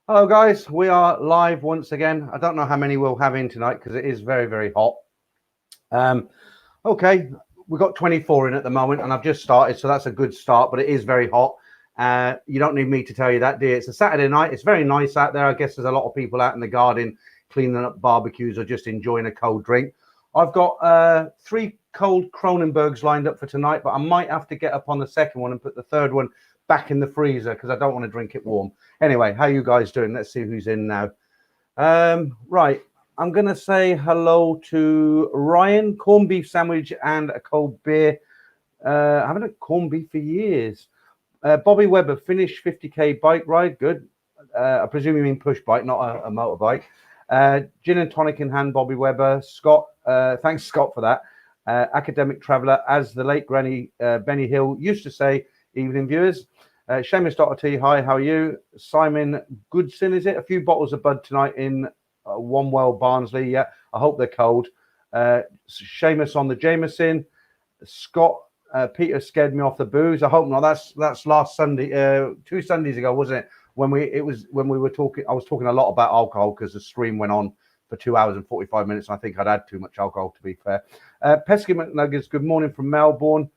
Hello, guys. We are live once again. I don't know how many we'll have in tonight because it is very, very hot. Okay, we've got 24 in at the moment, and I've just started, so that's a good start, but it is very hot. You don't need me to tell you that, do you? It's a Saturday night. It's very nice out there. I guess there's a lot of people out in the garden cleaning up barbecues or just enjoying a cold drink. I've got 3 cold Kronenbergs lined up for tonight, but I might have to get up on the second one and put the third one back in the freezer because I don't want to drink it warm. Anyway, how you guys doing? Let's see who's in now. Right, I'm going to say hello to Ryan, corned beef sandwich and a cold beer. I haven't had corned beef for years. Bobby Webber, finished 50k bike ride. Good. I presume you mean push bike, not a motorbike. Gin and tonic in hand, Bobby Webber. Scott, thanks, Scott, for that. Academic traveller, as the late Granny Benny Hill used to say, evening viewers. Seamus.T, hi, how are you? Simon Goodson, is it? A few bottles of Bud tonight in Wanwell, Barnsley. Yeah, I hope they're cold. Seamus on the Jameson. Scott, Peter scared me off the booze. I hope not. That's last Sunday, 2 Sundays ago, wasn't it? When we were talking, I was talking a lot about alcohol because the stream went on for 2 hours and 45 minutes. And I think I'd had too much alcohol, to be fair. Pesky McNuggets, good morning from Melbourne.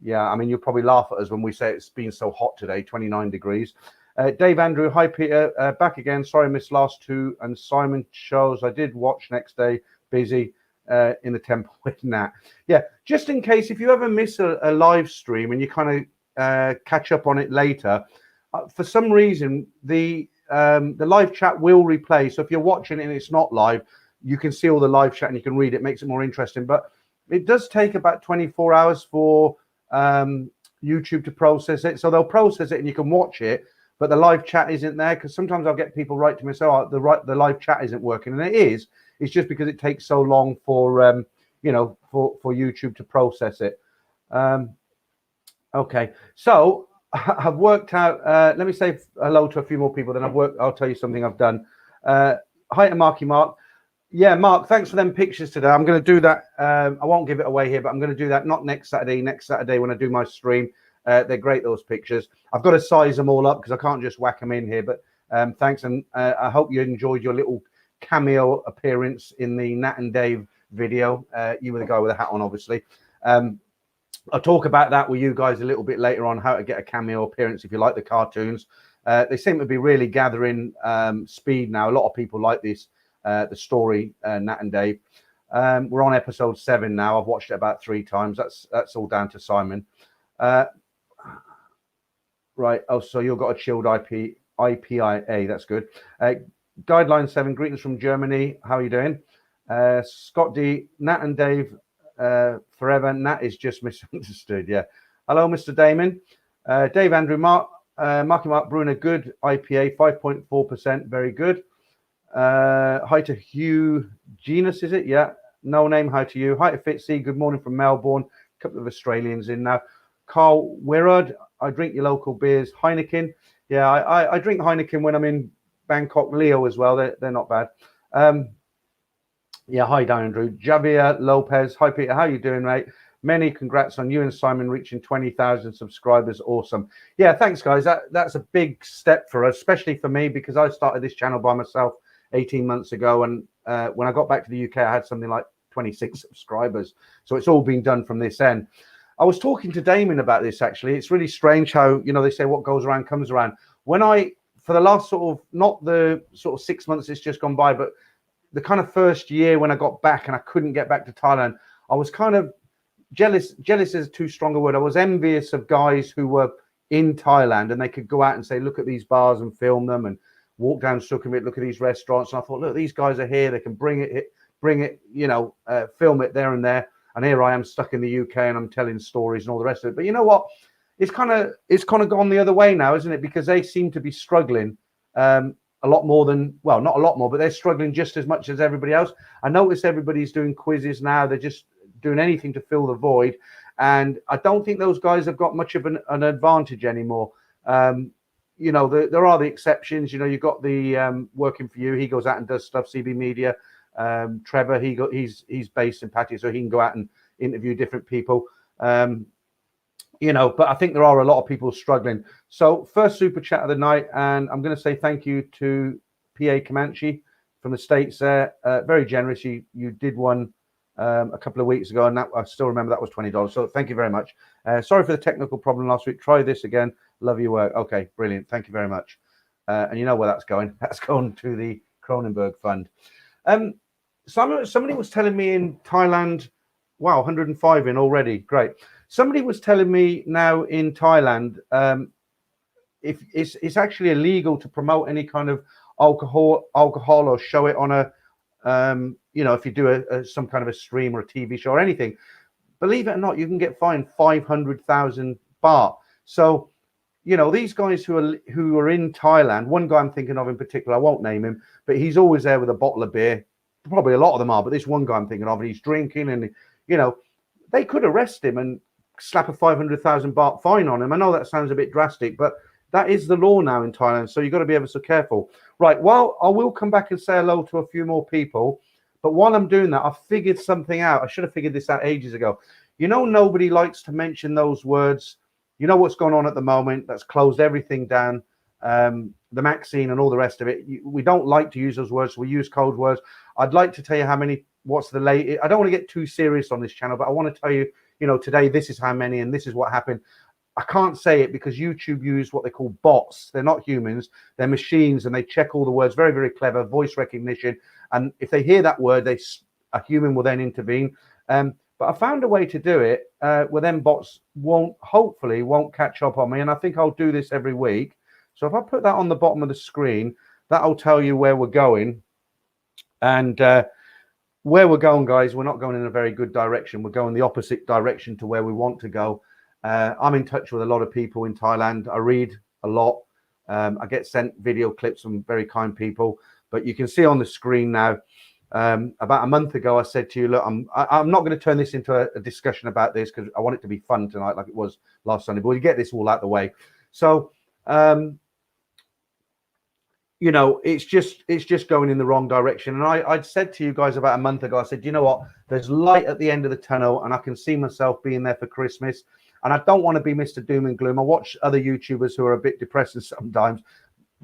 Yeah, I mean, you'll probably laugh at us when we say it's been so hot today, 29 degrees. Dave Andrew, hi, Peter. Back again. Sorry I missed last 2. And Simon shows I did watch next day. Busy in the temple with Nat. Yeah, just in case, if you ever miss a live stream and you kind of catch up on it later, for some reason, the live chat will replay. So if you're watching it and it's not live, you can see all the live chat and you can read it. Makes it more interesting. But it does take about 24 hours for YouTube to process it, so they'll process it and you can watch it, but the live chat isn't there because sometimes I'll get people write to me say, "Oh, the live chat isn't working," and it is. It's just because it takes so long for for YouTube to process it. Okay, so I've worked out. Let me say hello to a few more people. Then I'll tell you something I've done. Hi to Marky Mark. Yeah, Mark, thanks for them pictures today. I'm going to do that. I won't give it away here, but I'm going to do that not next Saturday. Next Saturday when I do my stream. They're great, those pictures. I've got to size them all up because I can't just whack them in here. But thanks, and I hope you enjoyed your little cameo appearance in the Nat and Dave video. You were the guy with the hat on, obviously. I'll talk about that with you guys a little bit later on, how to get a cameo appearance if you like the cartoons. They seem to be really gathering speed now. A lot of people like this. The story, Nat and Dave. We're on episode 7 now. I've watched it about 3 times. That's all down to Simon. Right. Oh, so you've got a chilled IPIA. That's good. Guideline 7. Greetings from Germany. How are you doing? Scott D. Nat and Dave forever. Nat is just misunderstood. Yeah. Hello, Mr. Damon. Dave Andrew Mark. Marky Mark Bruner. Good IPA. 5.4%. Very good. Hi to Hugh Genus, is it? Yeah. No name. Hi to you. Hi to Fitzy. Good morning from Melbourne. A couple of Australians in now. Carl Wirrod. I drink your local beers. Heineken. Yeah, I drink Heineken when I'm in Bangkok. Leo as well. They're not bad. Yeah. Hi, Andrew. Javier Lopez. Hi, Peter. How you doing, mate? Many congrats on you and Simon reaching 20,000 subscribers. Awesome. Yeah, thanks, guys. That's a big step for us, especially for me, because I started this channel by myself 18 months ago, and when I got back to the UK, I had something like 26 subscribers. So it's all been done from this end. I was talking to Damon about this, actually. It's really strange how, they say what goes around comes around. For the last sort of, not the sort of 6 months it's just gone by, but the kind of first year when I got back and I couldn't get back to Thailand, I was kind of jealous is too strong a word. I was envious of guys who were in Thailand and they could go out and say, look at these bars and film them, and walk down Sukhumvit, look at these restaurants. And I thought, look, these guys are here. They can bring it, film it there and there. And here I am stuck in the UK and I'm telling stories and all the rest of it. But you know what? It's kind of gone the other way now, isn't it? Because they seem to be struggling a lot more than, well, not a lot more, but they're struggling just as much as everybody else. I notice everybody's doing quizzes now. They're just doing anything to fill the void. And I don't think those guys have got much of an advantage anymore. There are the exceptions. You've got the working for you. He goes out and does stuff. CB Media. Trevor, he's based in Patti, so he can go out and interview different people. you know, but I think there are a lot of people struggling. So first super chat of the night, and I'm going to say thank you to PA Comanche from the States there. Very generous. You did one a couple of weeks ago, and that I still remember that was $20. So thank you very much. Sorry for the technical problem last week. Try this again. Love your work. Okay, brilliant. Thank you very much. And you know where that's going. That's going to the Cronenberg Fund. Somebody was telling me in Thailand, wow, 105 in already. Great. Somebody was telling me now in Thailand, if it's actually illegal to promote any kind of alcohol or show it on a, you know, if you do some kind of a stream or a TV show or anything. Believe it or not, you can get fined 500,000 baht. So, you know, these guys who are in Thailand, one guy I'm thinking of in particular, I won't name him, but he's always there with a bottle of beer. Probably a lot of them are, but this one guy I'm thinking of, and he's drinking, and, you know, they could arrest him and slap a 500,000 baht fine on him. I know that sounds a bit drastic, but that is the law now in Thailand, so you've got to be ever so careful. Right, well, I will come back and say hello to a few more people, but while I'm doing that, I've figured something out. I should have figured this out ages ago. You know, nobody likes to mention those words. You know what's going on at the moment. That's closed everything down, the vaccine and all the rest of it. We don't like to use those words. So we use code words. I'd like to tell you what's the latest. I don't want to get too serious on this channel, but I want to tell you, you know, today, this is how many and this is what happened. I can't say it because YouTube use what they call bots. They're not humans. They're machines, and they check all the words. Very, very clever, voice recognition. And if they hear that word, a human will then intervene. But I found a way to do it where them bots hopefully won't catch up on me. And I think I'll do this every week. So if I put that on the bottom of the screen, that'll tell you where we're going. And where we're going, guys, we're not going in a very good direction. We're going the opposite direction to where we want to go. I'm in touch with a lot of people in Thailand. I read a lot. I get sent video clips from very kind people. But you can see on the screen now, about a month ago, I said to you, look, I'm not going to turn this into a discussion about this because I want it to be fun tonight like it was last Sunday. But we get this all out the way. So, you know, it's just going in the wrong direction. And I'd said to you guys about a month ago, I said, you know what, there's light at the end of the tunnel, and I can see myself being there for Christmas. And I don't want to be Mr. Doom and Gloom. I watch other YouTubers who are a bit depressing sometimes,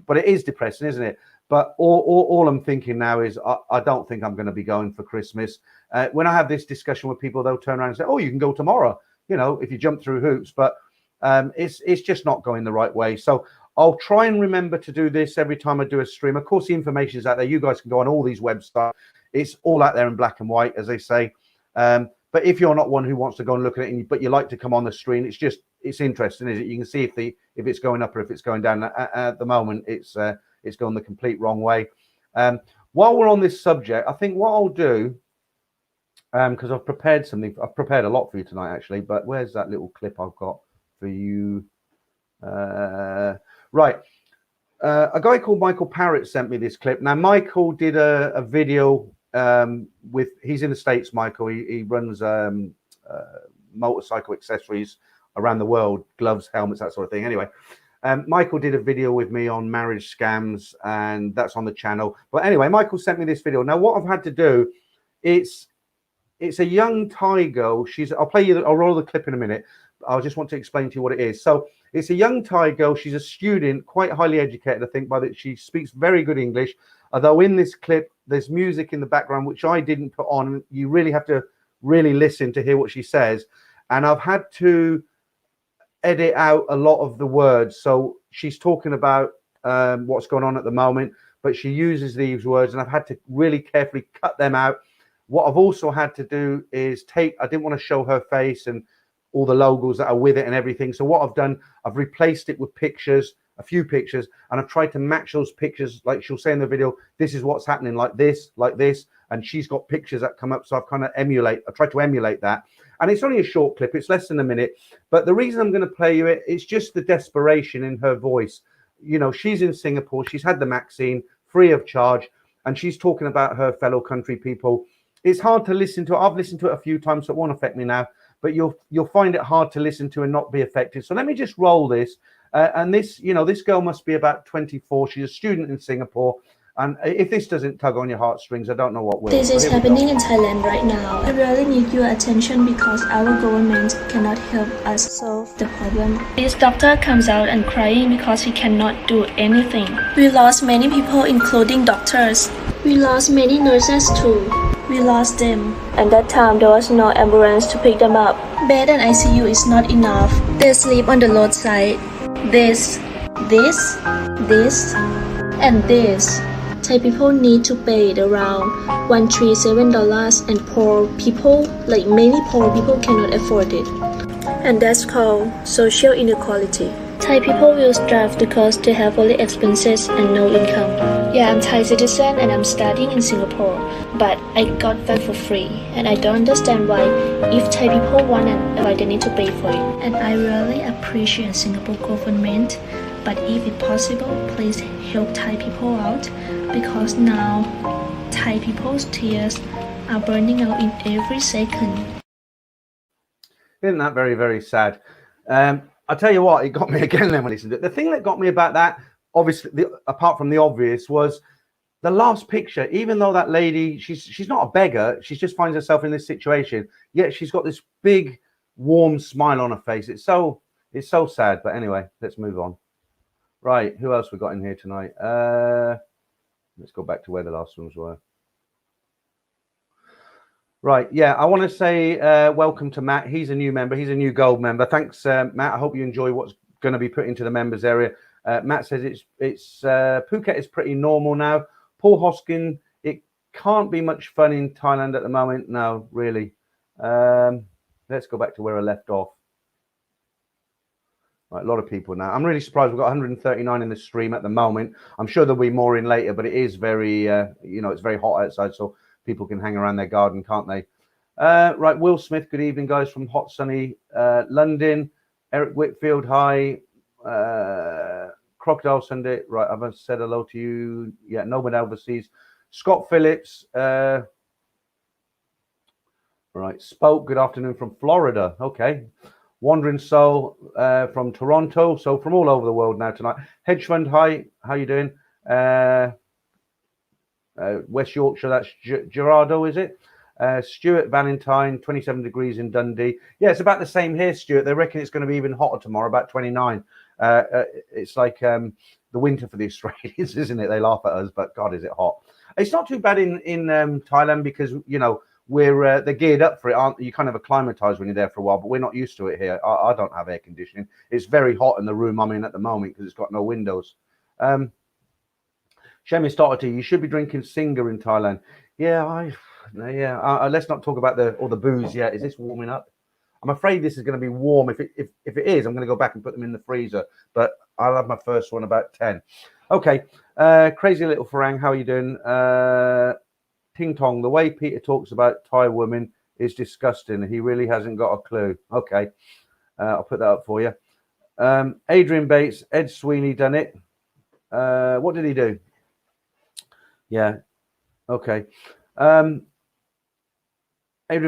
but it is depressing, isn't it? But all I'm thinking now is I don't think I'm going to be going for Christmas. When I have this discussion with people, they'll turn around and say, oh, you can go tomorrow, you know, if you jump through hoops. But it's just not going the right way. So I'll try and remember to do this every time I do a stream. Of course, the information is out there. You guys can go on all these websites. It's all out there in black and white, as they say. But if you're not one who wants to go and look at it, but you like to come on the screen, it's interesting, is it? You can see if it's going up or if it's going down. At the moment, it's going the complete wrong way. While we're on this subject, I think what I'll do, because I've prepared something. I've prepared a lot for you tonight, actually. But where's that little clip I've got for you? Right. A guy called Michael Parrott sent me this clip. Now, Michael did a video he's in the States, Michael. He runs motorcycle accessories around the world, gloves, helmets, that sort of thing. Anyway, Michael did a video with me on marriage scams, and that's on the channel. But anyway, Michael sent me this video. Now, what I've had to do, it's a young Thai girl. I'll roll the clip in a minute. I just want to explain to you what it is. So it's a young Thai girl. She's a student, quite highly educated, I think, she speaks very good English. Although in this clip, there's music in the background, which I didn't put on. You really have to really listen to hear what she says. And I've had to edit out a lot of the words. So she's talking about what's going on at the moment, but she uses these words, and I've had to really carefully cut them out. What I've also had to do is I didn't want to show her face and all the logos that are with it and everything. So what I've done, I've replaced it with pictures, a few pictures, and I've tried to match those pictures. Like she'll say in the video, this is what's happening, like this, and she's got pictures that come up. So I've I tried to emulate that. And it's only a short clip, it's less than a minute. But the reason I'm going to play you it's just the desperation in her voice. You know, she's in Singapore, she's had the vaccine free of charge, and she's talking about her fellow country people. It's hard to listen to. I've listened to it a few times, so it won't affect me now. But you'll find it hard to listen to and not be affected. So let me just roll this. And this girl must be about 24. She's a student in Singapore. And if this doesn't tug on your heartstrings, I don't know what will. This is happening in Thailand right now. We really need your attention because our government cannot help us solve the problem. This doctor comes out and crying because he cannot do anything. We lost many people, including doctors. We lost many nurses too. We lost them. At that time, there was no ambulance to pick them up. Bed and ICU is not enough. They sleep on the roadside. This, and this. Thai people need to pay around $137 and poor people, like many poor people, cannot afford it. And that's called social inequality. Thai people will starve because they have only expenses and no income. Yeah, I'm Thai citizen and I'm studying in Singapore, but I got that for free, and I don't understand why if Thai people want it, why they need to pay for it. And I really appreciate Singapore government, but if it's possible, please help Thai people out, because now Thai people's tears are burning out in every second. Isn't that very, very sad? I'll tell you what, it got me again then when I listened to it. The thing that got me about that, obviously, apart from the obvious, was the last picture. Even though that lady, she's not a beggar, she just finds herself in this situation, yet she's got this big, warm smile on her face. It's so sad. But anyway, let's move on. Right, who else we got in here tonight? Let's go back to where the last ones were. Right, yeah, I want to say welcome to Matt. He's a new member. He's a new gold member. Thanks, Matt. I hope you enjoy what's going to be put into the members area. Matt says it's Phuket is pretty normal now. Paul Hoskin, it can't be much fun in Thailand at the moment. No, really. Let's go back to where I left off. Right, a lot of people now. I'm really surprised we've got 139 in the stream at the moment. I'm sure there'll be more in later, but it is very, it's very hot outside, so people can hang around their garden, can't they? Right, Will Smith, good evening, guys, from hot, sunny London. Eric Whitfield, hi. Crocodile Sunday, right, I've said hello to you. Yeah, no one overseas. Scott Phillips, right, Spoke, good afternoon from Florida. Okay. Wandering Soul from Toronto, so from all over the world now tonight. Hedge Fund, hi, how you doing? West Yorkshire, that's Gerardo, is it? Stuart Valentine, 27 degrees in Dundee. Yeah, it's about the same here, Stuart. They reckon it's going to be even hotter tomorrow, about 29. It's like the winter for the Australians, isn't it? They laugh at us, but God, is it hot. It's not too bad in Thailand because, you know, they're geared up for it, aren't you? Kind of acclimatized when you're there for a while, but we're not used to it here. I don't have air conditioning. It's very hot in the room I'm in at the moment because it's got no windows. Shemi started, you should be drinking Singer in Thailand. Yeah, let's not talk about all the booze yet. Is this warming up? I'm afraid this is going to be warm. If it is, I'm going to go back and put them in the freezer. But I'll have my first one about 10. Okay, crazy little Farang, how are you doing? Ting Tong, the way Peter talks about Thai women is disgusting. He really hasn't got a clue. Okay, I'll put that up for you. Adrian Bates, Ed Sweeney done it. What did he do? Yeah, okay. Adrian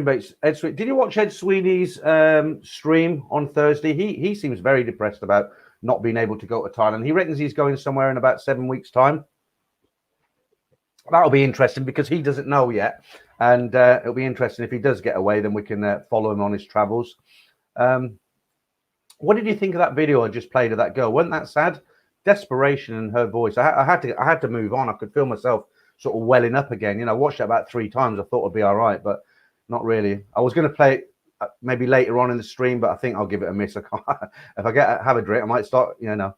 Bates, Ed Sweeney. Did you watch Ed Sweeney's stream on Thursday? He seems very depressed about not being able to go to Thailand. He reckons he's going somewhere in about 7 weeks' time. That'll be interesting because he doesn't know yet, and it'll be interesting if he does get away. Then we can follow him on his travels. What did you think of that video I just played of that girl? Wasn't that sad? Desperation in her voice. I had to move on. I could feel myself sort of welling up again. You know, I watched it about 3 times. I thought it'd be all right, but not really. I was going to play it maybe later on in the stream, but I think I'll give it a miss. I can't. If I have a drink, I might start. You know.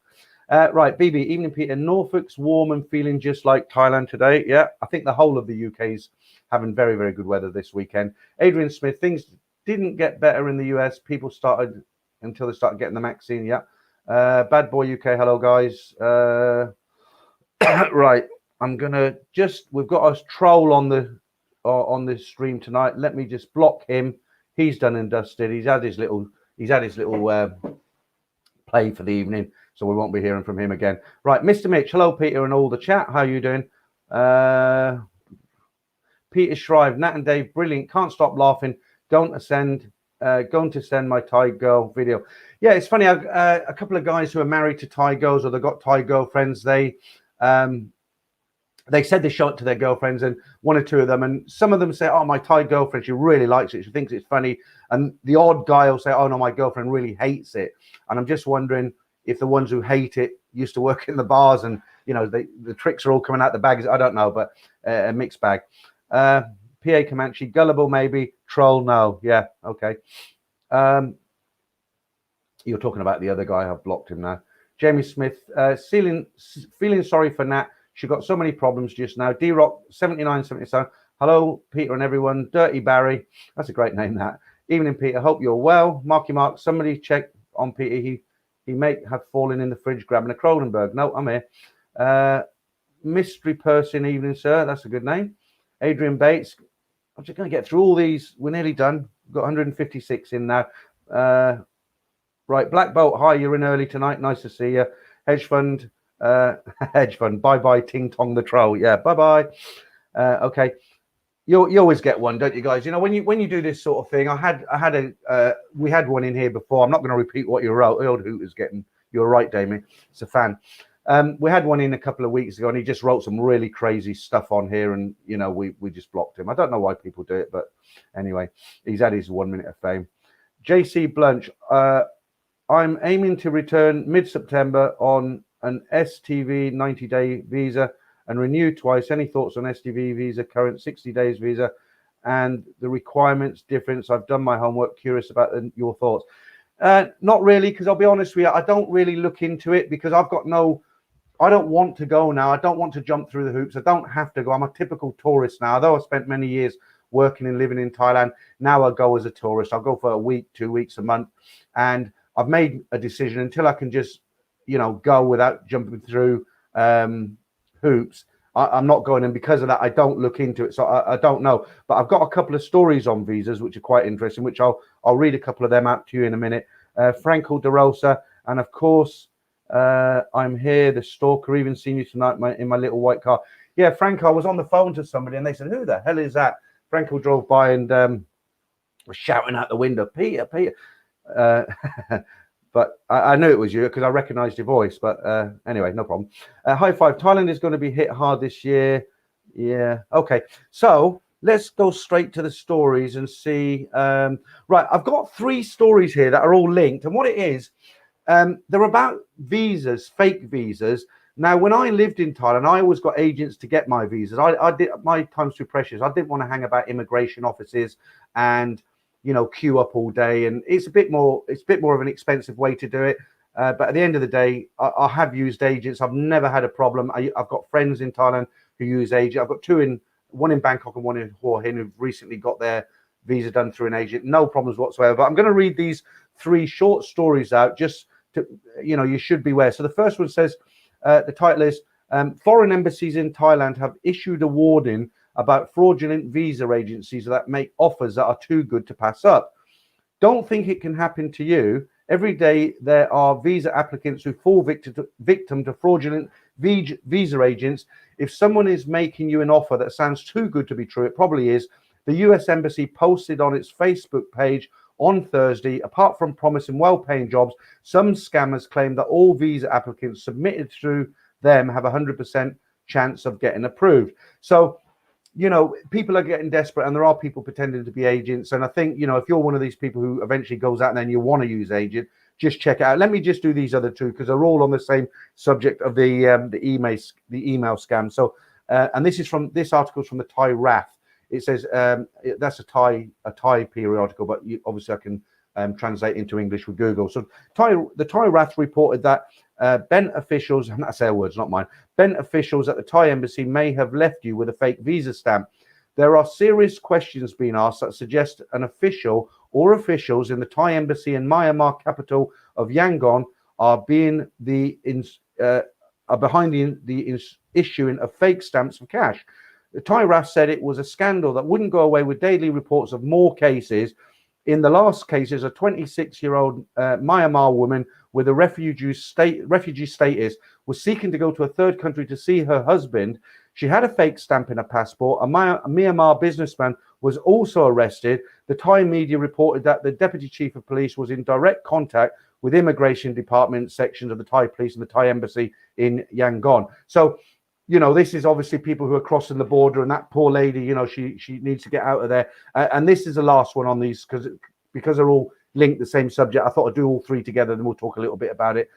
Right, BB, evening, Peter. Norfolk's warm and feeling just like Thailand today. Yeah, I think the whole of the UK's having very, very good weather this weekend. Adrian Smith, things didn't get better in the US. People started until they started getting the vaccine. Yeah. Bad Boy UK, hello, guys. Right, we've got a troll on the stream tonight. Let me just block him. He's done and dusted. He's had his little play for the evening. So we won't be hearing from him again. Right, Mr. Mitch. Hello, Peter, and all the chat. How are you doing? Peter Shrive, Nat and Dave, brilliant. Can't stop laughing. Going to send my Thai girl video. Yeah, it's funny. A couple of guys who are married to Thai girls or they've got Thai girlfriends. They they said they show it to their girlfriends, and one or two of them, and some of them say, oh, my Thai girlfriend, she really likes it, she thinks it's funny, and the odd guy will say, oh no, my girlfriend really hates it. And I'm just wondering if the ones who hate it used to work in the bars, and the tricks are all coming out the bags. I don't know, but a mixed bag. PA Comanche, gullible maybe, troll no. Yeah, okay. You're talking about the other guy. I've blocked him now. Jamie Smith, feeling sorry for Nat. She got so many problems just now. D-Rock 7977. Hello, Peter and everyone. Dirty Barry. That's a great name, that. Evening, Peter. Hope you're well. Marky Mark, somebody check on Peter. He may have fallen in the fridge grabbing a Cronenberg. No, I'm here. Mystery Person, evening, sir. That's a good name. Adrian Bates. I'm just going to get through all these. We're nearly done. We've got 156 in now. Right, Black Bolt, hi, you're in early tonight. Nice to see you. Hedge Fund, bye-bye, Ting Tong the Troll. Yeah, bye-bye. Okay. You always get one, don't you guys? When you do this sort of thing, we had one in here before. I'm not going to repeat what you wrote. Old Hooter's getting, you're right, Damien. It's a fan. We had one in a couple of weeks ago, and he just wrote some really crazy stuff on here, and we just blocked him. I don't know why people do it, but anyway, he's had his 1 minute of fame. JC Blunch, I'm aiming to return mid-September on an STV 90-day visa and renew twice. Any thoughts on STV visa, current 60 days visa, and the requirements difference? I've done my homework. Curious about your thoughts. Not really, because I'll be honest with you, I don't really look into it because I don't want to go now. I don't want to jump through the hoops. I don't have to go. I'm a typical tourist now. Although I spent many years working and living in Thailand, now I go as a tourist. I'll go for a week, 2 weeks, a month, and I've made a decision until I can just, go without jumping through hoops. I'm not going, and because of that, I don't look into it, so I don't know. But I've got a couple of stories on visas which are quite interesting, which I'll read a couple of them out to you in a minute. Franco De Rosa, and of course, I'm here, the stalker, even seen you tonight in my little white car. Yeah, Franco, I was on the phone to somebody, and they said, who the hell is that? Franco drove by and was shouting out the window, Peter. But I knew it was you because I recognized your voice. But anyway, no problem. High five. Thailand is going to be hit hard this year. Yeah. Okay. So let's go straight to the stories and see. Right. I've got 3 stories here that are all linked. And what it is, they're about visas, fake visas. Now, when I lived in Thailand, I always got agents to get my visas. I did. My time's too precious. I didn't want to hang about immigration offices and queue up all day, and it's a bit more of an expensive way to do it. But at the end of the day, I have used agents. I've never had a problem. I've got friends in Thailand who use agents. I've got one in Bangkok and one in Hua Hin who've recently got their visa done through an agent. No problems whatsoever. But I'm going to read these 3 short stories out just to, you should beware. So the first one says, the title is, foreign embassies in Thailand have issued a warning about fraudulent visa agencies that make offers that are too good to pass up. Don't think it can happen to you. Every day there are visa applicants who fall victim to fraudulent visa agents. If someone is making you an offer that sounds too good to be true, it probably is. The US Embassy posted on its Facebook page on Thursday, apart from promising well-paying jobs, some scammers claim that all visa applicants submitted through them have 100% chance of getting approved. So, people are getting desperate, and there are people pretending to be agents. And I think, if you're one of these people who eventually goes out and then you want to use agent, just check it out. Let me just do these other 2 because they're all on the same subject of the email scam. So, and this article is from the Thai Wrath. It says that's a Thai periodical, but obviously I can translate into English with Google. So the Thai Wrath reported that Bent officials, and that's their words, not mine, Bent officials at the Thai embassy may have left you with a fake visa stamp. There are serious questions being asked that suggest an official or officials in the Thai embassy in Myanmar capital of Yangon are behind the issuing of fake stamps for cash. The Thai Wrath said it was a scandal that wouldn't go away with daily reports of more cases. In the last cases, a 26-year-old Myanmar woman with a refugee status was seeking to go to a third country to see her husband. She had a fake stamp in her passport. A Myanmar businessman was also arrested. The Thai media reported that the deputy chief of police was in direct contact with immigration department sections of the Thai police and the Thai embassy in Yangon. So, this is obviously people who are crossing the border, and that poor lady, she needs to get out of there. And this is the last one on these because they're all linked the same subject. I thought I'd do all three together, then we'll talk a little bit about it.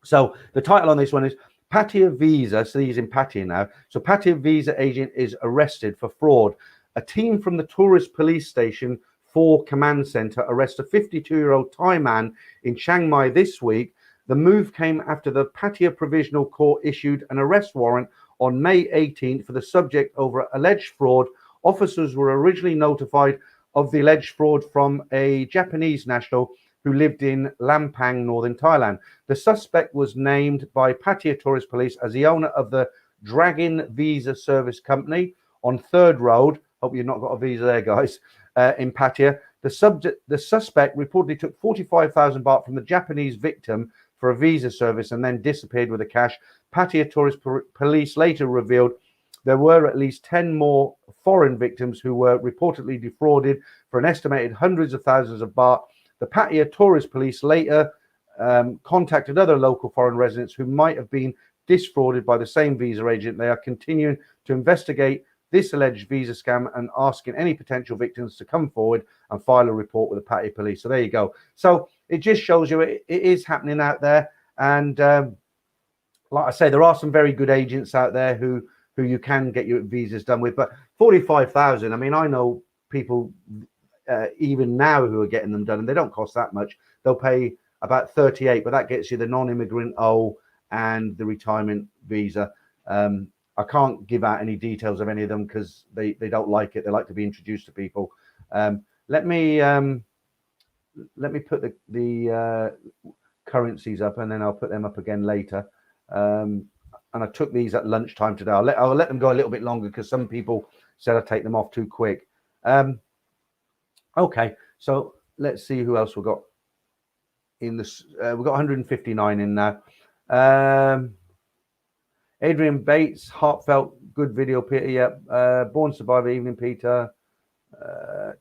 So the title on this one is Pattaya Visa. So he's in Pattaya now. So Pattaya Visa agent is arrested for fraud. A team from the tourist police station 4 command center arrests a 52-year-old Thai man in Chiang Mai this week. The move came after the Pattaya Provisional Court issued an arrest warrant on May 18th for the subject over alleged fraud. Officers were originally notified of the alleged fraud from a Japanese national who lived in Lampang, northern Thailand. The suspect was named by Pattaya Tourist Police as the owner of the Dragon Visa Service Company on 3rd Road. Hope you've not got a visa there, guys. In Pattaya, the suspect reportedly took 45,000 baht from the Japanese victim for a visa service and then disappeared with the cash. Pattaya Tourist Police later revealed there were at least 10 more foreign victims who were reportedly defrauded for an estimated hundreds of thousands of baht. The Pattaya Tourist Police later contacted other local foreign residents who might have been defrauded by the same visa agent. They are continuing to investigate this alleged visa scam and asking any potential victims to come forward and file a report with the Pattaya Police. So there you go. So it just shows you it is happening out there. And like I say, there are some very good agents out there who you can get your visas done with. But 45,000, I mean, I know people even now who are getting them done, and they don't cost that much. They'll pay about 38, but that gets you the non-immigrant O and the retirement visa. I can't give out any details of any of them because they don't like it. They like to be introduced to people. Let me put the currencies up, and then I'll put them up again later. And I took these at lunchtime today. I'll let them go a little bit longer because some people said I take them off too quick. Okay, so let's see who else we've got in this. We've got 159 in now. Adrian Bates, heartfelt, good video, Peter. Yeah. Born Survivor, evening, Peter.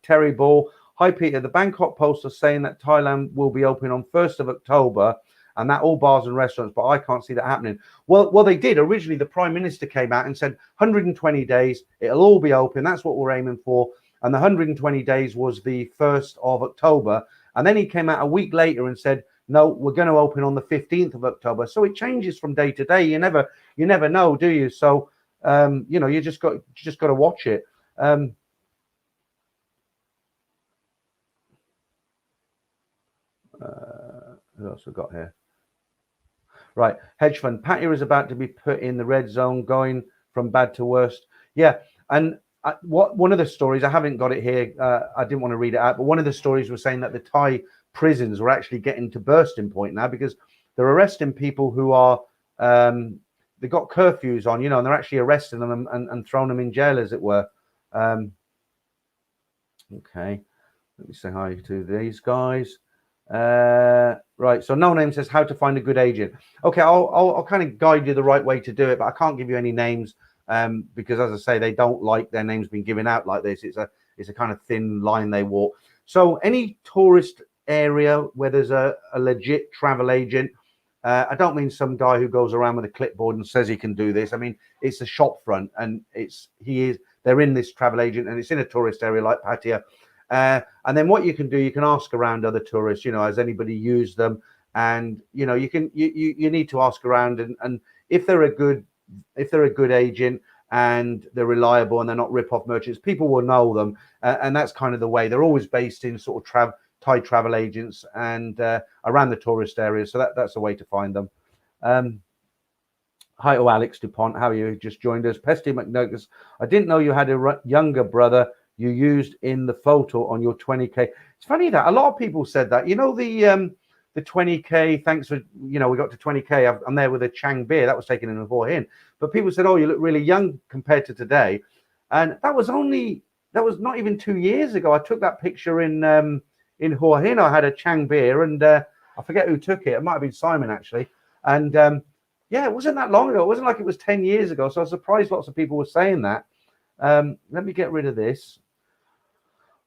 Terry Ball. Hi, Peter. The Bangkok Post are saying that Thailand will be open on 1st of October and that all bars and restaurants, but I can't see that happening. Well, they did. Originally, the Prime Minister came out and said 120 days, it'll all be open. That's what we're aiming for. And the 120 days was the 1st of October. And then he came out a week later and said, no, we're going to open on the 15th of October. So it changes from day to day. You never know, do you? So, you just got to watch it. Who else we got here? Right. Hedge fund. Pattaya is about to be put in the red zone, going from bad to worst. Yeah. And one of the stories, I haven't got it here. I didn't want to read it out, but one of the stories was saying that the Thai prisons were actually getting to bursting point now because they're arresting people who are they've got curfews on, and they're actually arresting them and throwing them in jail, as it were. Okay, let me say hi to these guys. Right, so No Name says how to find a good agent. Okay, I'll kind of guide you the right way to do it, but I can't give you any names because, as I say, they don't like their names being given out like this. It's a kind of thin line they walk. So any tourist area where there's a legit travel agent, I don't mean some guy who goes around with a clipboard and says he can do this. I mean, it's a shop front, and they're in this travel agent, and it's in a tourist area like Pattaya. And then what you can do, you can ask around other tourists, has anybody used them? And you need to ask around, and if they're a good agent and they're reliable and they're not rip-off merchants, people will know them, and that's kind of the way. They're always based in sort of Thai travel agents and around the tourist areas, so that's a way to find them. Hi to Alex DuPont, how are you? Just joined us. Pesty McNuggets, I didn't know you had a younger brother you used in the photo on your 20k. It's funny that a lot of people said that. The 20k, thanks for, we got to 20k. I'm there with a Chang-Mia that was taken in Hua Hin, but people said, oh, you look really young compared to today, and that was not even 2 years ago. I took that picture in Hua Hin. I had a Chang-Mia, and I forget who took it. It might have been Simon, actually. And yeah, it wasn't that long ago. It wasn't like it was 10 years ago. So I was surprised lots of people were saying that. Let me get rid of this.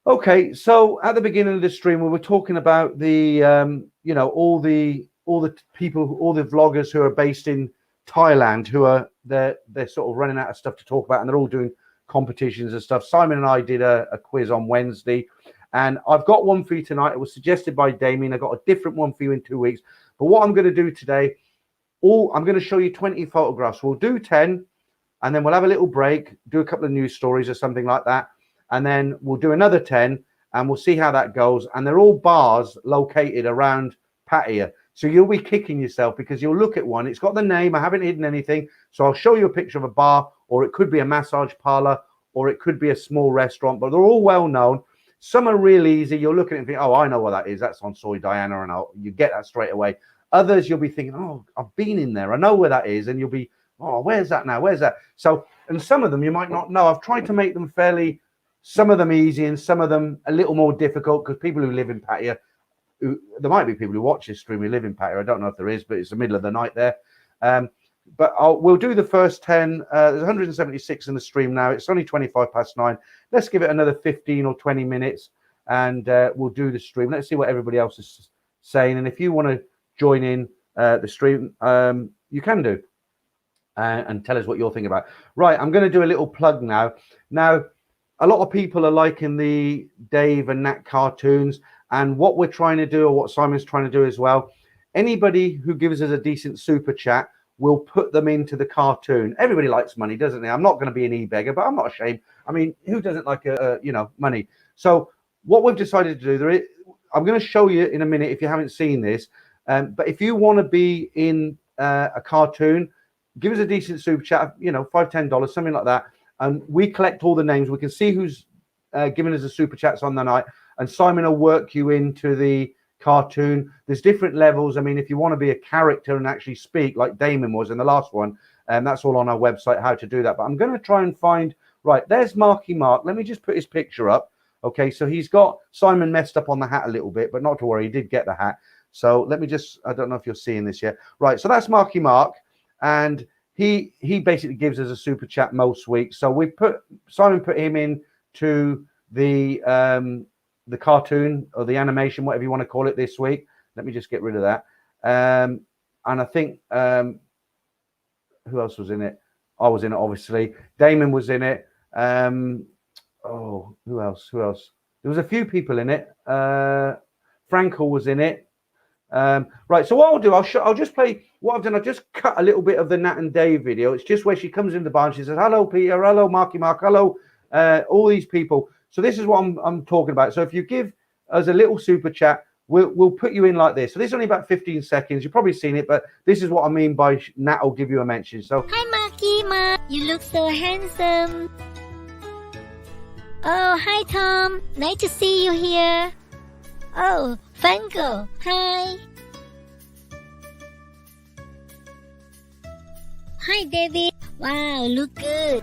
Okay, so at the beginning of the stream, we were talking about the, all the people, all the vloggers who are based in Thailand, who are they're sort of running out of stuff to talk about, and they're all doing competitions and stuff. Simon and I did a quiz on Wednesday, and I've got one for you tonight. It was suggested by Damien. I got a different one for you in 2 weeks. But what I'm going to do today, I'm going to show you 20 photographs. We'll do 10, and then we'll have a little break, do a couple of news stories or something like that, and then we'll do another 10, and we'll see how that goes. And they're all bars located around Pattaya. So you'll be kicking yourself because you'll look at one. It's got the name. I haven't hidden anything. So I'll show you a picture of a bar, or it could be a massage parlor, or it could be a small restaurant, but they're all well known. Some are real easy. You'll look at it and think, oh, I know what that is. That's on Soy Diana, and you get that straight away. Others, you'll be thinking, oh, I've been in there. I know where that is. And you'll be, oh, where's that now? Where's that? So, and some of them you might not know. I've tried to make them some of them easy and some of them a little more difficult, because people who live in Pattaya, there might be people who watch this stream who live in Pattaya. I don't know if there is, but it's the middle of the night there. But we'll do the first 10. There's 176 in the stream now. It's only 9:25. Let's give it another 15 or 20 minutes, and we'll do the stream. Let's see what everybody else is saying. And if you want to join in the stream, you can do, and tell us what you're thinking about. Right, I'm going to do a little plug now. Now, a lot of people are liking the Dave and Nat cartoons, and what we're trying to do, or what Simon's trying to do as well, anybody who gives us a decent super chat, we'll put them into the cartoon. Everybody likes money, doesn't they? I'm not going to be an e-beggar, but I'm not ashamed. I mean, who doesn't like money? So what we've decided to do, I'm going to show you in a minute if you haven't seen this. But if you want to be in a cartoon, give us a decent super chat, $5, $10, something like that. And we collect all the names. We can see who's giving us a super chats on the night. And Simon will work you into the cartoon. There's different levels. I mean, if you want to be a character and actually speak like Damon was in the last one, that's all on our website, how to do that. But I'm going to try and find, right, there's Marky Mark. Let me just put his picture up. Okay, so he's got Simon messed up on the hat a little bit, but not to worry, he did get the hat. So let me just, I don't know if you're seeing this yet. Right, so that's Marky Mark, and he basically gives us a super chat most weeks. So Simon put him into the cartoon or the animation, whatever you want to call it, this week. Let me just get rid of that. And I think who else was in it? I was in it, obviously. Damon was in it. Who else? There was a few people in it. Frankel was in it. Right, so what I'll do, I'll just play what I've done. I've just cut a little bit of the Nat and Dave video. It's just where she comes in the bar and she says, hello, Peter, hello, Marky Mark, hello, all these people. So this is what I'm talking about. So if you give us a little super chat, we'll put you in like this. So this is only about 15 seconds. You've probably seen it, but this is what I mean by Nat will give you a mention. So hi, Marky Mark, you look so handsome. Oh, hi, Tom. Nice to see you here. Oh, Funko, hi. Hi, David. Wow, look good.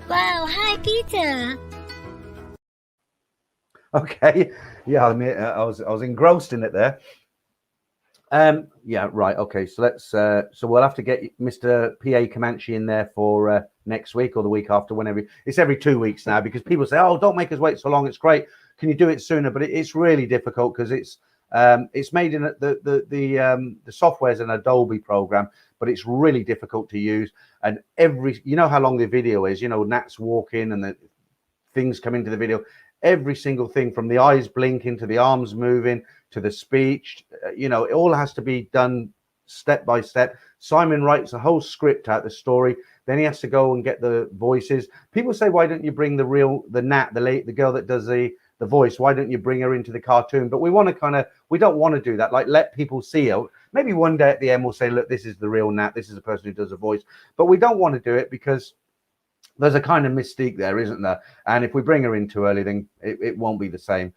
Wow, hi, Peter. okay, yeah, I mean, I was engrossed in it there. Yeah, right. Okay, so let's. So we'll have to get Mr. PA Comanche in there for next week or the week after, whenever. It's every 2 weeks now, because people say, "Oh, don't make us wait so long. It's great. Can you do it sooner?" But it's really difficult because it's made in the software is an Adobe program, but it's really difficult to use. And you know how long the video is. Nat's walking and the things come into the video. Every single thing, from the eyes blinking to the arms moving to the speech, it all has to be done step by step. Simon writes a whole script out, the story, then he has to go and get the voices. People say, why don't you bring the Nat, the girl that does the voice, why don't you bring her into the cartoon? But we don't want to do that, like let people see her. Maybe one day at the end we'll say, look, this is the real Nat, this is the person who does the voice. But we don't want to do it because there's a kind of mystique there, isn't there? And if we bring her in too early, then it won't be the same.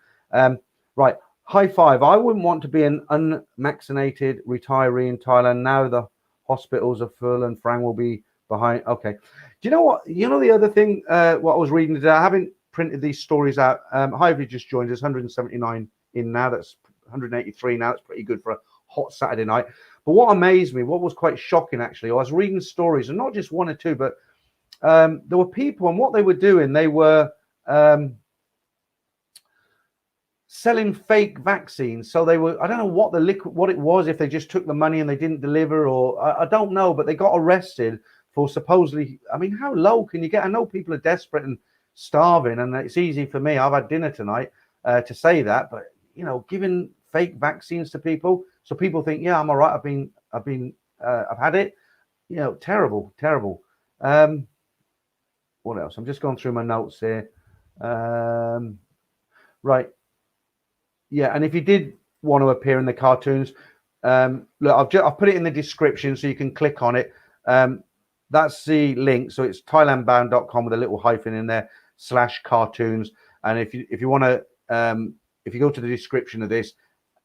Right. High five. I wouldn't want to be an unvaccinated retiree in Thailand. Now the hospitals are full and Frank will be behind. Okay. Do you know what? The other thing, what I was reading today, I haven't printed these stories out. Hi, if you just joined us, 179 in now. That's 183 now. That's pretty good for a hot Saturday night. But what amazed me, what was quite shocking, actually, I was reading stories, and not just one or two, but there were people, and what they were doing, they were selling fake vaccines. So they were, I don't know what what it was, if they just took the money and they didn't deliver, or I don't know, but they got arrested for supposedly, I mean, how low can you get? I know people are desperate and starving, and it's easy for me. I've had dinner tonight to say that, but you know, giving fake vaccines to people so people think, yeah, I'm all right. I've had it. You know, terrible. What else? I'm just going through my notes here. Right. Yeah, and if you did want to appear in the cartoons, look, I've put it in the description so you can click on it. That's the link. So it's thailandbound.com with a little hyphen in there /cartoons. And if you want to, if you go to the description of this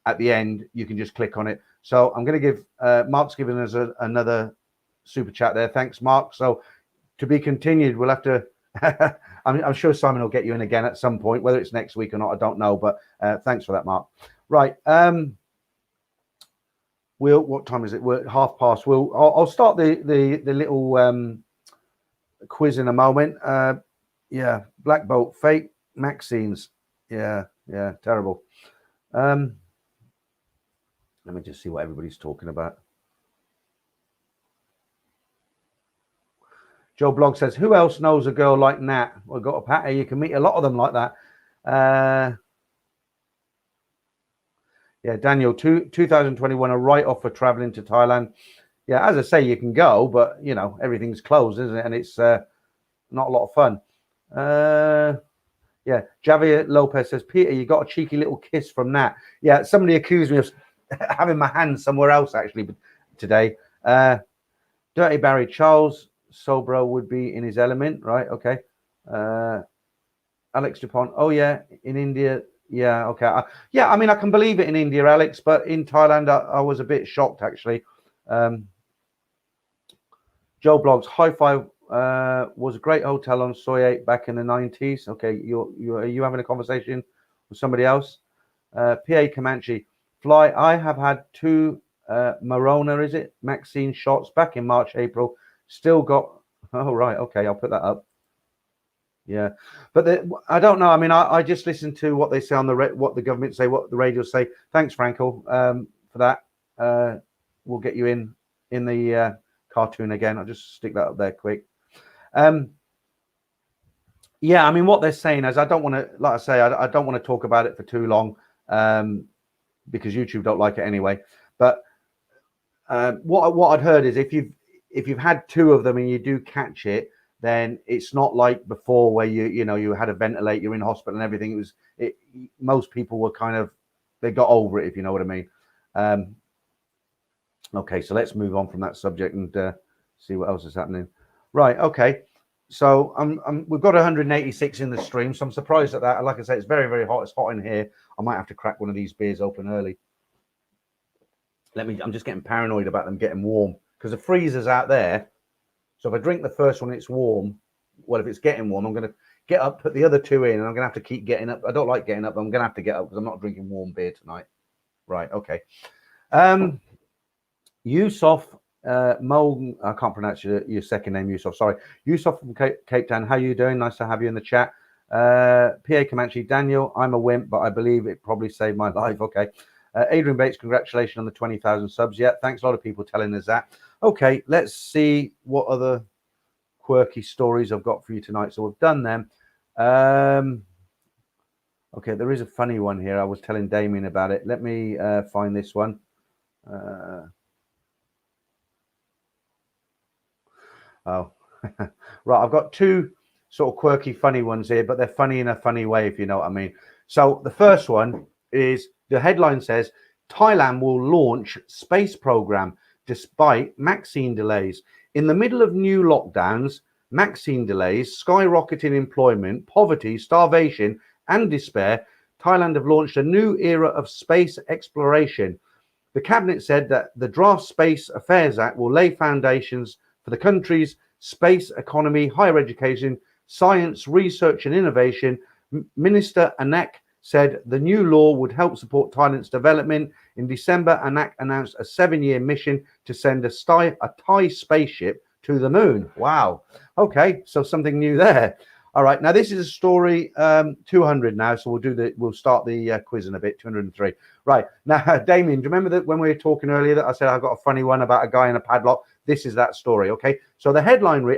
at the end, you can just click on it. So I'm going to give Mark's given us another super chat there. Thanks, Mark. So to be continued, we'll have to. I'm sure Simon will get you in again at some point, whether it's next week or not, I don't know. But thanks for that, Mark. Right. What time is it? We're at past. I'll start the little quiz in a moment. Yeah, Black Bolt, fake vaccines. Yeah, terrible. Let me just see what everybody's talking about. Joe Blog says, who else knows a girl like Nat? Well, got a Patty. You can meet a lot of them like that. Yeah, Daniel, 2021, a write-off for traveling to Thailand. Yeah, as I say, you can go, but, you know, everything's closed, isn't it? And it's not a lot of fun. Yeah, Javier Lopez says, Peter, you got a cheeky little kiss from Nat. Yeah, somebody accused me of having my hand somewhere else, actually, today. Dirty Barry Charles, Sobro would be in his element, right? Okay. Alex Dupont, oh, yeah, in India. Yeah, okay. Yeah, I mean, I can believe it in India, Alex, but in Thailand, I was a bit shocked, actually. Joe Blogs, Hi-Fi was a great hotel on Soy 8 back in the 90s. Okay, are you having a conversation with somebody else? PA Comanche, Fly, I have had 2 Morona, is it? Vaccine shots back in March, April. Still got, oh, right, okay, I'll put that up. Yeah, but I don't know. I mean, I just listen to what they say on what the government say, what the radio say. Thanks, Franco, for that. We'll get you in the cartoon again. I'll just stick that up there quick. Yeah, I mean, what they're saying is, I don't want to, like I say, I don't want to talk about it for too long because YouTube don't like it anyway. But what I'd heard is if you've had 2 of them and you do catch it, then it's not like before where you had to ventilate, you're in hospital and everything. Most people were they got over it, if you know what I mean. Okay, so let's move on from that subject and see what else is happening. Right, okay. So we've got 186 in the stream, so I'm surprised at that. Like I say, it's very, very hot. It's hot in here. I might have to crack one of these beers open early. I'm just getting paranoid about them getting warm because the freezer's out there. So if I drink the first one, it's warm. Well, if it's getting warm, I'm going to get up, put the other 2 in, and I'm going to have to keep getting up. I don't like getting up, but I'm going to have to get up because I'm not drinking warm beer tonight. Right, okay. Yusuf Mo, I can't pronounce your second name, Yusuf. Sorry. Yusuf from Cape Town. How you doing? Nice to have you in the chat. PA Comanche, Daniel, I'm a wimp, but I believe it probably saved my life. Okay. Adrian Bates, congratulations on the 20,000 subs. Yeah, thanks. A lot of people telling us that. Okay, let's see what other quirky stories I've got for you tonight. So we've done them. Okay, there is a funny one here. I was telling Damien about it. Let me find this one. Oh, right. I've got 2 sort of quirky, funny ones here, but they're funny in a funny way, if you know what I mean. So the first one is, the headline says, Thailand will launch space program despite vaccine delays. In the middle of new lockdowns, vaccine delays, skyrocketing employment, poverty, starvation, and despair, Thailand have launched a new era of space exploration. The cabinet said that the draft Space Affairs Act will lay foundations for the country's space economy, higher education, science, research, and innovation. Minister Anak said the new law would help support Thailand's development. In December, Anak announced a 7-year mission to send a Thai spaceship to the moon. Wow. Okay, so something new there. All right, now this is a story 200 now, so we'll start the quiz in a bit. 203. Right now, Damien, do you remember that when we were talking earlier that I said I got a funny one about a guy in a padlock? This is that story. Okay, so the headline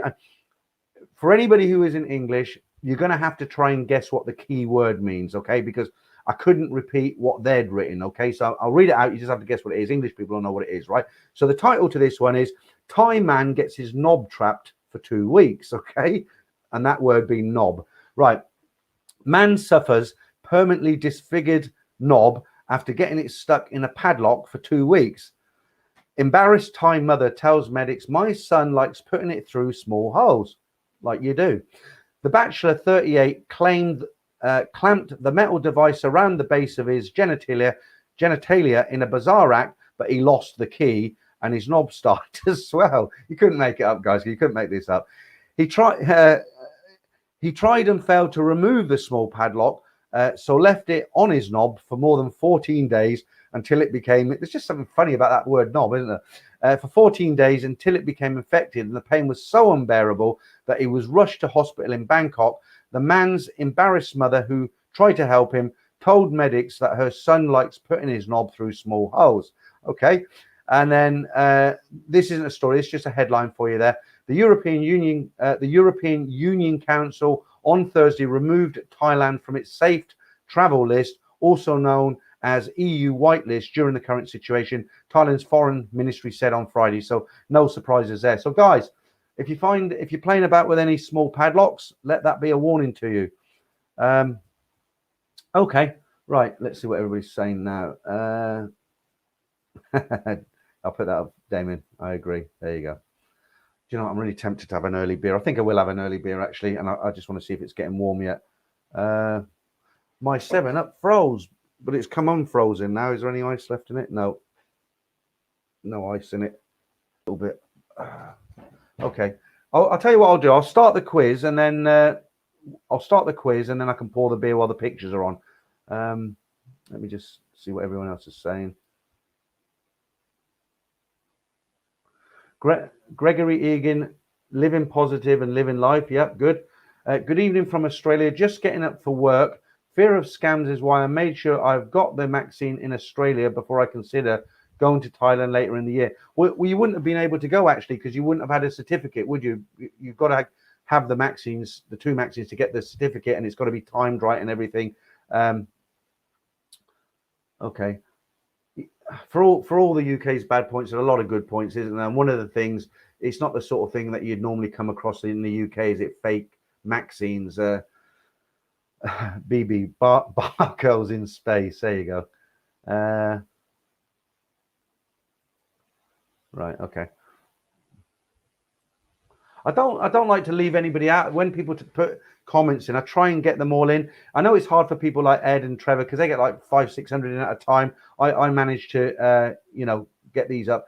for anybody who isn't English, you're going to have to try and guess what the key word means. Okay, because I couldn't repeat what they'd written. Okay, so I'll read it out. You just have to guess what it is. English people don't know what it is, right? So the title to this one is Thai man gets his knob trapped for 2 weeks. Okay. And that word being knob. Right. Man suffers permanently disfigured knob after getting it stuck in a padlock for 2 weeks. Embarrassed Thai mother tells medics, my son likes putting it through small holes, like you do. The bachelor, 38, clamped the metal device around the base of his genitalia in a bizarre act, but he lost the key and his knob started to swell. You couldn't make it up, guys. You couldn't make this up. He tried and failed to remove the small padlock, so left it on his knob for more than 14 days until it became, there's just something funny about that word knob, isn't there? For 14 days until it became infected, and the pain was so unbearable that he was rushed to hospital in Bangkok. The man's embarrassed mother, who tried to help him, told medics that her son likes putting his knob through small holes. Okay. And then this isn't a story, it's just a headline for you there. The European Union Council on Thursday removed Thailand from its safe travel list, also known as EU whitelist, during the current situation, Thailand's foreign ministry said on Friday. So no surprises there. So guys, if you're playing about with any small padlocks, let that be a warning to you. Okay, right. Let's see what everybody's saying now. I'll put that up, Damien. I agree. There you go. Do you know what? I'm really tempted to have an early beer. I think I will have an early beer, actually, and I just want to see if it's getting warm yet. My 7-Up froze, but it's come unfrozen now. Is there any ice left in it? No. No ice in it. A little bit. Okay. I'll tell you what I'll do. I'll start the quiz, and then I can pour the beer while the pictures are on. Let me just see what everyone else is saying. Gregory Egan, living positive and living life. Yep, good. Good evening from Australia. Just getting up for work. Fear of scams is why I made sure I've got the vaccine in Australia before I consider going to Thailand later in the year. Well, you wouldn't have been able to go, actually, because you wouldn't have had a certificate, would you? You've got to have the vaccines, the 2 vaccines, to get the certificate, and it's got to be timed right and everything. Okay. For all the UK's bad points, there are a lot of good points, isn't there? And one of the things, it's not the sort of thing that you'd normally come across in the UK. Is it fake vaccines? BB barcodes in space. There you go. Right. Okay. I don't like to leave anybody out. When people put comments in, I try and get them all in. I know it's hard for people like Ed and Trevor because they get like 500-600 in at a time. I managed to get these up.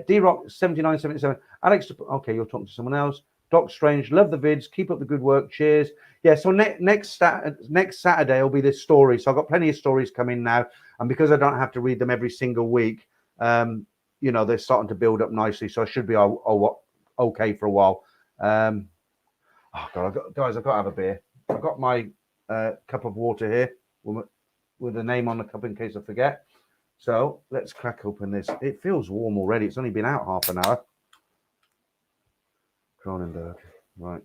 D-Rock 7977. Alex, okay, you're talking to someone else. Doc Strange, love the vids. Keep up the good work. Cheers. Yeah. So next Saturday will be this story. So I've got plenty of stories coming now, and because I don't have to read them every single week, they're starting to build up nicely. So I should be okay for a while. Oh God, guys, I've got to have a beer. I've got my cup of water here with the name on the cup in case I forget. So let's crack open this. It feels warm already. It's only been out half an hour. Cronenberg, right.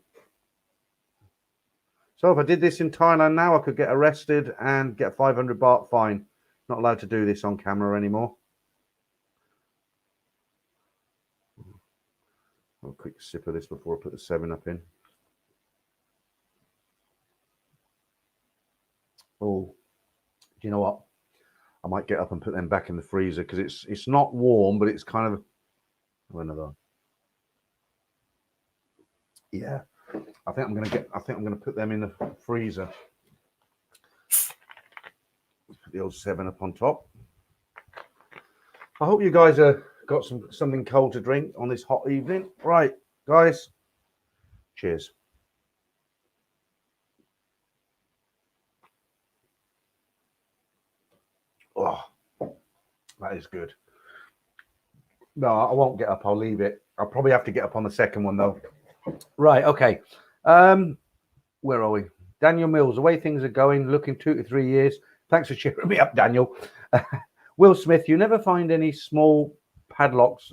So if I did this in Thailand now, I could get arrested and get a 500 baht fine. Not allowed to do this on camera anymore. I'll quick sip of this before I put the 7-Up in. Oh, do you know what? I might get up and put them back in the freezer because it's not warm, but it's kind of another. Yeah, I think I'm gonna put them in the freezer. Put the old 7-Up on top. I hope you guys got something cold to drink on this hot evening. Right, guys. Cheers. Oh, that is good. No, I won't get up. I'll leave it. I'll probably have to get up on the second one though. Right. Okay. where are we? Daniel Mills, the way things are going, looking 2 to 3 years. Thanks for cheering me up, Daniel. Will Smith, you never find any small padlocks,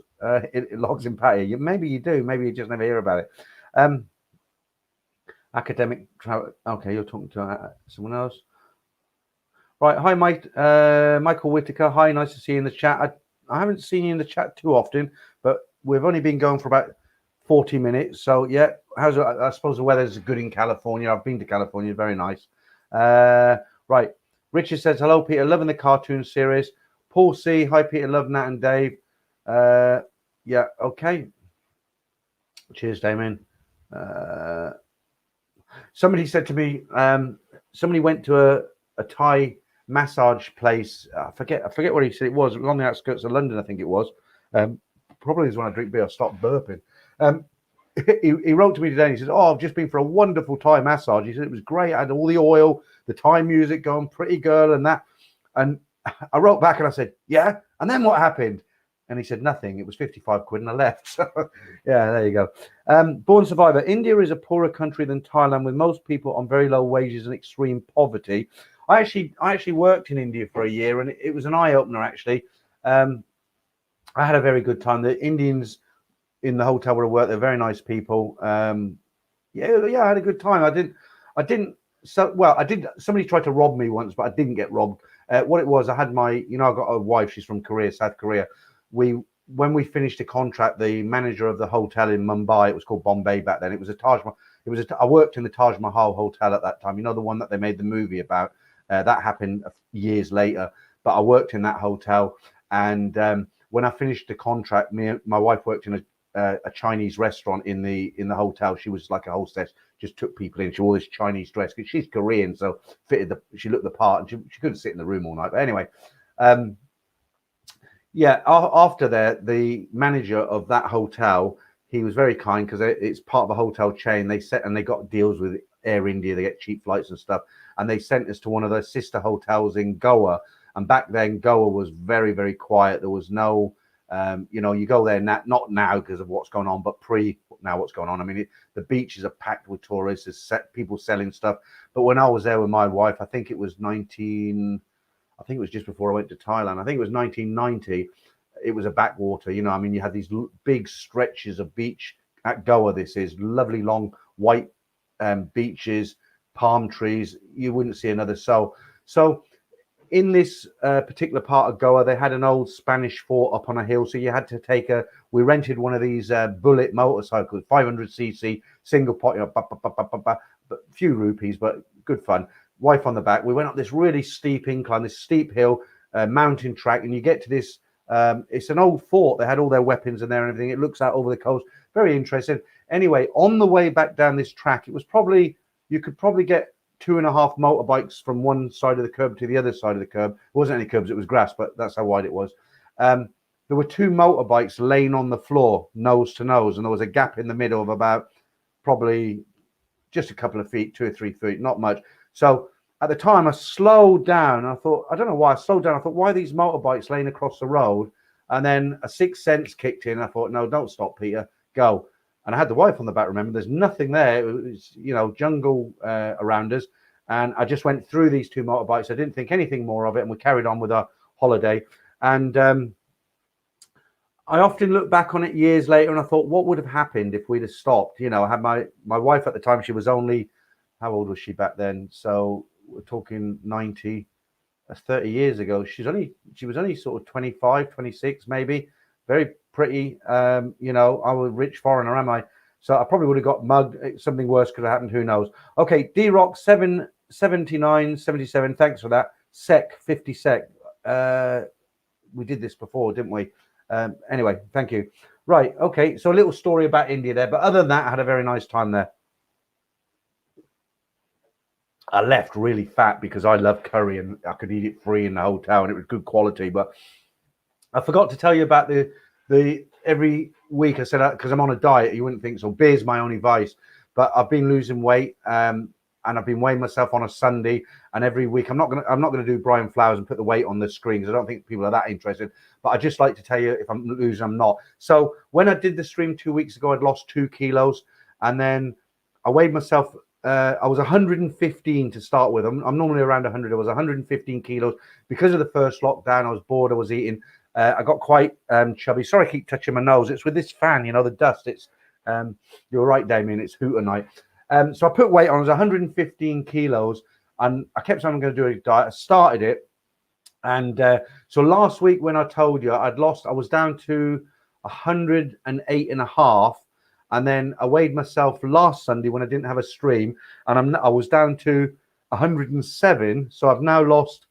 logs in patio. Maybe you do. Maybe you just never hear about it. Academic travel. Okay, you're talking to someone else. Right. Hi, Mike. Michael Whitaker. Hi, nice to see you in the chat. I haven't seen you in the chat too often, but we've only been going for about 40 minutes. So, yeah, I suppose the weather's good in California. I've been to California. Very nice. Right. Richard says, hello, Peter. Loving the cartoon series. Paul C. Hi, Peter. Love Nat and Dave. Yeah, okay. Cheers, Damien. Somebody said to me, somebody went to a Thai massage place. I forget what he said it was. It was on the outskirts of London, I think it was. Probably is when I drink beer, I stop burping. He wrote to me today and he says, oh, I've just been for a wonderful Thai massage. He said it was great. I had all the oil, the Thai music going, pretty girl and that. And I wrote back and I said, yeah. And then what happened? And he said, nothing. It was 55 quid and I left. So, yeah, there you go. Born Survivor. India is a poorer country than Thailand with most people on very low wages and extreme poverty. I actually worked in India for a year and it was an eye-opener, actually. I had a very good time. The Indians in the hotel where I worked, they're very nice people. Yeah, I had a good time. I did. Somebody tried to rob me once, but I didn't get robbed. What it was, I had I've got a wife. She's from Korea, South Korea. When we finished the contract, the manager of the hotel in Mumbai, it was called Bombay back then. It was a Taj Mahal. I worked in the Taj Mahal hotel at that time. You know, the one that they made the movie about. That happened years later. But I worked in that hotel, and when I finished the contract, my wife worked in a Chinese restaurant in the hotel. She was like a hostess, just took people in. She wore this Chinese dress because she's Korean, so she looked the part, and she couldn't sit in the room all night. But anyway, yeah. After that, the manager of that hotel, he was very kind because it's part of a hotel chain. They got deals with Air India. They get cheap flights and stuff, and they sent us to one of their sister hotels in Goa. And back then, Goa was very, very quiet. There was no you go there not now because of what's going on, but now what's going on. I mean, the beaches are packed with tourists. There's people selling stuff. But when I was there with my wife, I think it was just before I went to Thailand. I think it was 1990. It was a backwater. You had these big stretches of beach at Goa. This is lovely long white beaches, palm trees. You wouldn't see another soul. So in this particular part of Goa, they had an old Spanish fort up on a hill. So you had to we rented one of these bullet motorcycles, 500cc, single pot, but few rupees, but good fun. Wife on the back. We went up this really steep incline, this steep hill, mountain track, and you get to this, it's an old fort. They had all their weapons in there and everything. It looks out over the coast. Very interesting. Anyway, on the way back down this track, you could probably get 2.5 motorbikes from one side of the curb to the other side of the curb. It wasn't any curbs, it was grass, but that's how wide it was. There were 2 motorbikes laying on the floor, nose to nose, and there was a gap in the middle of about probably just a couple of feet, 2 or 3 feet, not much. So at the time I slowed down and I thought, I don't know why I slowed down. I thought, why are these motorbikes laying across the road? And then a sixth sense kicked in. I thought, no, don't stop, Peter, go. And I had the wife on the back, remember, there's nothing there. It was, jungle around us. And I just went through these 2 motorbikes. I didn't think anything more of it. And we carried on with our holiday. And I often look back on it years later and I thought, what would have happened if we'd have stopped? I had my wife at the time. She was only, how old was she back then? So we're talking 90, that's 30 years ago. She was only sort of 25, 26, maybe. Very pretty. I'm a rich foreigner, am I? So I probably would have got mugged. Something worse could have happened. Who knows? Okay, D-Rock 77977. Thanks for that. 50 sec. We did this before, didn't we? Anyway, thank you. Right. Okay. So a little story about India there. But other than that, I had a very nice time there. I left really fat because I love curry and I could eat it free in the hotel and it was good quality. But I forgot to tell you about the every week I said, because I'm on a diet, you wouldn't think so. Beer's my only vice, but I've been losing weight and I've been weighing myself on a Sunday. And every week I'm not gonna do Brian Flowers and put the weight on the screen because I don't think people are that interested. But I just like to tell you if I'm losing, I'm not. So when I did the stream 2 weeks ago, I'd lost 2 kilos, and then I weighed myself I was 115 to start with. I'm normally around 100. I was 115 kilos because of the first lockdown. I was bored. I was eating. I got quite chubby. Sorry, I keep touching my nose. It's with this fan, you know, the dust. It's you're right, Damien. It's hooter night. So I put weight on. I was 115 kilos, and I kept saying I'm going to do a diet. I started it, and so last week when I told you I was down to 108 and a half. And then I weighed myself last Sunday when I didn't have a stream, and I was down to 107. So I've now lost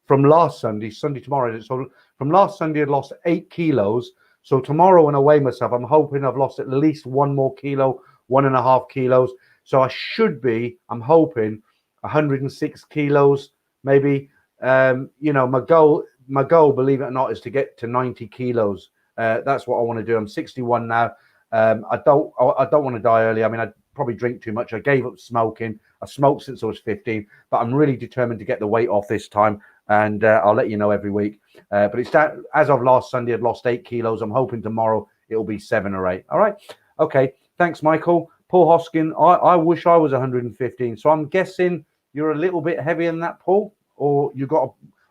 from last Sunday tomorrow. So from last Sunday, I'd lost 8 kilos. So tomorrow when I weigh myself, I'm hoping I've lost at least 1 more kilo, 1.5 kilos. So I should be, I'm hoping, 106 kilos, maybe. You know, my goal, believe it or not, is to get to 90 kilos. That's what I want to do. I'm 61 now. I don't want to die early. I mean, I probably drink too much. I gave up smoking. I smoked since I was 15, but I'm really determined to get the weight off this time, and I'll let you know every week. But it's that, as of last Sunday, I'd lost 8 kilos. I'm hoping tomorrow it'll be 7 or 8. All right. Okay. Thanks, Michael. Paul Hoskin. I wish I was 115. So I'm guessing you're a little bit heavier than that, Paul, or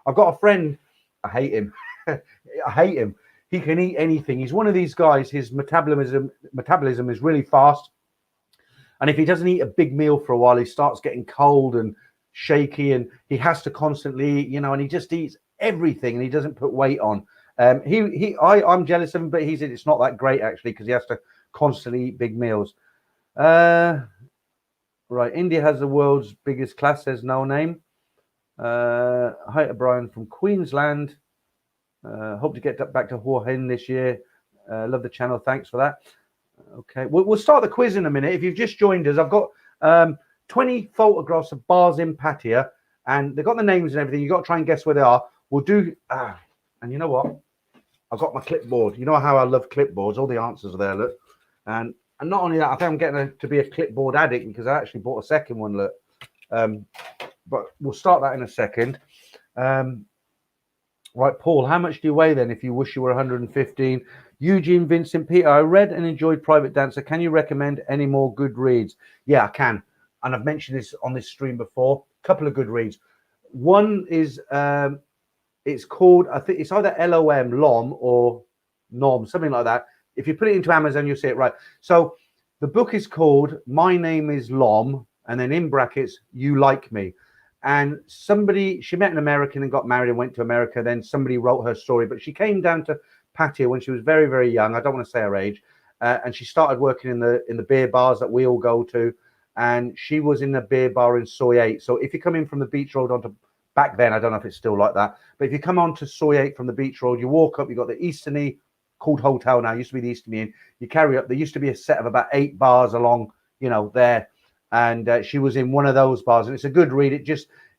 I've got a friend. I hate him. I hate him. He can eat anything. He's one of these guys. His metabolism is really fast. And if he doesn't eat a big meal for a while, he starts getting cold and shaky, and he has to constantly eat, you know, and he just eats everything and he doesn't put weight on. I'm jealous of him, but it's not that great actually, because he has to constantly eat big meals. Right. India has the world's biggest class, says No Name. Hi to Brian from Queensland. Hope to get back to Horhen this year. Love the channel. Thanks for that. Okay, we'll start the quiz in a minute. If you've just joined us, I've got 20 photographs of bars in Pattaya, and they've got the names and everything. You've got to try and guess where they are. We'll do, and you know what? I've got my clipboard. You know how I love clipboards. All the answers are there, look. And not only that, I think I'm getting to be a clipboard addict, because I actually bought a second one, look. But we'll start that in a second. Right, Paul, how much do you weigh then if you wish you were 115? Eugene Vincent Peter, I read and enjoyed Private Dancer. Can you recommend any more good reads? Yeah, I can. And I've mentioned this on this stream before. A couple of good reads. One is, it's called, I think it's either LOM or NOM, something like that. If you put it into Amazon, you'll see it right. So the book is called My Name is Lom, and then in brackets, You Like Me. And she met an American and got married and went to America. Then somebody wrote her story, but she came down to Pattaya when she was very, very young. I don't want to say her age. And she started working in the beer bars that we all go to. And she was in a beer bar in Soy 8. So if you come in from the beach road onto, back then, I don't know if it's still like that, but if you come on to Soy 8 from the beach road, you walk up, you got the Easterney, called Hotel now, used to be the Easterney Inn. You carry up, there used to be a set of about 8 bars along, you know, there. And she was in one of those bars, and it's a good read.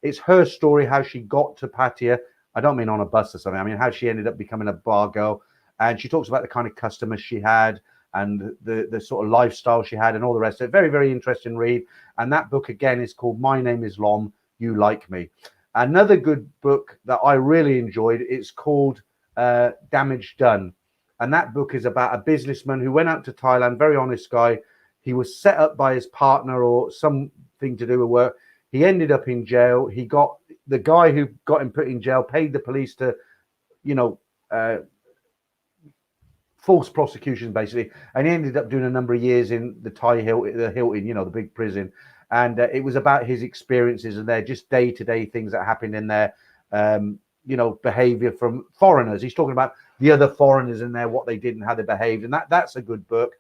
It's her story, how she got to Pattaya. I don't mean on a bus or something. I mean how she ended up becoming a bar girl, and she talks about the kind of customers she had and the sort of lifestyle she had and all the rest of it. Very, very interesting read. And that book again is called My Name is Lom, You Like Me. Another good book that I really enjoyed, it's called Damage Done, and that book is about a businessman who went out to Thailand. Very honest guy. He was set up by his partner or something to do with work. He ended up in jail. He got the guy who got him put in jail, paid the police to, you know, false prosecution basically. And he ended up doing a number of years in the Hilton, you know, the big prison. And it was about his experiences and their just day-to-day things that happened in there, you know, behavior from foreigners. He's talking about the other foreigners in there, what they did and how they behaved. And that's a good book.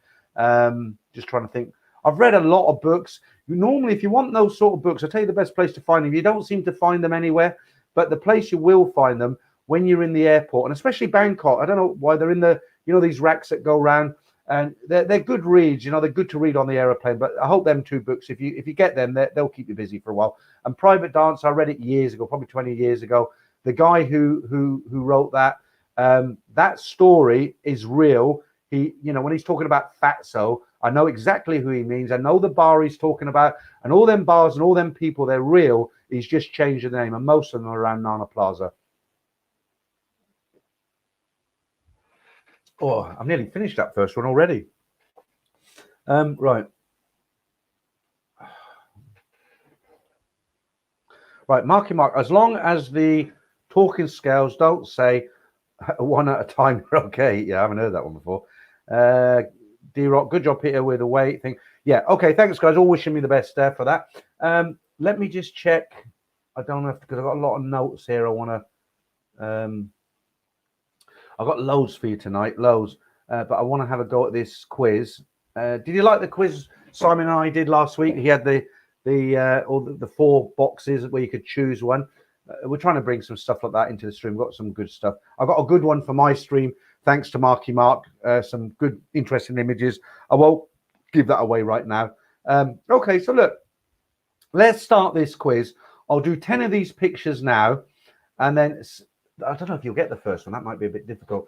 Just trying to think. I've read a lot of books. Normally, if you want those sort of books, I'll tell you the best place to find them. You don't seem to find them anywhere, but the place you will find them when you're in the airport, and especially Bangkok. I don't know why they're in the, you know, these racks that go around, and they're good reads. You know, they're good to read on the aeroplane. But I hope them 2 books, if you get them, they'll keep you busy for a while. And Private Dancer, I read it years ago, probably 20 years ago. The guy who wrote that, that story is real. He, you know, when he's talking about Fatso, I know exactly who he means. I know the bar he's talking about, and all them bars and all them people, they're real. He's just changed the name, and most of them are around Nana Plaza. Oh, I've nearly finished that first one already. Right. Right, Marky Mark, as long as the talking scales don't say one at a time, we're okay. Yeah, I haven't heard that one before. D-Rock, good job, Peter, with the weight thing. Yeah, okay, thanks, guys. All wishing me the best there for that. Let me just check. I don't know, because I've got a lot of notes here. I want to... I've got loads for you tonight, loads. But I want to have a go at this quiz. Did you like the quiz Simon and I did last week? He had the 4 boxes where you could choose one. We're trying to bring some stuff like that into the stream. We've got some good stuff. I've got a good one for my stream, thanks to Marky Mark. Some good, interesting images. I won't give that away right now. Okay, so look, let's start this quiz. I'll do 10 of these pictures now, and then I don't know if you'll get the first one. That might be a bit difficult.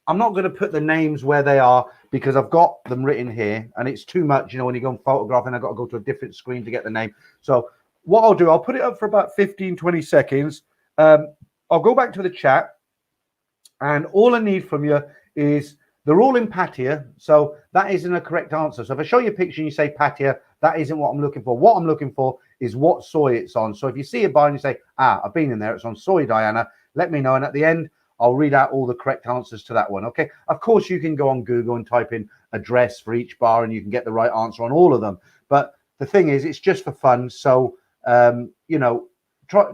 I'm not going to put the names where they are because I've got them written here, and it's too much, you know, when you go and photograph, and I've got to go to a different screen to get the name. So what I'll do, I'll put it up for about 15, 20 seconds. I'll go back to the chat, and all I need from you is, they're all in Pattaya, so that isn't a correct answer. So if I show you a picture and you say Pattaya, that isn't what I'm looking for. What I'm looking for is what soy it's on. So if you see a bar and you say, I've been in there, it's on soy, Diana, let me know. And at the end, I'll read out all the correct answers to that one. Okay. Of course, you can go on Google and type in address for each bar and you can get the right answer on all of them. But the thing is, it's just for fun. So, you know, try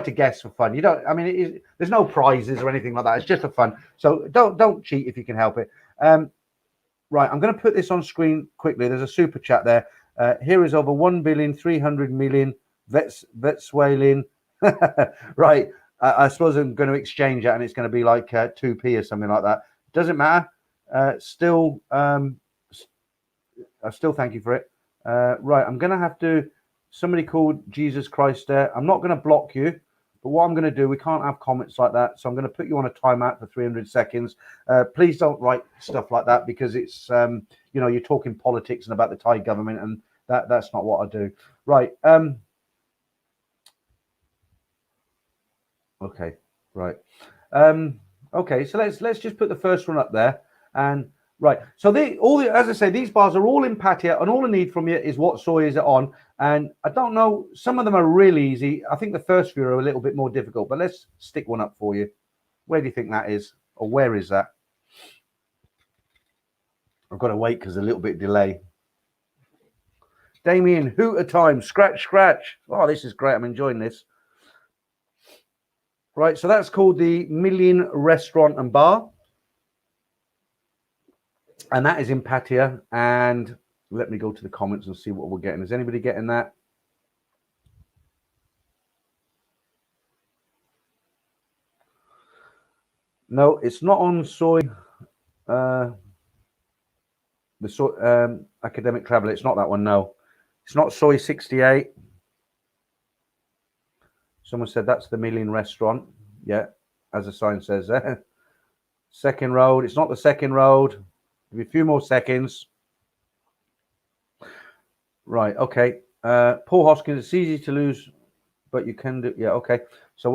to guess for fun. You don't, I mean, there's no prizes or anything like that. It's just for fun. So don't cheat if you can help it. Right. I'm going to put this on screen quickly. There's a super chat there. Here is over 1,300,000,000 Venezuelan. Right. I suppose I'm going to exchange that and it's going to be like 2p or something like that. Doesn't matter. I still thank you for it. Right. I'm going to have to, somebody called Jesus Christ there. I'm not going to block you, but what I'm going to do, we can't have comments like that. So I'm going to put you on a timeout for 300 seconds. Please don't write stuff like that because it's, you know, you're talking politics and about the Thai government, and that's not what I do. Right. Okay. Right. Okay. So let's just put the first one up there. And right. So as I say, these bars are all in Pattaya, and all I need from you is what soy is it on. And I don't know, some of them are really easy. I think the first few are a little bit more difficult, but let's stick one up for you. Where do you think that is? Or where is that? I've got to wait because there's a little bit of delay. Damien, hoot a time, scratch. Oh, this is great. I'm enjoying this. Right, so that's called the Million Restaurant and Bar. And that is in Pattaya. And let me go to the comments and see what we're getting. Is anybody getting that? No, it's not on soy. The soy, academic traveler. It's not that one. No, it's not soy 68. Someone said that's the Million Restaurant. Yeah, as the sign says there. Second road. It's not the second road. Give me a few more seconds. Right. Okay. Paul Hoskins. It's easy to lose, but you can do. Yeah. Okay. So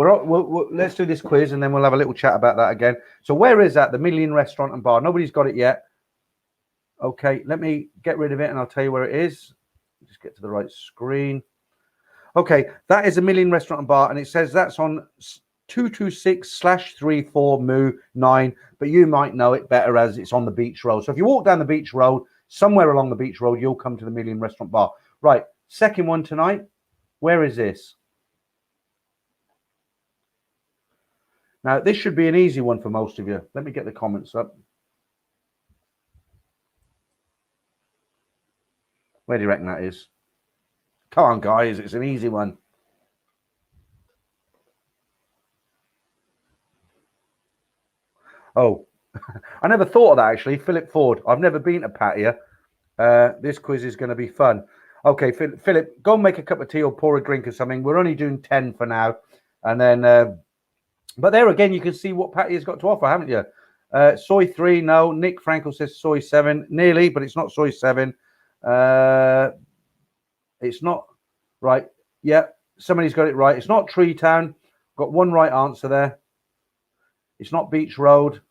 let's do this quiz and then we'll have a little chat about that again. So where is that? The Million Restaurant and Bar. Nobody's got it yet. Okay. Let me get rid of it and I'll tell you where it is. Just get to the right screen. Okay. That is a Million Restaurant and Bar, and it says that's on 226/34 Mu 9, but you might know it better as it's on the beach road. So if you walk down the beach road, somewhere along the beach road, you'll come to the Million Restaurant Bar. Right, second one tonight. Where is this? Now, this should be an easy one for most of you. Let me get the comments up. Where do you reckon that is? Come on, guys, it's an easy one. Oh, I never thought of that, actually. Philip Ford. I've never been to Pattaya. This quiz is going to be fun. Okay, Philip, go and make a cup of tea or pour a drink or something. We're only doing 10 for now. And then, but there again, you can see what Pattaya's got to offer, haven't you? Soy 3, no. Nick Frankel says soy 7. Nearly, but it's not soy 7. It's not right. Yeah, somebody's got it right. It's not Tree Town. Got one right answer there. It's not Beach Road.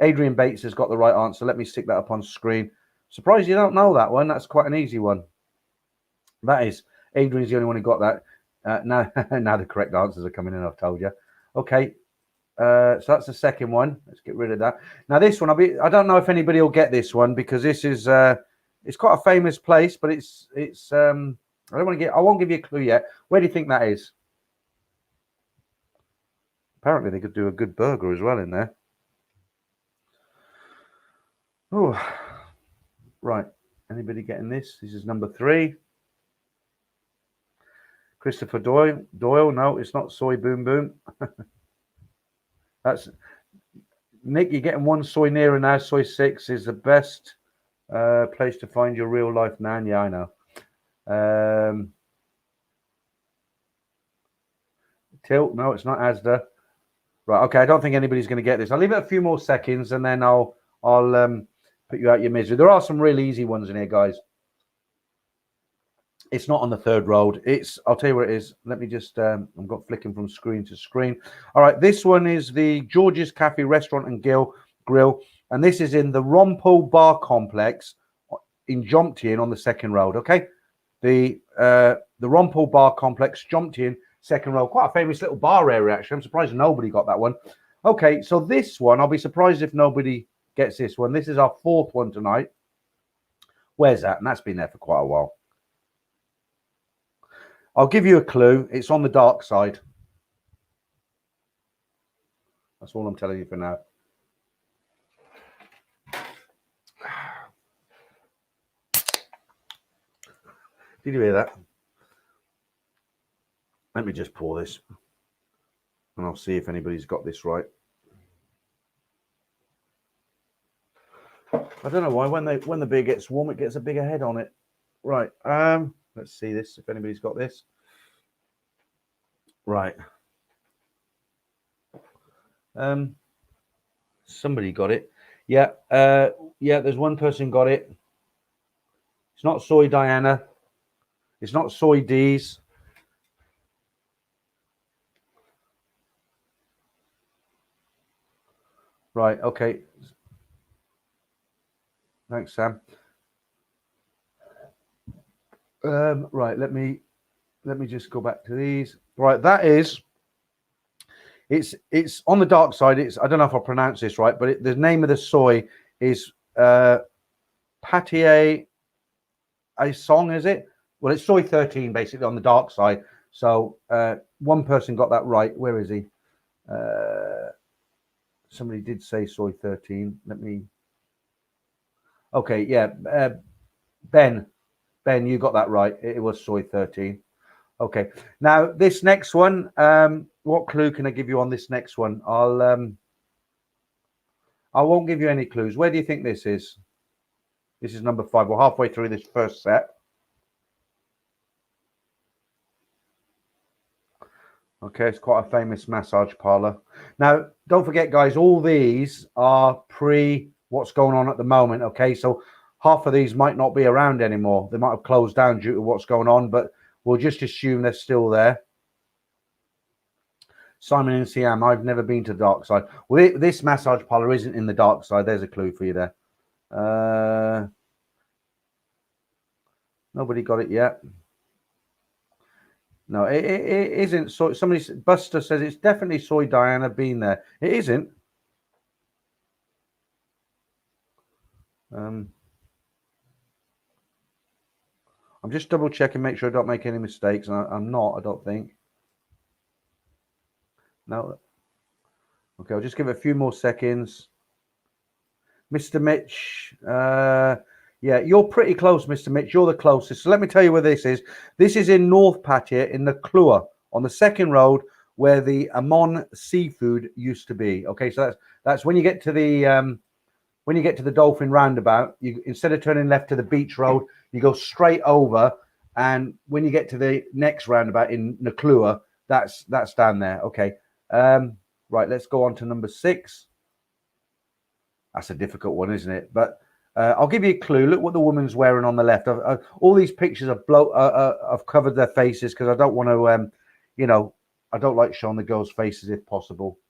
Adrian Bates has got the right answer. Let me stick that up on screen. Surprised you don't know that one. That's quite an easy one. That is. Adrian's the only one who got that. Now, now the correct answers are coming in. I've told you. Okay, so that's the second one. Let's get rid of that. Now this one, I don't know if anybody will get this one because this is it's quite a famous place, but it's I won't give you a clue yet. Where do you think that is? Apparently they could do a good burger as well in there. Oh, right. Anybody getting this? This is number 3. Christopher Doyle. No, it's not Soy Boom Boom. That's Nick. You're getting one soy nearer now. Soy 6 is the best place to find your real life nan. Yeah, I know. Tilt. No, it's not Asda. Right. Okay. I don't think anybody's going to get this. I'll leave it a few more seconds and then I'll put you out your misery. There are some really easy ones in here, guys. It's not on the third road. I'll tell you where it is. Let me just, I've got flicking from screen to screen. All right, this one is the George's Cafe Restaurant and Grill, and this is in the Rompo Bar Complex in Jomtien on the second road. Okay, the Rompo Bar Complex, Jomtien, second road. Quite a famous little bar area, actually. I'm surprised nobody got that one. Okay, so this one, I'll be surprised if nobody gets this one. This is our 4th one tonight. Where's that? And that's been there for quite a while. I'll give you a clue. It's on the dark side. That's all I'm telling you for now. Did you hear that? Let me just pour this and I'll see if anybody's got this right. I don't know why when the beer gets warm, it gets a bigger head on it. Right. Let's see this, if anybody's got this. Right. Somebody got it. Yeah. Yeah, there's one person got it. It's not Soy Diana. It's not Soy D's. Right, okay. Thanks, Sam. Right, let me just go back to these. Right, that is it's on the dark side. I don't know if I pronounce this right, but the name of the soy is Pattaya a song, is it? Well, it's soy 13 basically on the dark side. So one person got that right. Where is he? Somebody did say soy 13. Let me. Okay, yeah, Ben, you got that right. It was soy 13. Okay. Now this next one, what clue can I give you on this next one? I won't give you any clues. Where do you think this is? This is number 5. We're halfway through this first set. Okay, it's quite a famous massage parlor. Now, don't forget, guys, all these are pre what's going on at the moment. Okay, so half of these might not be around anymore. They might have closed down due to what's going on, but we'll just assume they're still there. Simon and Siam, I've never been to the dark side. Well, this massage parlor isn't in the dark side. There's a clue for you there. Nobody got it yet. No, it isn't. So Buster says it's definitely Soy Diana been there. It isn't. I'm just double checking, make sure I don't make any mistakes. I'm not, I don't think. No. Okay, I'll just give it a few more seconds. Mr. Mitch, yeah, you're pretty close, Mr. Mitch. You're the closest. So let me tell you where this is. This is in North Pattaya in the Klua on the second road where the Amon Seafood used to be. Okay, so that's when you get to the Dolphin Roundabout. You instead of turning left to the beach road, you go straight over, and when you get to the next roundabout in Nuklua, that's down there. Okay, right. Let's go on to number 6. That's a difficult one, isn't it? But I'll give you a clue. Look what the woman's wearing on the left. All these pictures I've covered their faces because I don't want to, I don't like showing the girls' faces if possible.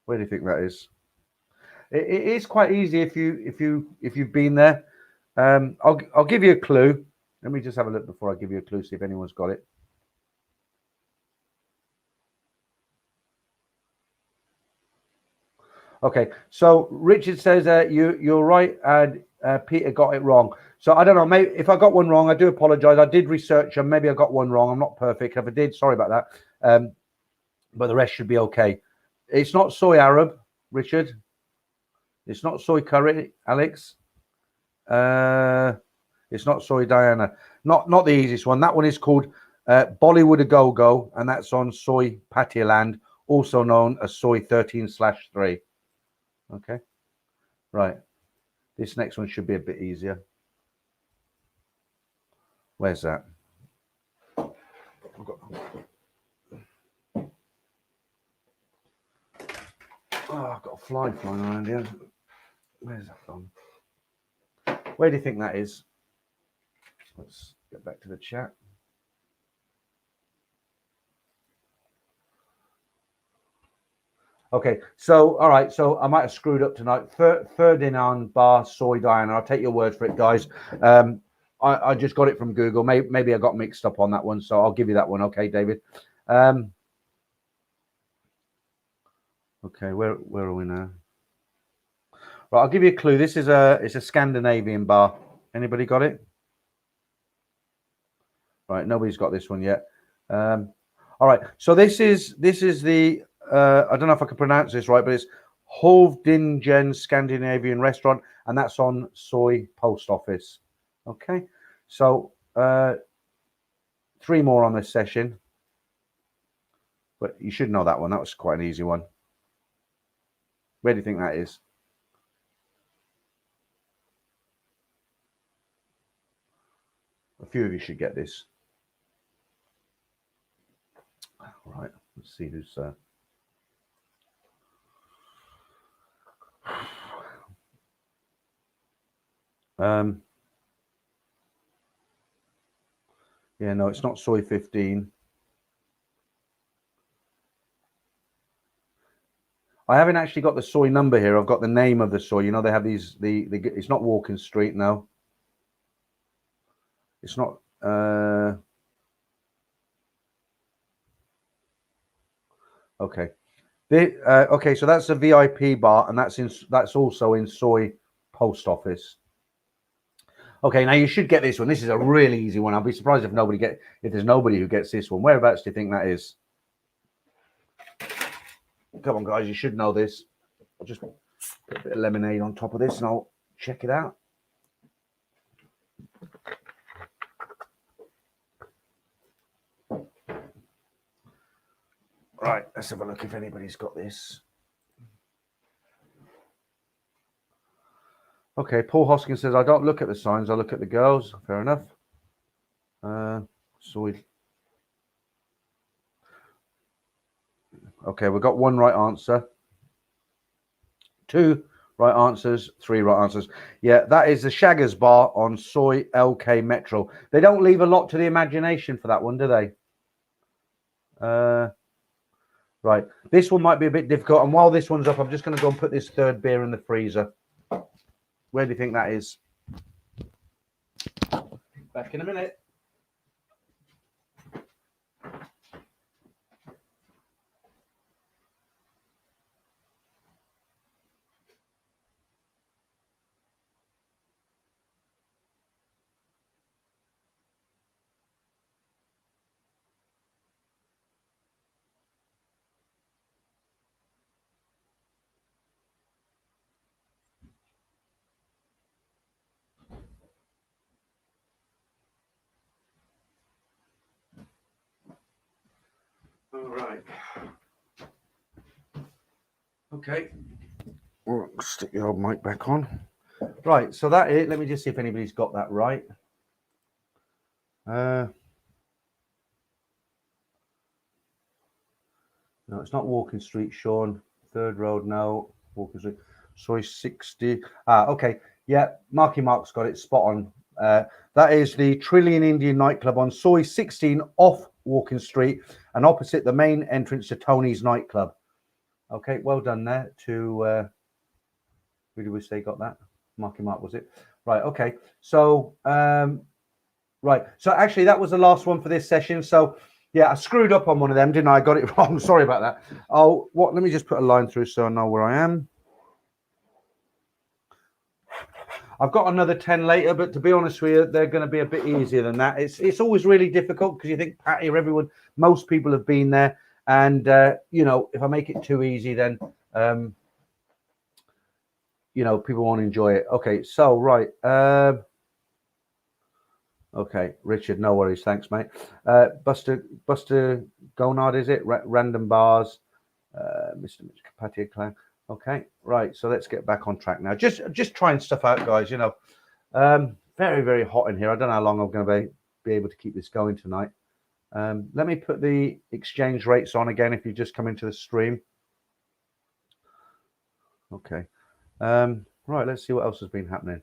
Where do you think that is? It is quite easy if you've been there. I'll give you a clue. Let me just have a look before I give you a clue, see if anyone's got it. Okay, so Richard says you're right, and Peter got it wrong. So I don't know, maybe if I got one wrong, I do apologize. I did research and maybe I got one wrong. I'm not perfect. If I did, sorry about that. But the rest should be okay. It's not soy Arab, Richard. It's not soy curry, Alex. It's not soy Diana. Not the easiest one. That one is called Bollywood A Go Go, and that's on soy Patialand, also known as soy 13/3. Okay, right. This next one should be a bit easier. Where's that? Oh, I've got a fly flying around here. Where's that from? Where do you think that is? Let's get back to the chat. Okay, so all right, so I might have screwed up tonight. Ferdinand bar soy Diana. I'll take your word for it, guys. I just got it from Google. Maybe I got mixed up on that one, so I'll give you that one. Okay, David. Okay, where are we now? Right, I'll give you a clue. This is it's a Scandinavian bar. Anybody got it? Right, nobody's got this one yet. All right, so this is the I don't know if I can pronounce this right, but it's Hovdingen Scandinavian restaurant, and that's on Soy Post Office. Okay, so 3 more on this session, but you should know that one. That was quite an easy one. Where do you think that is? A few of you should get this. All right, let's see who's yeah, no, it's not soy 15. I haven't actually got the soy number here. I've got the name of the soy. You know, they have these, it's not Walking Street, no. It's not, okay. Okay, so that's a VIP bar, and that's also in Soy Post Office. Okay, now you should get this one. This is a really easy one. I'll be surprised if there's nobody who gets this one. Whereabouts do you think that is? Come on, guys, you should know this. I'll just put a bit of lemonade on top of this, and I'll check it out. Right, let's have a look if anybody's got this. Okay, Paul Hoskins says, I don't look at the signs, I look at the girls. Fair enough. Soy. Okay, we've got 1 right answer. 2 right answers, 3 right answers. Yeah, that is the Shaggers Bar on Soy LK Metro. They don't leave a lot to the imagination for that one, do they? Right, this one might be a bit difficult. And while this one's up, I'm just going to go and put this 3rd beer in the freezer. Where do you think that is? Back in a minute. All right. Okay. We'll stick the old mic back on. Right, so that is, let me just see if anybody's got that right. No, it's not Walking Street, Sean. 3rd Road, no. Walking Street. Soy 60. Okay. Yeah, Marky Mark's got it spot on. That is the Trillion Indian nightclub on Soy 16 off Walking Street and opposite the main entrance to Tony's nightclub. Okay, well done there to who did we say got that? Marky Mark, was it? Right, okay. So Right. So actually, that was the last one for this session. So yeah, I screwed up on one of them, didn't I? I got it wrong. Sorry about that. Oh, what? Let me just put a line through so I know where I am. I've got another 10 later, but to be honest with you, they're going to be a bit easier than that. It's always really difficult because you think, Patty, everyone, most people have been there. And, you know, if I make it too easy, then, you know, people won't enjoy it. Okay, so, right. Okay, Richard, no worries. Thanks, mate. Buster Gonard, is it? Random Bars, Mr. Patty Clan. Okay, right. So let's get back on track now. Just trying stuff out, guys. You know, very, very hot in here. I don't know how long I'm going to be able to keep this going tonight. Let me put the exchange rates on again if you just come into the stream. Okay. Right, let's see what else has been happening.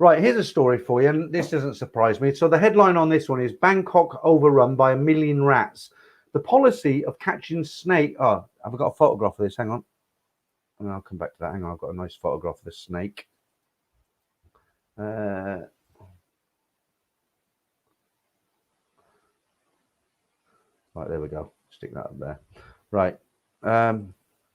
Right, here's a story for you, and this doesn't surprise me. So the headline on this one is Bangkok overrun by 1 million rats. The policy of catching snake. Oh, I've got a photograph of this. Hang on. And I'll come back to that. Hang on, I've got a nice photograph of the snake. Right, there we go. Stick that up there. Right.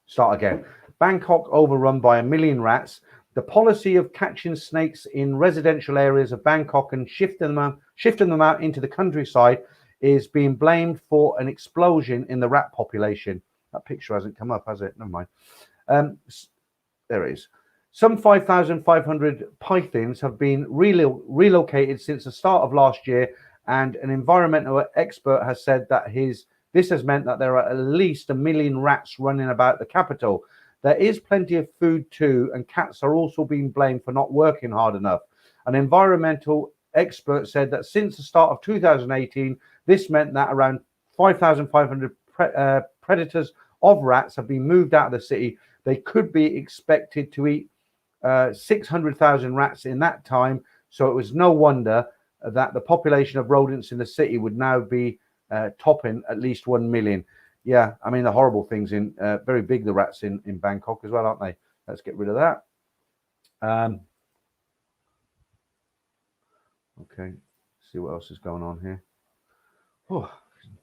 Start again. Bangkok overrun by 1 million rats. The policy of catching snakes in residential areas of Bangkok and shifting them out into the countryside is being blamed for an explosion in the rat population. That picture hasn't come up, has it? Never mind. There it is. Some 5,500 pythons have been relocated since the start of last year, and an environmental expert has said that this has meant that there are at least 1 million rats running about the capital. There is plenty of food too, and cats are also being blamed for not working hard enough. An environmental expert said that since the start of 2018, this meant that around 5,500 predators of rats have been moved out of the city. They could be expected to eat 600,000 rats in that time, so it was no wonder that the population of rodents in the city would now be topping at least 1 million. Yeah, I mean, the horrible things in very big, the rats in Bangkok as well, aren't they? Let's get rid of that. Okay, see what else is going on here. Oh,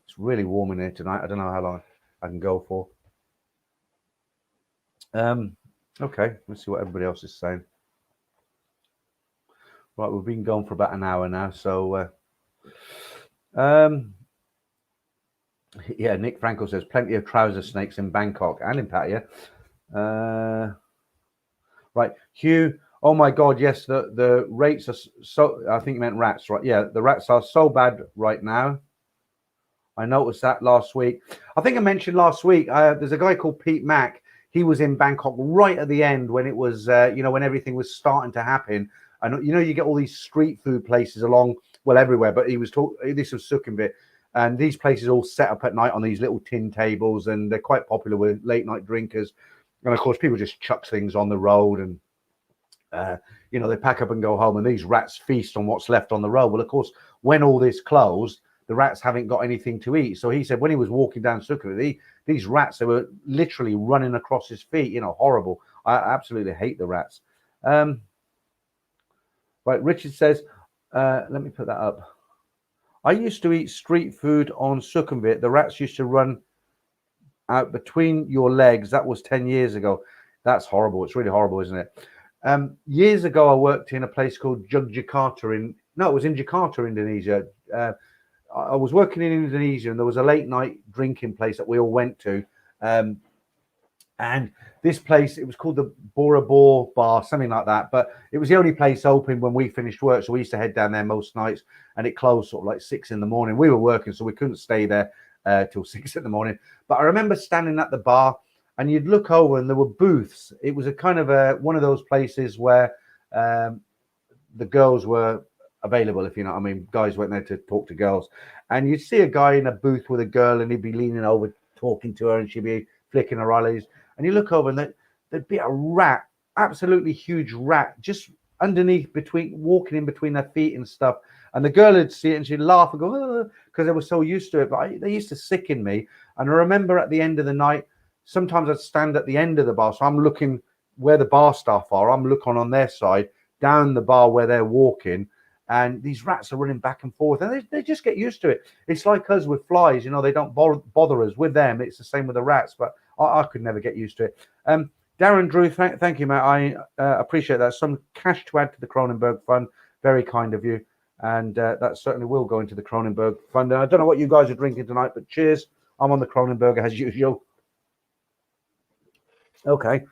it's really warm in here tonight. I don't know how long I can go for. Okay, let's see what everybody else is saying. Right, we've been going for about an hour now, so yeah, Nick Franco says plenty of trouser snakes in Bangkok and in Pattaya. Right, Hugh. Oh my God, yes, the rates are so. I think you meant rats, right? Yeah, the rats are so bad right now. I noticed that last week. I think I mentioned last week. There's a guy called Pete Mack. He was in Bangkok right at the end when it was, you know, when everything was starting to happen. And you know, you get all these street food places along, well, everywhere. But he was this was Sukhumvit. And these places all set up at night on these little tin tables, and they're quite popular with late night drinkers. And of course, people just chuck things on the road, and you know, they pack up and go home. And these rats feast on what's left on the road. Well, of course, when all this closed, the rats haven't got anything to eat. So he said when he was walking down Sukhumvit, these rats, they were literally running across his feet. You know, horrible. I absolutely hate the rats. Right, Richard says, let me put that up. I used to eat street food on Sukhumvit. The rats used to run out between your legs. That was 10 years ago. That's horrible. It's really horrible, isn't it? Years ago, I worked in a place called Yogyakarta it was in Jakarta, Indonesia. I was working in Indonesia, and there was a late night drinking place that we all went to. And this place, it was called the Bora Bora Bar, something like that. But it was the only place open when we finished work. So we used to head down there most nights, and it closed sort of like 6 in the morning. We were working, so we couldn't stay there till 6 in the morning. But I remember standing at the bar, and you'd look over and there were booths. It was a kind of one of those places where the girls were available, if you know what I mean. Guys went there to talk to girls. And you'd see a guy in a booth with a girl, and he'd be leaning over talking to her, and she'd be flicking her eyelids. And you look over, and there'd be a rat, absolutely huge rat, just underneath, walking in between their feet and stuff. And the girl would see it, and she'd laugh and go, because they were so used to it. But they used to sicken me. And I remember at the end of the night, sometimes I'd stand at the end of the bar. So I'm looking where the bar staff are. I'm looking on their side, down the bar where they're walking. and these rats are running back and forth, and they just get used to it. It's like us with flies, you know, they don't bother us. With them, it's the same with the rats, but I could never get used to it. Darren Drew, thank you, mate. I appreciate that. Some cash to add to the Cronenberg Fund. Very kind of you. And that certainly will go into the Cronenberg Fund. And I don't know what you guys are drinking tonight, but cheers. I'm on the Cronenberg as usual. Okay.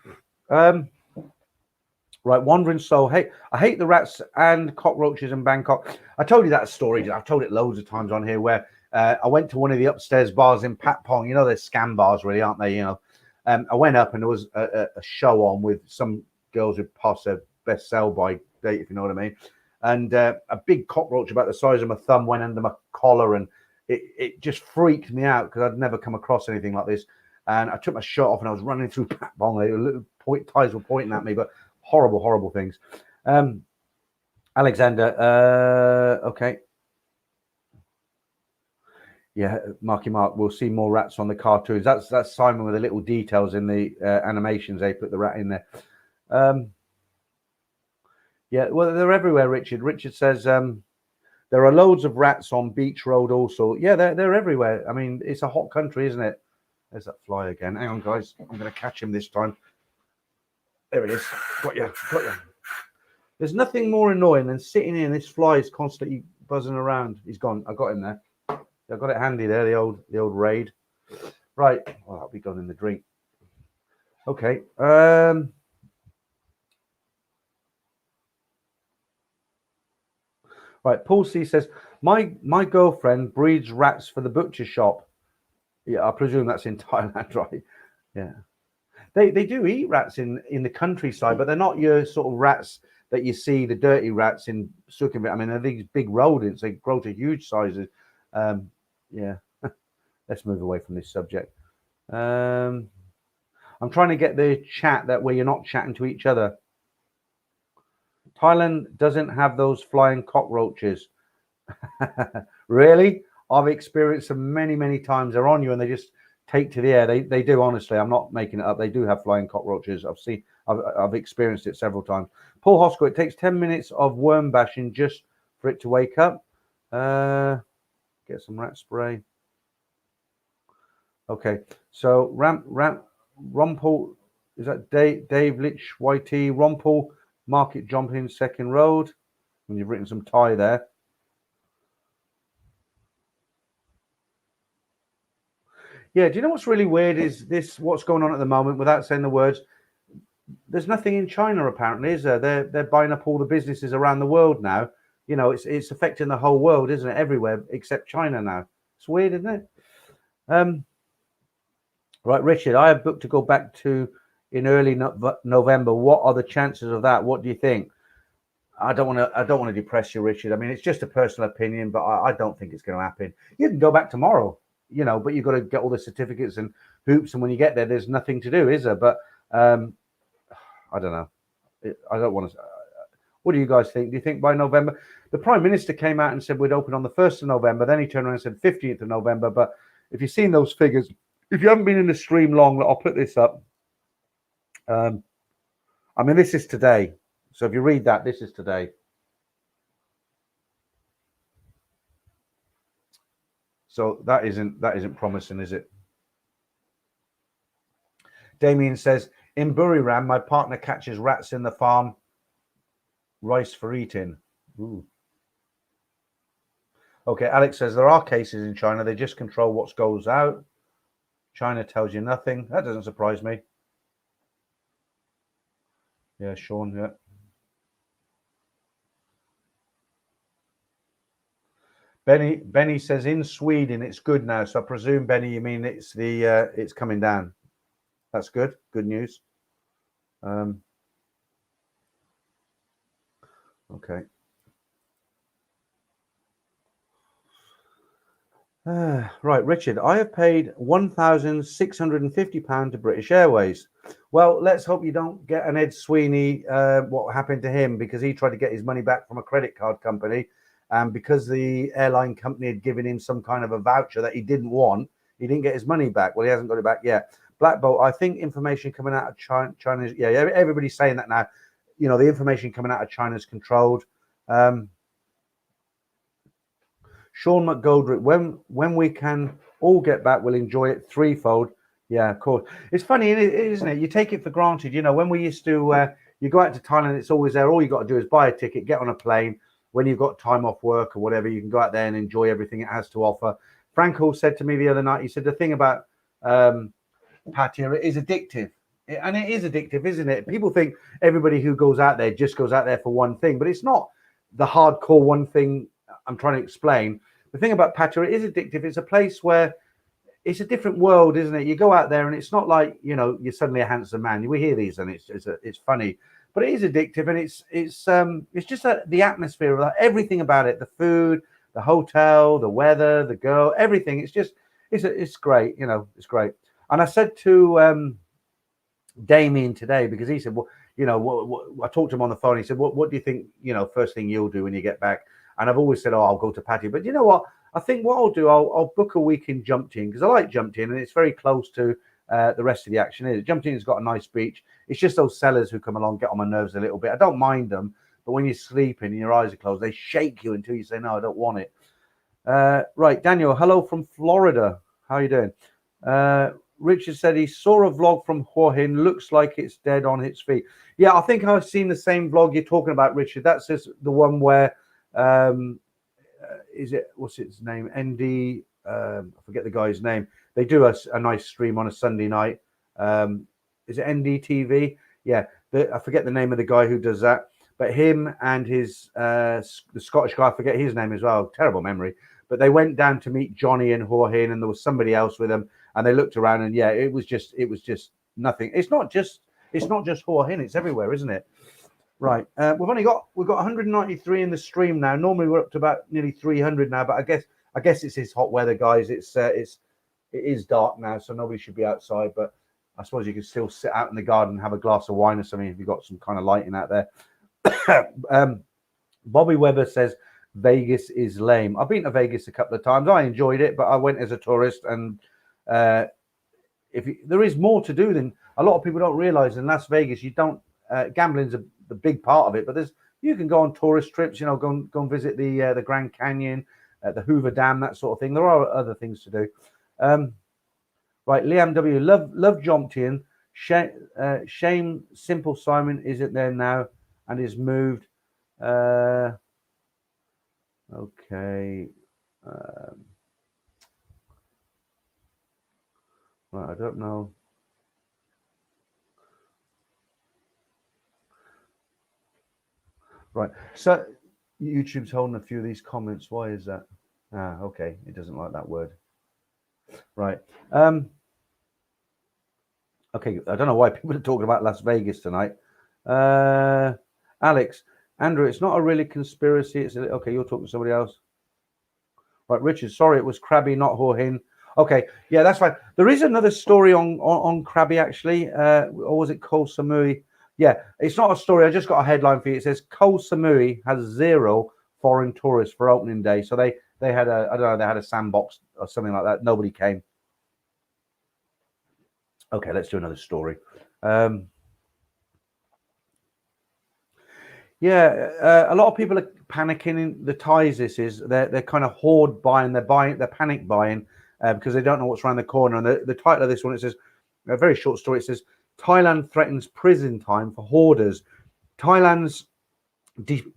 Right, Wandering Soul. Hey, I hate the rats and cockroaches in Bangkok. I told you that story. I've told it loads of times on here where I went to one of the upstairs bars in Patpong. You know, they're scam bars, really, aren't they? You know, I went up and there was a show on with some girls who passed their best sell-by date, if you know what I mean. And a big cockroach about the size of my thumb went under my collar, and it just freaked me out because I'd never come across anything like this. And I took my shirt off and I was running through Patpong. Ties were pointing at me, but horrible things. Alexander, okay. Yeah, Marky Mark, we'll see more rats on the cartoons. That's Simon with the little details in the animations. They put the rat in there. Yeah, well, they're everywhere, Richard. Richard says there are loads of rats on Beach Road also. Yeah, they're everywhere. I mean, it's a hot country, isn't it? There's that fly again. Hang on, guys. I'm going to catch him this time. There he is. Got you. There's nothing more annoying than sitting in. This fly is constantly buzzing around. He's gone. I got him there. I've got it handy there, the old raid. Right. Well, that'll be gone in the drink. Okay. Right, Paul C says, my girlfriend breeds rats for the butcher shop. Yeah, I presume that's in Thailand, right? Yeah. They do eat rats in the countryside, but they're not your sort of rats that you see, the dirty rats in Sukhumvit. I mean, they're these big rodents. They grow to huge sizes. Yeah. Let's move away from this subject. I'm trying to get the chat that where you're not chatting to each other. Thailand doesn't have those flying cockroaches. Really? I've experienced them many times. They're on you and they just take to the air. They do, honestly. I'm not making it up. They do have flying cockroaches. I've experienced it several times. Paul Hoskell, it takes 10 minutes of worm bashing just for it to wake up. Get some rat spray. Okay, so Rumpel, is that Dave Litch YT Rumpel Market Jumping Second Road? And you've written some Thai there. Yeah, do you know what's really weird is this? What's going on at the moment? Without saying the words, there's nothing in China apparently, is there? They're buying up all the businesses around the world now. You know, it's affecting the whole world, isn't it? Everywhere except China now. It's weird, isn't it? Right, Richard, I have booked to go back to in early November. What are the chances of that? What do you think? I don't want to depress you, Richard. I mean, it's just a personal opinion, but I don't think it's going to happen. You can go back tomorrow, you know, but you've got to get all the certificates and hoops, and when you get there, there's nothing to do, is there? But I don't know. I don't want to. What do you guys think? Do you think by November? The Prime Minister came out and said we'd open on the 1st of November. Then he turned around and said 15th of November. But if you've seen those figures, if you haven't been in the stream long, I'll put this up. I mean, this is today. So if you read that, this is today. So that isn't promising, is it? Damien says, in Buriram, my partner catches rats in the farm. Rice for eating. Ooh. Okay, Alex says there are cases in China. They just control what goes out. China tells you nothing. That doesn't surprise me. Yeah, Sean, yeah. Benny says in Sweden it's good now. So I presume, Benny, you mean it's coming down. That's good. Good news. Okay. Right, Richard, I have paid £1,650 to British Airways. Well, let's hope you don't get an Ed Sweeney, what happened to him, because he tried to get his money back from a credit card company. And because the airline company had given him some kind of a voucher that he didn't want, he didn't get his money back. Well, he hasn't got it back yet. Black Bolt, I think information coming out of China, yeah, everybody's saying that now. You know, the information coming out of China is controlled. Sean McGoldrick, when we can all get back, we'll enjoy it threefold. Yeah, of course. It's funny, isn't it? You take it for granted. You know, when we used to, you go out to Thailand, it's always there. All you got to do is buy a ticket, get on a plane. When you've got time off work or whatever, you can go out there and enjoy everything it has to offer. Franco said to me the other night, he said, the thing about Pattaya, it is addictive. And it is addictive, isn't it? People think everybody who goes out there just goes out there for one thing, but it's not the hardcore one thing I'm trying to explain. The thing about Pattaya, it is addictive. It's a place where it's a different world, isn't it? You go out there and it's not like, you know, you're suddenly a handsome man. We hear these and it's funny, but it is addictive, and it's just the atmosphere of everything about it, the food, the hotel, the weather, the girl, everything. It's great, you know, it's great. And I said to Damien today, because he said, well, you know, I talked to him on the phone. He said, what do you think, you know, first thing you'll do when you get back? And I've always said, I'll go to Pattaya. But you know what? I think what I'll do, I'll book a week in Jumptin, because I like Jumptin and it's very close to the rest of the action. Jumptin's got a nice beach. It's just those sellers who come along get on my nerves a little bit. I don't mind them, but when you're sleeping and your eyes are closed, they shake you until you say, no, I don't want it. Right, Daniel, hello from Florida. How are you doing? Richard said he saw a vlog from Hua Hin. Looks like it's dead on its feet. Yeah, I think I've seen the same vlog you're talking about, Richard. That's just the one where, what's its name? ND, I forget the guy's name. They do a nice stream on a Sunday night. Is it NDTV? Yeah, I forget the name of the guy who does that. But him and his, the Scottish guy, I forget his name as well. Terrible memory. But they went down to meet Johnny and Hua Hin, and there was somebody else with them. And they looked around, and yeah, it was just nothing. It's not just Hua Hin. It's everywhere, isn't it? Right. We've got 193 in the stream now. Normally we're up to about nearly 300 now, but I guess it's his hot weather, guys. It is dark now, so nobody should be outside. But I suppose you can still sit out in the garden and have a glass of wine or something if you've got some kind of lighting out there. Bobby Webber says Vegas is lame. I've been to Vegas a couple of times. I enjoyed it, but I went as a tourist, and there is more to do than a lot of people don't realize in Las Vegas. You don't gambling's the big part of it, but you can go on tourist trips, you know, go and visit the Grand Canyon, the Hoover Dam, that sort of thing. There are other things to do. Right, Liam W, love Jomtian. Shame Simple Simon isn't there now and is moved. Okay. Right, I don't know. Right, so YouTube's holding a few of these comments. Why is that? Okay, it doesn't like that word. Right. Okay, I don't know why people are talking about Las Vegas tonight. Alex, Andrew, it's not a really conspiracy. It's okay. You're talking to somebody else. Right, Richard. Sorry, it was Krabi, not Hua Hin. Okay, yeah, that's fine. There is another story on Krabi actually, or was it Koh Samui? Yeah, it's not a story. I just got a headline for you. It says Koh Samui has 0 foreign tourists for opening day. So they had I don't know, they had a sandbox or something like that. Nobody came. Okay, let's do another story. Yeah, a lot of people are panicking. The Thais, they're kind of hoard buying. They're panic buying because they don't know what's around the corner. And the title of this one, it says, a very short story. It says, Thailand threatens prison time for hoarders. Thailand's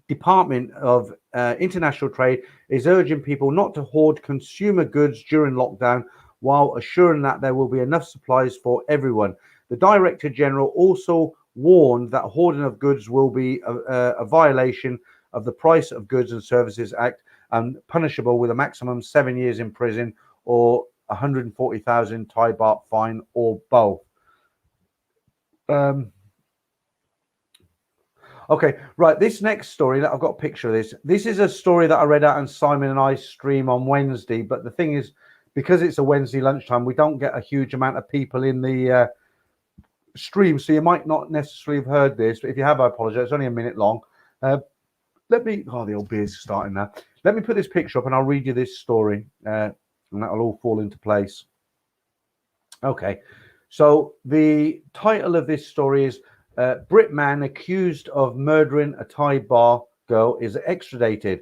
Department of International Trade is urging people not to hoard consumer goods during lockdown, while assuring that there will be enough supplies for everyone. The Director General also warned that hoarding of goods will be a violation of the Price of Goods and Services Act and punishable with a maximum 7 years in prison or 140,000 Thai baht fine or both. Okay, right. This next story, I've got a picture of this. This is a story that I read out on Simon and I stream on Wednesday. But the thing is, because it's a Wednesday lunchtime, we don't get a huge amount of people in the stream. So you might not necessarily have heard this. But if you have, I apologize. It's only a minute long. The old beer's starting now. Let me put this picture up and I'll read you this story. And that'll all fall into place. Okay. So the title of this story is Brit man accused of murdering a Thai bar girl is extradited.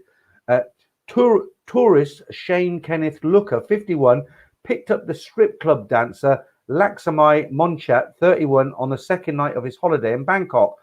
Tourist Shane Kenneth Looker, 51, picked up the strip club dancer Laksamai Monchat, 31, on the second night of his holiday in Bangkok,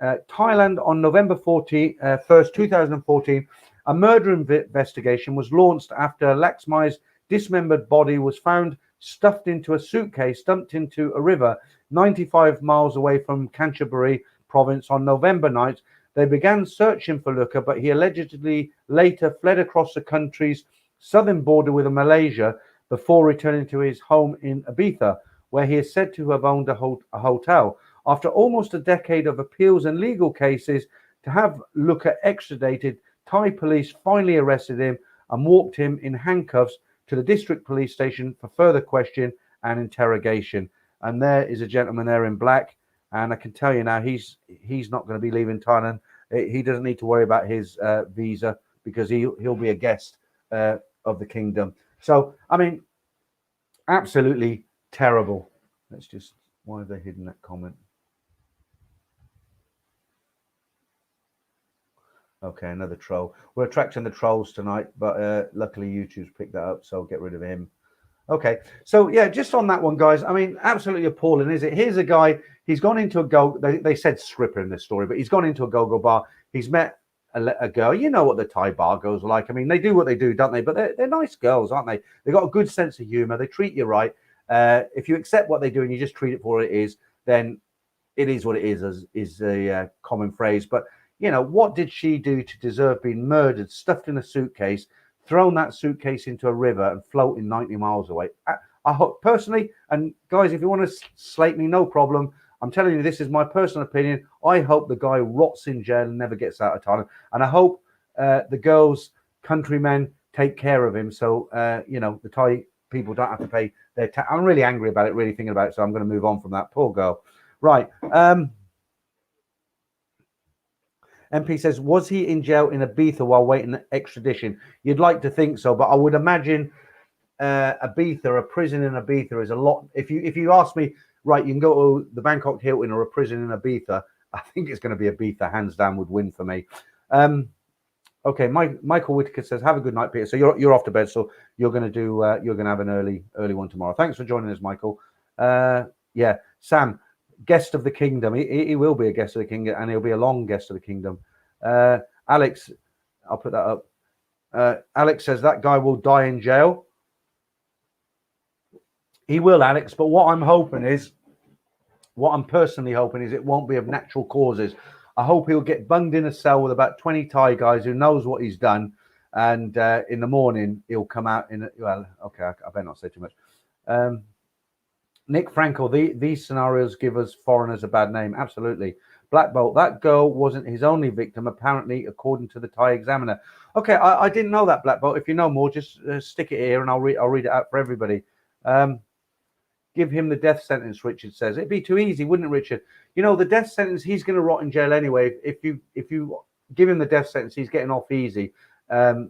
Thailand. On November 1st, 2014, a murder investigation was launched after Laksamai's dismembered body was found stuffed into a suitcase dumped into a river 95 miles away from Kanchanaburi province on November night. They began searching for Looker, but he allegedly later fled across the country's southern border with Malaysia before returning to his home in Ibiza, where he is said to have owned a hotel. After almost a decade of appeals and legal cases to have Looker extradited, Thai police finally arrested him and walked him in handcuffs to the district police station for further question and interrogation. And there is a gentleman there in black, and I can tell you now, he's not going to be leaving Thailand. He doesn't need to worry about his visa, because he'll be a guest of the kingdom. So, I mean, absolutely terrible. Let's just, why have they hidden that comment? Okay, another troll. We're attracting the trolls tonight, but luckily YouTube's picked that up, so get rid of him. Okay, so yeah, just on that one, guys, I mean, absolutely appalling, is it? Here's a guy, he's gone into a they said stripper in this story, but he's gone into a go-go bar. He's met a girl. You know what the Thai bar girls are like. I mean, they do what they do, don't they? But they're nice girls, aren't they? They've got a good sense of humor. They treat you right. If you accept what they do and you just treat it for what it is, then it is what it is a common phrase. But, you know, what did she do to deserve being murdered, stuffed in a suitcase, thrown that suitcase into a river and floating 90 miles away? I hope personally, and guys, if you want to slate me, no problem. I'm telling you, this is my personal opinion. I hope the guy rots in jail and never gets out of Thailand. And I hope the girls' countrymen take care of him, so, you know, the Thai people don't have to pay their tax. I'm really angry about it, really thinking about it, so I'm going to move on from that. Poor girl. Right. MP says, was he in jail in Ibiza while waiting extradition? You'd like to think so, but I would imagine Ibiza, a prison in Ibiza is a lot. If you ask me, right, you can go to the Bangkok Hilton or a prison in Ibiza, I think it's going to be Ibiza, hands down, would win for me. Okay, Michael Whitaker says, have a good night, Peter. So you're off to bed, so you're going to have an early one tomorrow. Thanks for joining us, Michael. Yeah, Sam, guest of the kingdom. He will be a guest of the kingdom, and he'll be a long guest of the kingdom. Alex, I'll put that up. Alex says that guy will die in jail. He will, Alex, but what I'm personally hoping is it won't be of natural causes. I hope he'll get bunged in a cell with about 20 Thai guys who knows what he's done, and in the morning he'll come out in. Well, okay, I better not say too much. Nick Frankel, these scenarios give us foreigners a bad name. Absolutely. Black Bolt, that girl wasn't his only victim, apparently, according to the Thai Examiner. Okay, I didn't know that, Black Bolt. If you know more, just stick it here and I'll read it out for everybody. Give him the death sentence, Richard says. It'd be too easy, wouldn't it, Richard? You know, the death sentence, he's going to rot in jail anyway. If you give him the death sentence, he's getting off easy. I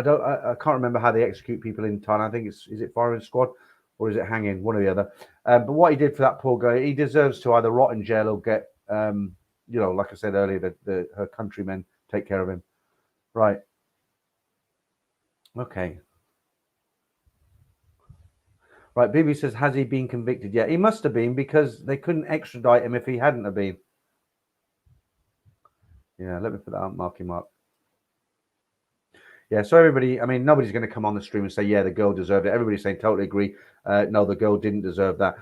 can't remember how they execute people in Thailand. I think is it firing squad or is it hanging? One or the other. But what he did for that poor guy, he deserves to either rot in jail or get, you know, like I said earlier, her countrymen take care of him. Right. Okay. Right, Bibi says, has he been convicted yet? He must have been, because they couldn't extradite him if he hadn't have been. Yeah, let me put that up, Marky Mark. Yeah, so everybody, I mean, nobody's going to come on the stream and say, yeah, the girl deserved it. Everybody's saying, totally agree. No, the girl didn't deserve that.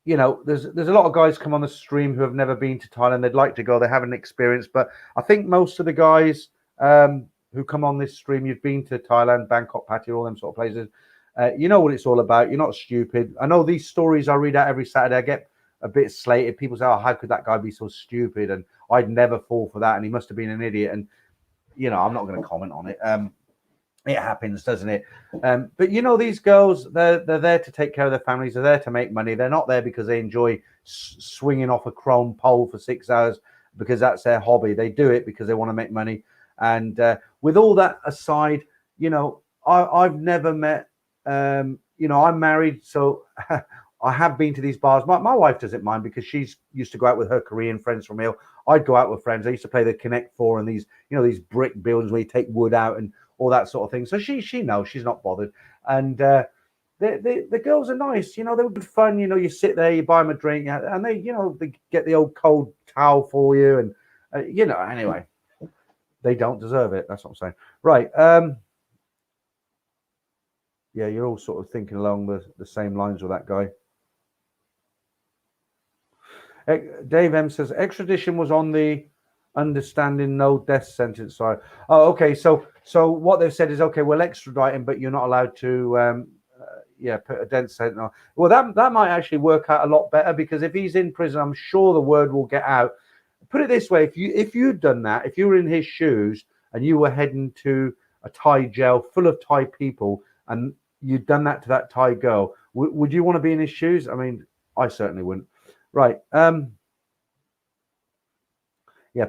You know, there's a lot of guys come on the stream who have never been to Thailand. They'd like to go. They haven't experienced. But I think most of the guys who come on this stream, you've been to Thailand, Bangkok, Pattaya, all them sort of places. You know what it's all about. You're not stupid. I know these stories I read out every Saturday, I get a bit slated. People say, oh, how could that guy be so stupid? And I'd never fall for that. And he must have been an idiot. And, you know, I'm not going to comment on it. It happens, doesn't it? But, you know, these girls, they're there to take care of their families. They're there to make money. They're not there because they enjoy swinging off a chrome pole for 6 hours because that's their hobby. They do it because they want to make money. And with all that aside, you know, I've never met, you know, I'm married, so I have been to these bars. My wife doesn't mind because she's used to go out with her Korean friends from here. I'd go out with friends. I used to play the Connect Four and these, these brick buildings where you take wood out and all that sort of thing. So she knows, she's not bothered. And the girls are nice, they were good fun. You sit there, you buy them a drink, and they get the old cold towel for you, and anyway, they don't deserve it. That's what I'm saying. Right. Yeah, you're all sort of thinking along the same lines with that guy. Dave M says extradition was on the understanding no death sentence. Sorry. Oh, okay. So what they've said is, okay, we'll extradite him, but you're not allowed to put a death sentence on. Well, that might actually work out a lot better, because if he's in prison, I'm sure the word will get out. Put it this way, if you'd done that, if you were in his shoes and you were heading to a Thai jail full of Thai people and you'd done that to that Thai girl, would you want to be in his shoes? I mean, I certainly wouldn't. Right. Yeah,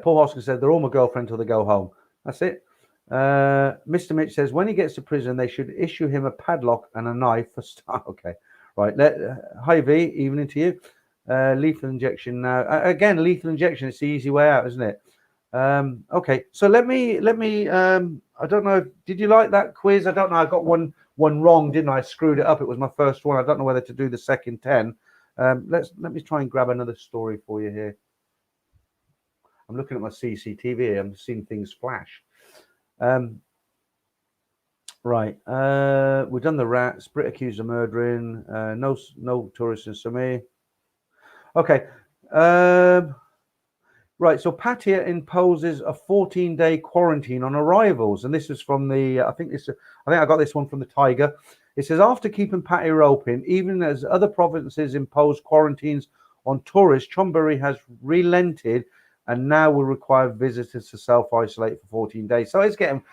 Paul Hoskins said they're all my girlfriend till they go home. That's it. Mr. Mitch says when he gets to prison, they should issue him a padlock and a knife for start. Okay. Right. Hi V, evening to you. Lethal injection now. Again, lethal injection. It's the easy way out, isn't it? Okay. So let me. I don't know. Did you like that quiz? I don't know. I got one wrong, didn't I? I screwed it up. It was my first one. I don't know whether to do the second 10. Let me try and grab another story for you here. I'm looking at my CCTV. I'm seeing things flash. Right. We've done the rats. Brit accused of murdering. No tourists in Samir. Okay. Right. So Pattaya imposes a 14-day quarantine on arrivals, and this is from the. I think I got this one from the Tiger. It says after keeping Pattaya open, even as other provinces impose quarantines on tourists, Chonburi has relented and now will require visitors to self-isolate for 14 days. So it's getting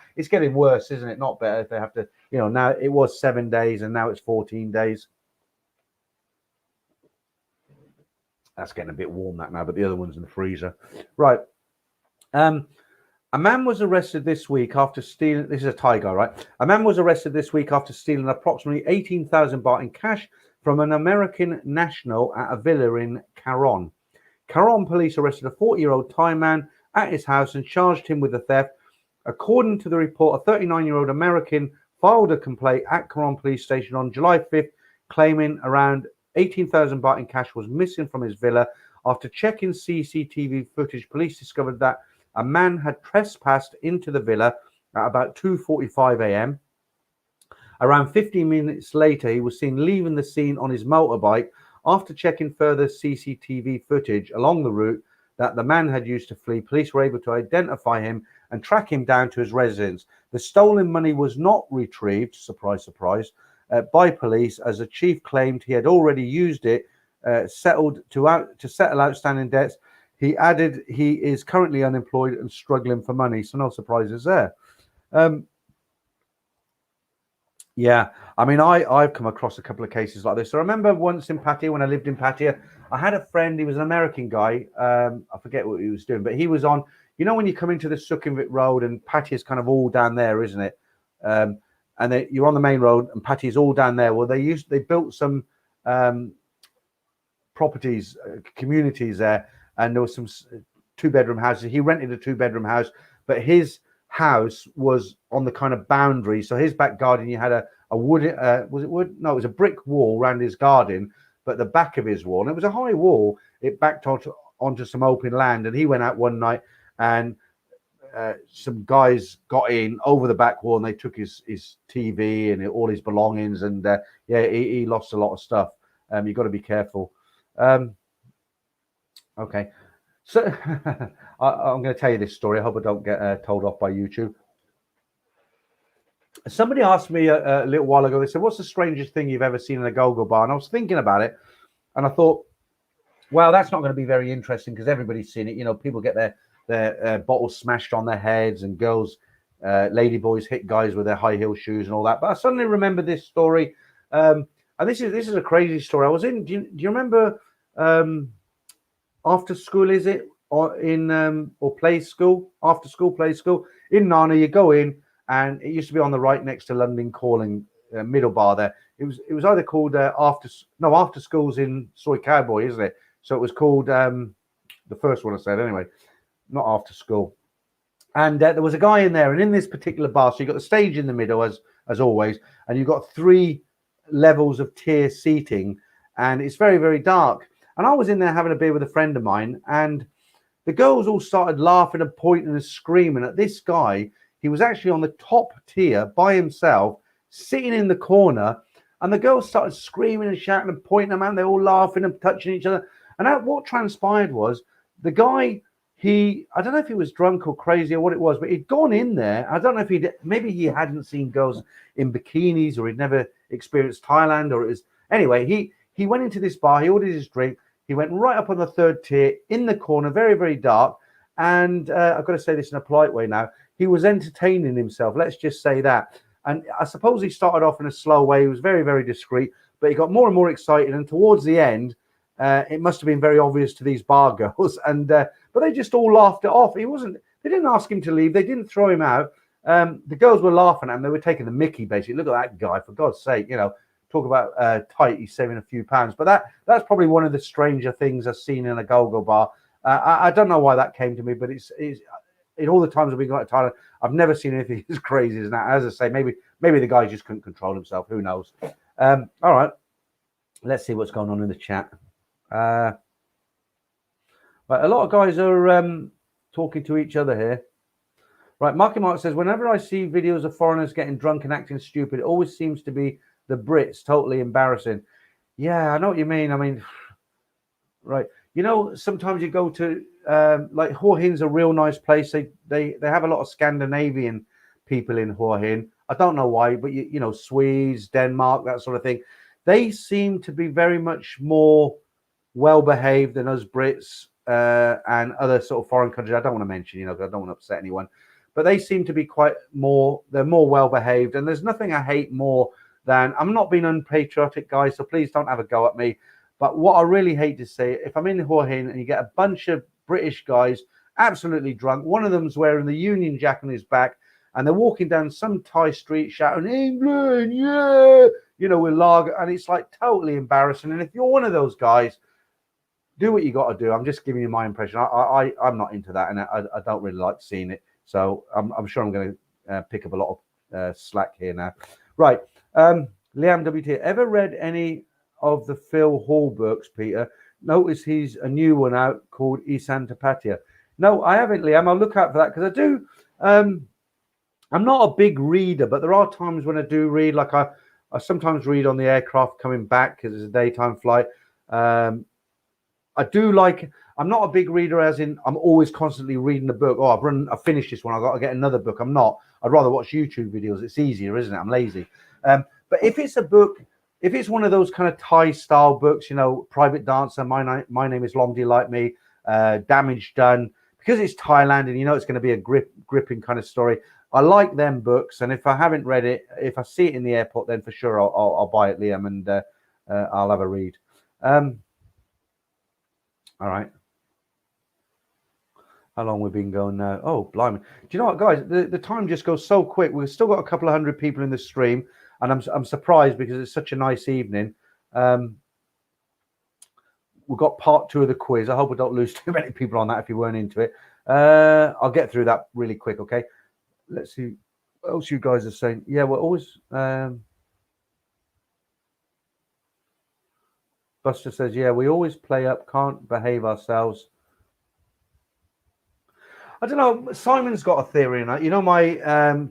worse, isn't it? Not better if they have to, now it was 7 days and now it's 14 days. That's getting a bit warm that now, but the other one's in the freezer. Right. A man was arrested this week after stealing, this is a Thai guy, right? A man was arrested this week after stealing approximately 18,000 baht in cash from an American national at a villa in Karon. Karon police arrested a 40-year-old Thai man at his house and charged him with the theft. According to the report, a 39-year-old American filed a complaint at Karon police station on July 5th, claiming around 18,000 baht in cash was missing from his villa. After checking CCTV footage, police discovered that a man had trespassed into the villa at about 2:45 a.m. Around 15 minutes later, he was seen leaving the scene on his motorbike. After checking further CCTV footage along the route that the man had used to flee, police were able to identify him and track him down to his residence. The stolen money was not retrieved, surprise, surprise, by police, as the chief claimed he had already used it, settled to settle outstanding debts. He added he is currently unemployed and struggling for money, so no surprises there. Yeah, I mean, I've come across a couple of cases like this. So I remember once in Pattaya, when I lived in Pattaya, I had a friend. He was an American guy. I forget what he was doing, but he was on. When you come into the Sukhumvit Road and Pattaya's kind of all down there, isn't it? And you're on the main road and Pattaya's all down there. Well, they built some properties, communities there, and there was some 2-bedroom houses. He rented a 2-bedroom house, but his house was on the kind of boundary. So his back garden, you had a wood, was it wood? No, it was a brick wall around his garden, but the back of his wall, and it was a high wall, it backed onto some open land. And he went out one night and some guys got in over the back wall and they took his TV and all his belongings. And he lost a lot of stuff. You've got to be careful. Okay. So I'm going to tell you this story. I hope I don't get told off by YouTube. Somebody asked me a little while ago, they said, what's the strangest thing you've ever seen in a go-go bar? And I was thinking about it and I thought, well, that's not going to be very interesting because everybody's seen it. People get their bottles smashed on their heads and girls, lady boys hit guys with their high heel shoes and all that. But I suddenly remembered this story. And this is a crazy story. I was in, do you remember after school, is it? Or play school, after school play school in Nana, you go in and it used to be on the right next to London Calling, middle bar there. It was either called after schools in Soy Cowboy, isn't it? So it was called the first one I said anyway. not after school. And there was a guy in there, and in this particular bar, so you've got the stage in the middle, as always, and you've got 3 levels of tier seating, and it's very, very dark. And I was in there having a beer with a friend of mine, and the girls all started laughing and pointing and screaming at this guy. He was actually on the top tier by himself, sitting in the corner, and the girls started screaming and shouting and pointing at him, and they're all laughing and touching each other. And what transpired was the guy, I don't know if he was drunk or crazy or what it was, but he'd gone in there. I don't know if maybe he hadn't seen girls in bikinis, or he'd never experienced Thailand, or it was, anyway, he went into this bar, he ordered his drink, he went right up on the 3rd tier in the corner, very, very dark. And I've got to say this in a polite way now, he was entertaining himself. Let's just say that. And I suppose he started off in a slow way. He was very, very discreet, but he got more and more excited. And towards the end, it must have been very obvious to these bar girls. And but they just all laughed it off. They didn't ask him to leave. They didn't throw him out. The girls were laughing at him. They were taking the mickey, basically. Look at that guy, for God's sake, talk about tight. He's saving a few pounds. But that's probably one of the stranger things I've seen in a go-go bar. I don't know why that came to me, but it's in all the times I've been going to Thailand, I've never seen anything as crazy as that. As I say, maybe the guy just couldn't control himself. Who knows? All right, let's see what's going on in the chat. But a lot of guys are talking to each other here. Right, Marky Mark says, whenever I see videos of foreigners getting drunk and acting stupid, it always seems to be the Brits. Totally embarrassing. Yeah, I know what you mean. I mean, right. Sometimes you go to like Hua Hin's a real nice place. They have a lot of Scandinavian people in Hua Hin. I don't know why, but Swedes, Denmark, that sort of thing. They seem to be very much more well behaved than us Brits and other sort of foreign countries. I don't want to mention, because I don't want to upset anyone, but they seem to be they're more well behaved. And there's nothing I hate more than, I'm not being unpatriotic, guys, so please don't have a go at me. But what I really hate to say, if I'm in Hua Hin and you get a bunch of British guys absolutely drunk, one of them's wearing the Union Jack on his back, and they're walking down some Thai street shouting, England, yeah, with lager, and it's like totally embarrassing. And if you're one of those guys, do what you got to do. I'm just giving you my impression. I'm not into that, and I don't really like seeing it. So I'm sure I'm going to pick up a lot of slack here now. Right. Liam WT, ever read any of the Phil Hall books, Peter? Notice he's a new one out called Isantapatia. No, I haven't, Liam. I'll look out for that because I do. I'm not a big reader, but there are times when I do read. Like I sometimes read on the aircraft coming back because it's a daytime flight. I do like. I'm not a big reader, as in I'm always constantly reading a book. Oh, I've finished this one. I've got to get another book. I'm not. I'd rather watch YouTube videos. It's easier, isn't it? I'm lazy. But if it's a book, if it's one of those kind of Thai style books, Private Dancer, My Name is Long Do You Like Me, Damage Done, because it's Thailand and it's going to be a gripping kind of story. I like them books, and if I haven't read it, if I see it in the airport, then for sure I'll buy it, Liam, and I'll have a read. All right. How long we've been going now? Oh, blimey. Do you know what, guys? The time just goes so quick. We've still got a couple of hundred people in the stream, and I'm surprised because it's such a nice evening. We've got part 2 of the quiz. I hope we don't lose too many people on that if you weren't into it. I'll get through that really quick, okay? Let's see what else you guys are saying. Yeah, we're always... Buster says, yeah, we always play up, can't behave ourselves. I don't know. Simon's got a theory on that. My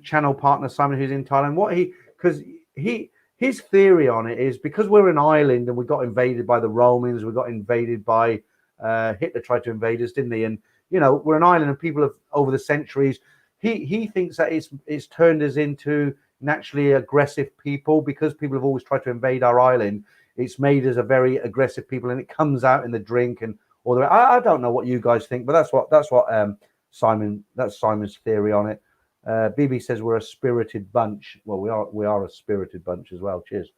channel partner, Simon, who's in Thailand, his theory on it is because we're an island and we got invaded by the Romans, we got invaded by Hitler tried to invade us, didn't he? And, we're an island and people have, over the centuries, he thinks that it's turned us into naturally aggressive people because people have always tried to invade our island. It's made us a very aggressive people, and it comes out in the drink and all the. I don't know what you guys think, but that's what Simon's theory on it. BB says we're a spirited bunch. Well, we are a spirited bunch as well. Cheers.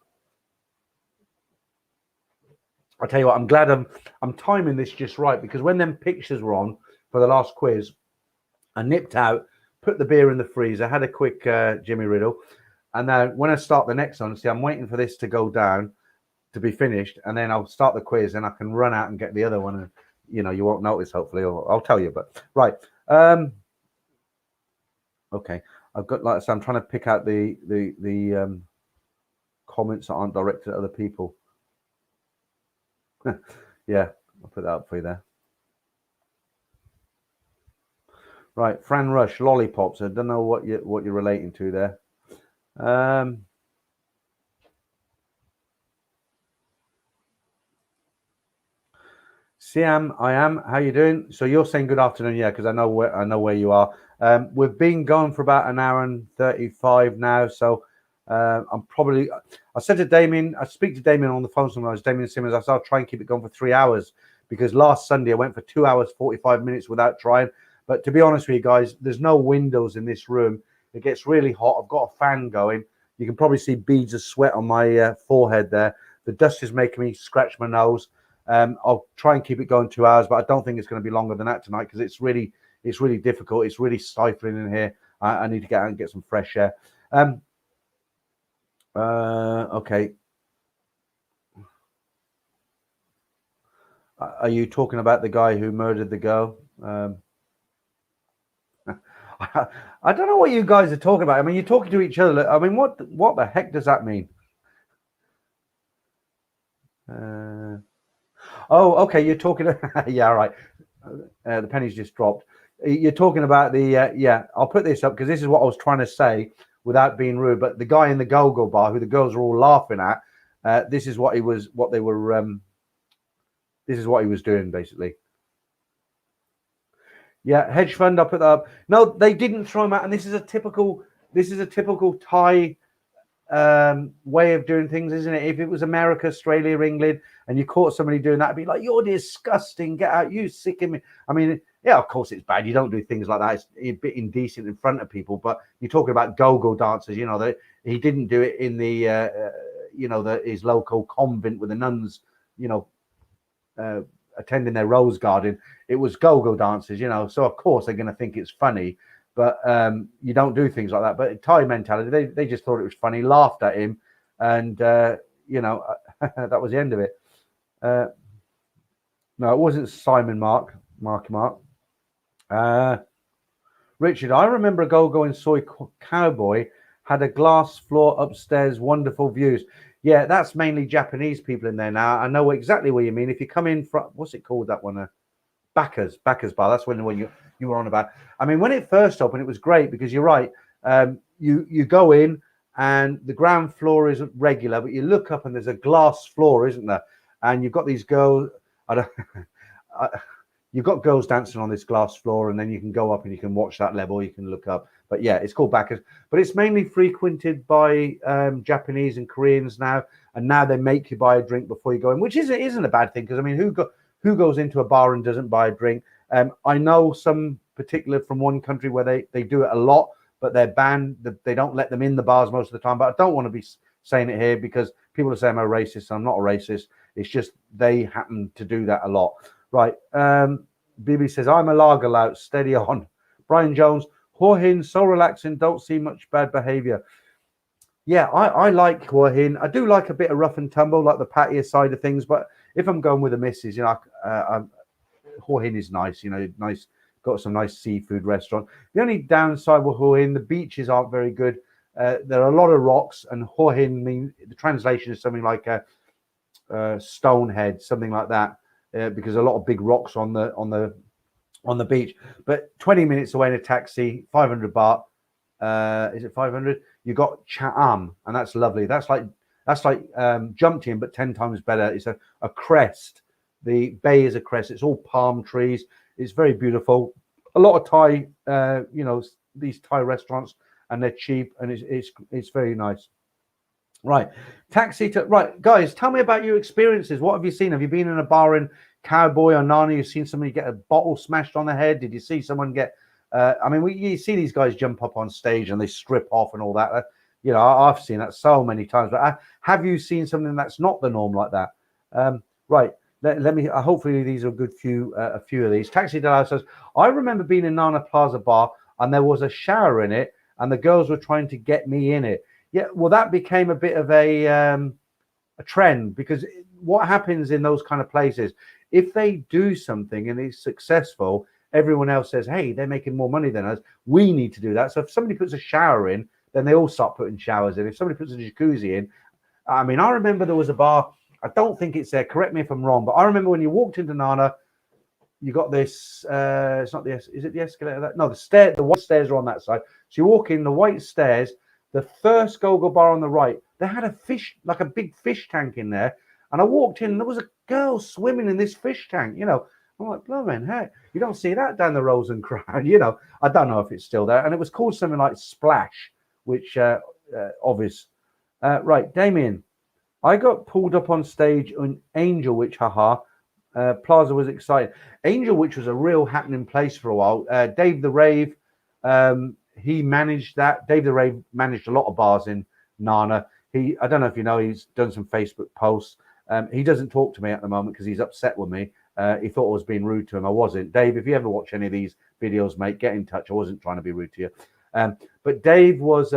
I tell you what, I'm glad I'm timing this just right, because when them pictures were on for the last quiz, I nipped out, put the beer in the freezer, had a quick Jimmy Riddle, and then when I start the next one, I'm waiting for this to go down to be finished, and then I'll start the quiz and I can run out and get the other one. And you know, you won't notice, hopefully, or I'll tell you. But right, okay, I've got, like I said, I'm trying to pick out the comments that aren't directed at other people. Yeah, I'll put that up for you there. Right, Fran Rush, lollipops. I don't know what you're relating to there. Siam, I am. How you doing? So you're saying good afternoon, yeah? Because I know where you are. We've been going for about an hour and 35 now. So I'm probably. I said to Damien, I speak to Damien on the phone sometimes. Damien Simmons. I said I'll try and keep it going for 3 hours because last Sunday I went for 2 hours 45 minutes without trying. But to be honest with you guys, there's no windows in this room. It gets really hot. I've got a fan going. You can probably see beads of sweat on my forehead there. The dust is making me scratch my nose. I'll try and keep it going 2 hours, but I don't think it's going to be longer than that tonight because it's really difficult. It's really stifling in here. I need to get out and get some fresh air. Okay. Are you talking about the guy who murdered the girl? I don't know what you guys are talking about. I mean, you're talking to each other. I mean, what the heck does that mean? Oh, okay. You're talking. Yeah, right. The pennies just dropped. You're talking about the. Yeah, I'll put this up because this is what I was trying to say without being rude. But the guy in the go-go bar, who the girls are all laughing at, this is what he was. What they were. This is what he was doing, basically. Yeah, hedge fund. I'll put that up. No, they didn't throw him out, and this is a typical Thai way of doing things, isn't it? If it was America, Australia, England, and you caught somebody doing that, it'd be like, you're disgusting, get out, you sick of me. I mean, yeah, of course it's bad. You don't do things like that. It's a bit indecent in front of people, but you're talking about go-go dancers, you know, that he didn't do it in the, you know, his local convent with the nuns, you know, attending their rose garden. It was go-go dancers, you know, so of course they're going to think it's funny. But you don't do things like that. But Thai mentality, they just thought it was funny, laughed at him, and you know, that was the end of it. No, it wasn't Simon Mark. Richard, I remember a go-go in Soy Cowboy had a glass floor upstairs, wonderful views. Yeah, that's mainly Japanese people in there now. I know exactly what you mean. If you come in from, what's it called, that one? Bacca's Bar. That's when you were on about. I mean, when it first opened, it was great because you're right. You go in and the ground floor isn't regular, but you look up and there's a glass floor, isn't there? And you've got these girls. You've got girls dancing on this glass floor, and then you can go up and you can watch that level. You can look up, but yeah, it's called Bacca's. But it's mainly frequented by Japanese and Koreans now, and now they make you buy a drink before you go in, which isn't a bad thing because I mean, who goes into a bar and doesn't buy a drink? I know some particular from one country where they do it a lot, but they're banned. They don't let them in the bars most of the time. But I don't want to be saying it here because people are saying I'm a racist. I'm not a racist. It's just they happen to do that a lot. Right. Bibi says, I'm a lager lout. Steady on. Brian Jones, Hua Hin, so relaxing. Don't see much bad behavior. Yeah, I like Hua Hin. I do like a bit of rough and tumble, like the patio side of things. But if I'm going with the missus, you know, Hua Hin is nice, you know, nice, got some nice seafood restaurant. The only downside with Hua Hin, the beaches aren't very good. There are a lot of rocks, and Hua Hin the translation is something like a Stonehead, something like that, because a lot of big rocks on the beach. But 20 minutes away in a taxi, 500 baht. Is it 500? You got Cha'am, and that's lovely. That's like Jumtian, but 10 times better. It's a crest. The bay is a crest. It's all palm trees. It's very beautiful. A lot of Thai, you know, these Thai restaurants, and they're cheap, and it's very nice. Right, right, guys, tell me about your experiences. What have you seen? Have you been in a bar in Cowboy or Nana? You've seen somebody get a bottle smashed on the head? Did you see someone get? I mean, you see these guys jump up on stage and they strip off and all that. You know, I've seen that so many times. But have you seen something that's not the norm like that? Right. Let me. Hopefully, these are a few of these. Taxi Dalal says, I remember being in Nana Plaza Bar and there was a shower in it, and the girls were trying to get me in it. Yeah, well, that became a bit of a trend, because what happens in those kind of places, if they do something and it's successful, everyone else says, hey, they're making more money than us, we need to do that. So if somebody puts a shower in, then they all start putting showers in. If somebody puts a jacuzzi in, I mean, I remember there was a bar, I don't think it's there, correct me if I'm wrong, but I remember when you walked into Nana, you got this, it's not the, is it the escalator? No, the white stairs are on that side. So you walk in the white stairs, the first go-go bar on the right, they had a fish, like a big fish tank in there. And I walked in and there was a girl swimming in this fish tank, you know. I'm like, blimey, hey, you don't see that down the Rose and Crown, you know. I don't know if it's still there. And it was called something like Splash, which obvious. Right, Damien, I got pulled up on stage on Angel Witch, haha. Plaza was excited. Angel Witch was a real happening place for a while. Dave the Rave, he managed that. Dave the Rave managed a lot of bars in Nana. I don't know if you know, he's done some Facebook posts. He doesn't talk to me at the moment because he's upset with me. He thought I was being rude to him. I wasn't. Dave, if you ever watch any of these videos, mate, get in touch. I wasn't trying to be rude to you. But Dave was,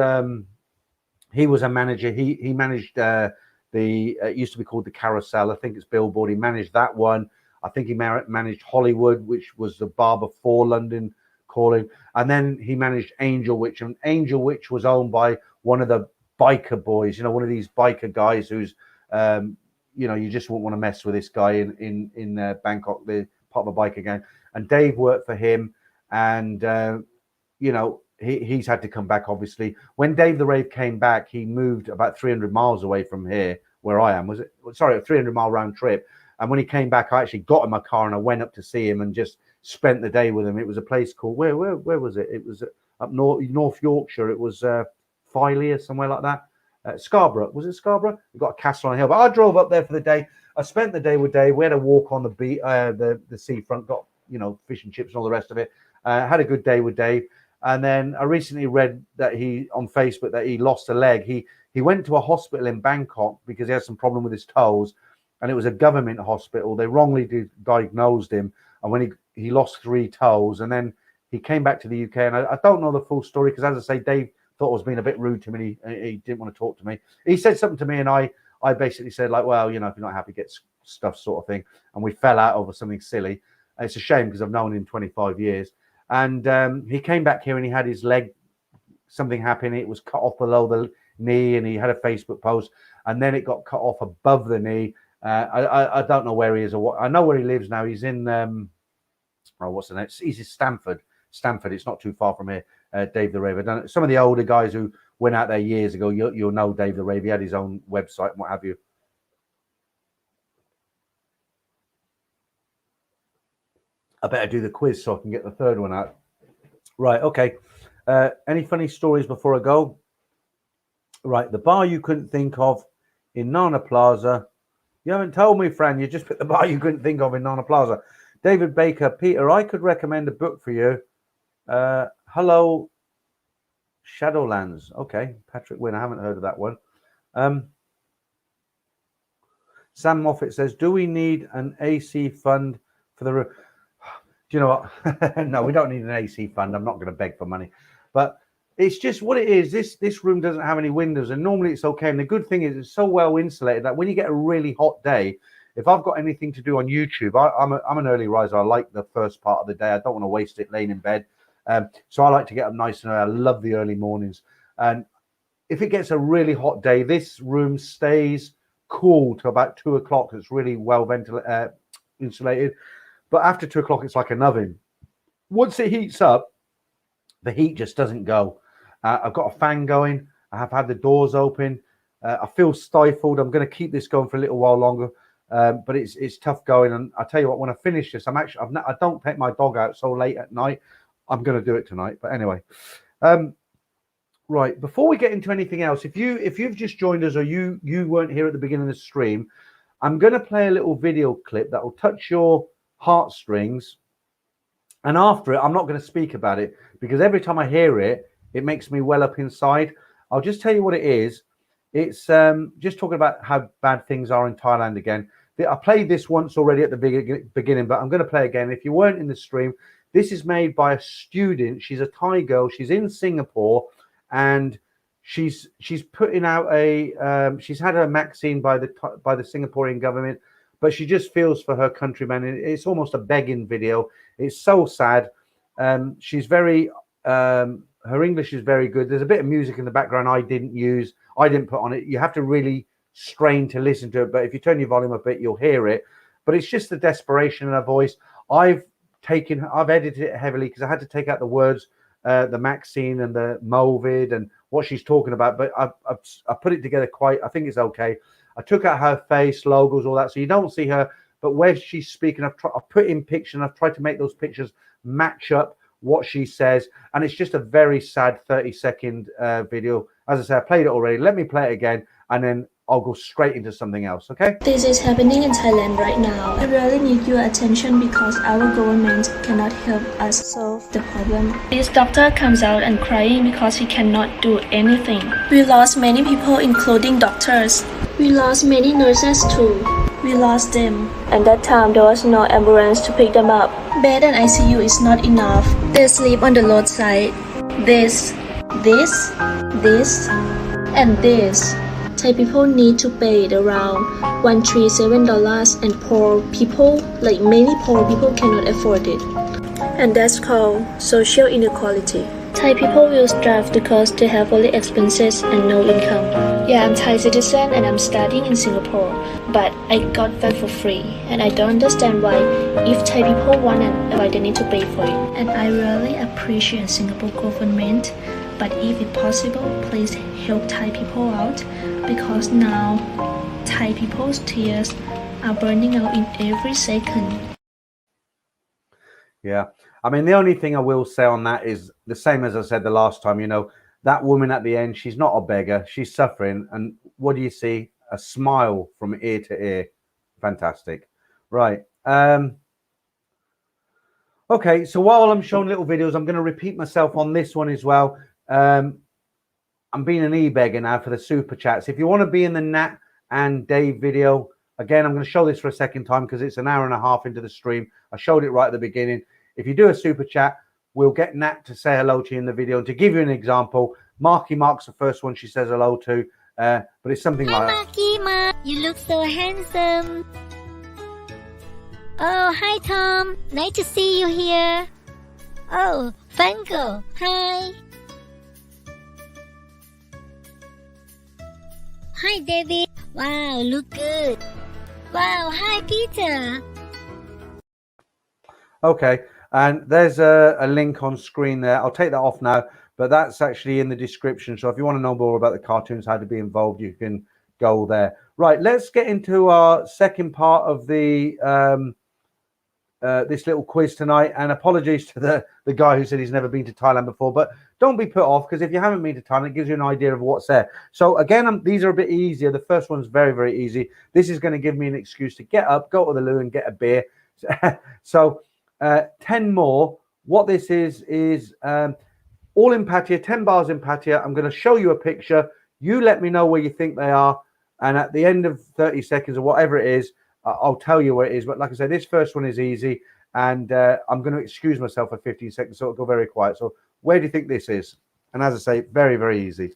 he was a manager. He managed it used to be called the Carousel. I think it's Billboard. He managed that one. I think he managed Hollywood, which was the bar before London Calling. And then he managed Angel Witch. And Angel Witch was owned by one of the biker boys, you know, one of these biker guys who's, you know, you just wouldn't want to mess with this guy in Bangkok, the part of a biker gang. And Dave worked for him. And, you know, he's had to come back, obviously. When Dave the Rave came back, he moved about 300 miles away from here, where I am. Was it? Sorry, a 300-mile round trip. And when he came back, I actually got in my car and I went up to see him and just spent the day with him. It was a place called, where was it? It was up North Yorkshire. It was Filey or somewhere like that. Scarborough. Was it Scarborough? We got a castle on a hill. But I drove up there for the day. I spent the day with Dave. We had a walk on the beach, the seafront, got, you know, fish and chips and all the rest of it. Had a good day with Dave. And then I recently read that on Facebook that he lost a leg. He went to a hospital in Bangkok because he had some problem with his toes, and it was a government hospital. They wrongly diagnosed him, and when he lost 3 toes, and then he came back to the UK. And I don't know the full story because, as I say, Dave thought I was being a bit rude to him, and he didn't want to talk to me. He said something to me, and I basically said, like, well, you know, if you're not happy, get stuff, sort of thing. And we fell out over something silly. And it's a shame because I've known him 25 years. And he came back here and he had his leg, something happened. It was cut off below the knee, and he had a Facebook post, and then it got cut off above the knee. I don't know where he is or what. I know where he lives now. He's in what's the name? He's in Stamford. It's not too far from here. Dave the Rave. I don't know. Some of the older guys who went out there years ago, you'll know Dave the Rave. He had his own website and what have you. I better do the quiz so I can get the third one out. Right, okay. Any funny stories before I go? Right, the bar you couldn't think of in Nana Plaza. You haven't told me, Fran. You just put the bar you couldn't think of in Nana Plaza. David Baker, Peter, I could recommend a book for you. Hello, Shadowlands. Okay, Patrick Wynn. I haven't heard of that one. Sam Moffat says, do we need an AC fund for the room? Do you know what? No, we don't need an AC fund. I'm not going to beg for money. But it's just what it is. This room doesn't have any windows, and normally it's okay. And the good thing is it's so well insulated that when you get a really hot day, if I've got anything to do on YouTube, I'm an early riser. I like the first part of the day. I don't want to waste it laying in bed. So I like to get up nice and early. I love the early mornings. And if it gets a really hot day, this room stays cool till about 2 o'clock. It's really well insulated. But after 2 o'clock, it's like an oven. Once it heats up, the heat just doesn't go. I've got a fan going. I have had the doors open. I feel stifled. I'm going to keep this going for a little while longer. But it's tough going. And I tell you what, when I finish this, I don't take my dog out so late at night. I'm going to do it tonight. But anyway, right. Before we get into anything else, if you've just joined us or you weren't here at the beginning of the stream, I'm going to play a little video clip that will touch your heartstrings, and after it I'm not going to speak about it because every time I hear it, it makes me well up inside. I'll just tell you what it is. It's just talking about how bad things are in Thailand again. I played this once already at the beginning, but I'm going to play again. If you weren't in the stream, this is made by a student. She's a Thai girl. She's in Singapore, and she's putting out a she's had her magazine by the Singaporean government, but she just feels for her countrymen. It's almost a begging video. It's so sad. She's very her English is very good. There's a bit of music in the background I didn't put on it. You have to really strain to listen to it, but if you turn your volume up a bit, you'll hear it. But it's just the desperation in her voice. I've edited it heavily because I had to take out the words, the Maxine and the Movid and what she's talking about. But I put it together quite. I think it's okay. I took out her face, logos, all that, so you don't see her. But where she's speaking, I've put in pictures, and I've tried to make those pictures match up what she says. And it's just a very sad 30-second video. As I said, I played it already. Let me play it again, and then I'll go straight into something else, okay? This is happening in Thailand right now. I really need your attention because our government cannot help us solve the problem. This doctor comes out and crying because he cannot do anything. We lost many people, including doctors. We lost many nurses too. We lost them. And that time there was no ambulance to pick them up. Bed and ICU is not enough. They sleep on the roadside. This, and this. Thai people need to pay around $137 and poor people, like many poor people, cannot afford it. And that's called social inequality. Thai people will starve because they have only expenses and no income. Yeah, I'm Thai citizen and I'm studying in Singapore, but I got that for free, and I don't understand why if Thai people want it, why they need to pay for it. And I really appreciate Singapore government, but if it's possible, please help Thai people out, because now Thai people's tears are burning out in every second. Yeah. I mean, the only thing I will say on that is the same as I said the last time. That woman at the end, she's not a beggar. She's suffering. And what do you see? A smile from ear to ear. Fantastic. Right. Okay. So while I'm showing little videos, I'm going to repeat myself on this one as well. I'm being an e-beggar now for the super chats. If you want to be in the Nat and Dave video, again, I'm going to show this for a second time because it's an hour and a half into the stream. I showed it right at the beginning. If you do a super chat, we'll get Nat to say hello to you in the video. And to give you an example, Marky Mark's the first one she says hello to, but it's something like... Hi, Marky Mark. You look so handsome. Oh, hi, Tom. Nice to see you here. Oh, Funko. Hi. Hi, David. Wow, look good. Wow, hi, Peter. Okay. And there's a link on screen there. I'll take that off now, but that's actually in the description. So if you want to know more about the cartoons, how to be involved, you can go there. Right, let's get into our second part of the this little quiz tonight. And apologies to the guy who said he's never been to Thailand before, but don't be put off, because if you haven't been to Thailand, it gives you an idea of what's there. So again, these are a bit easier. The first one's very, very easy. This is going to give me an excuse to get up, go to the loo and get a beer. So 10 more. What this is all in Pattaya, 10 bars in Pattaya. I'm going to show you a picture. You let me know where you think they are. And at the end of 30 seconds or whatever it is, I'll tell you where it is. But like I said, this first one is easy. And I'm going to excuse myself for 15 seconds, so it'll go very quiet. So where do you think this is? And as I say, very, very easy.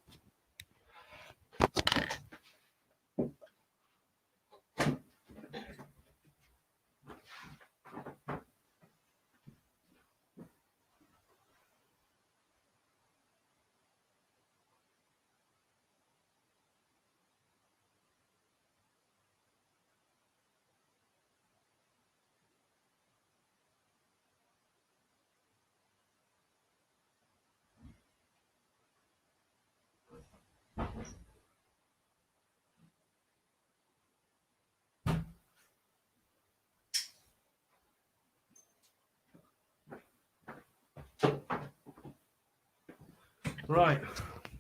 Right,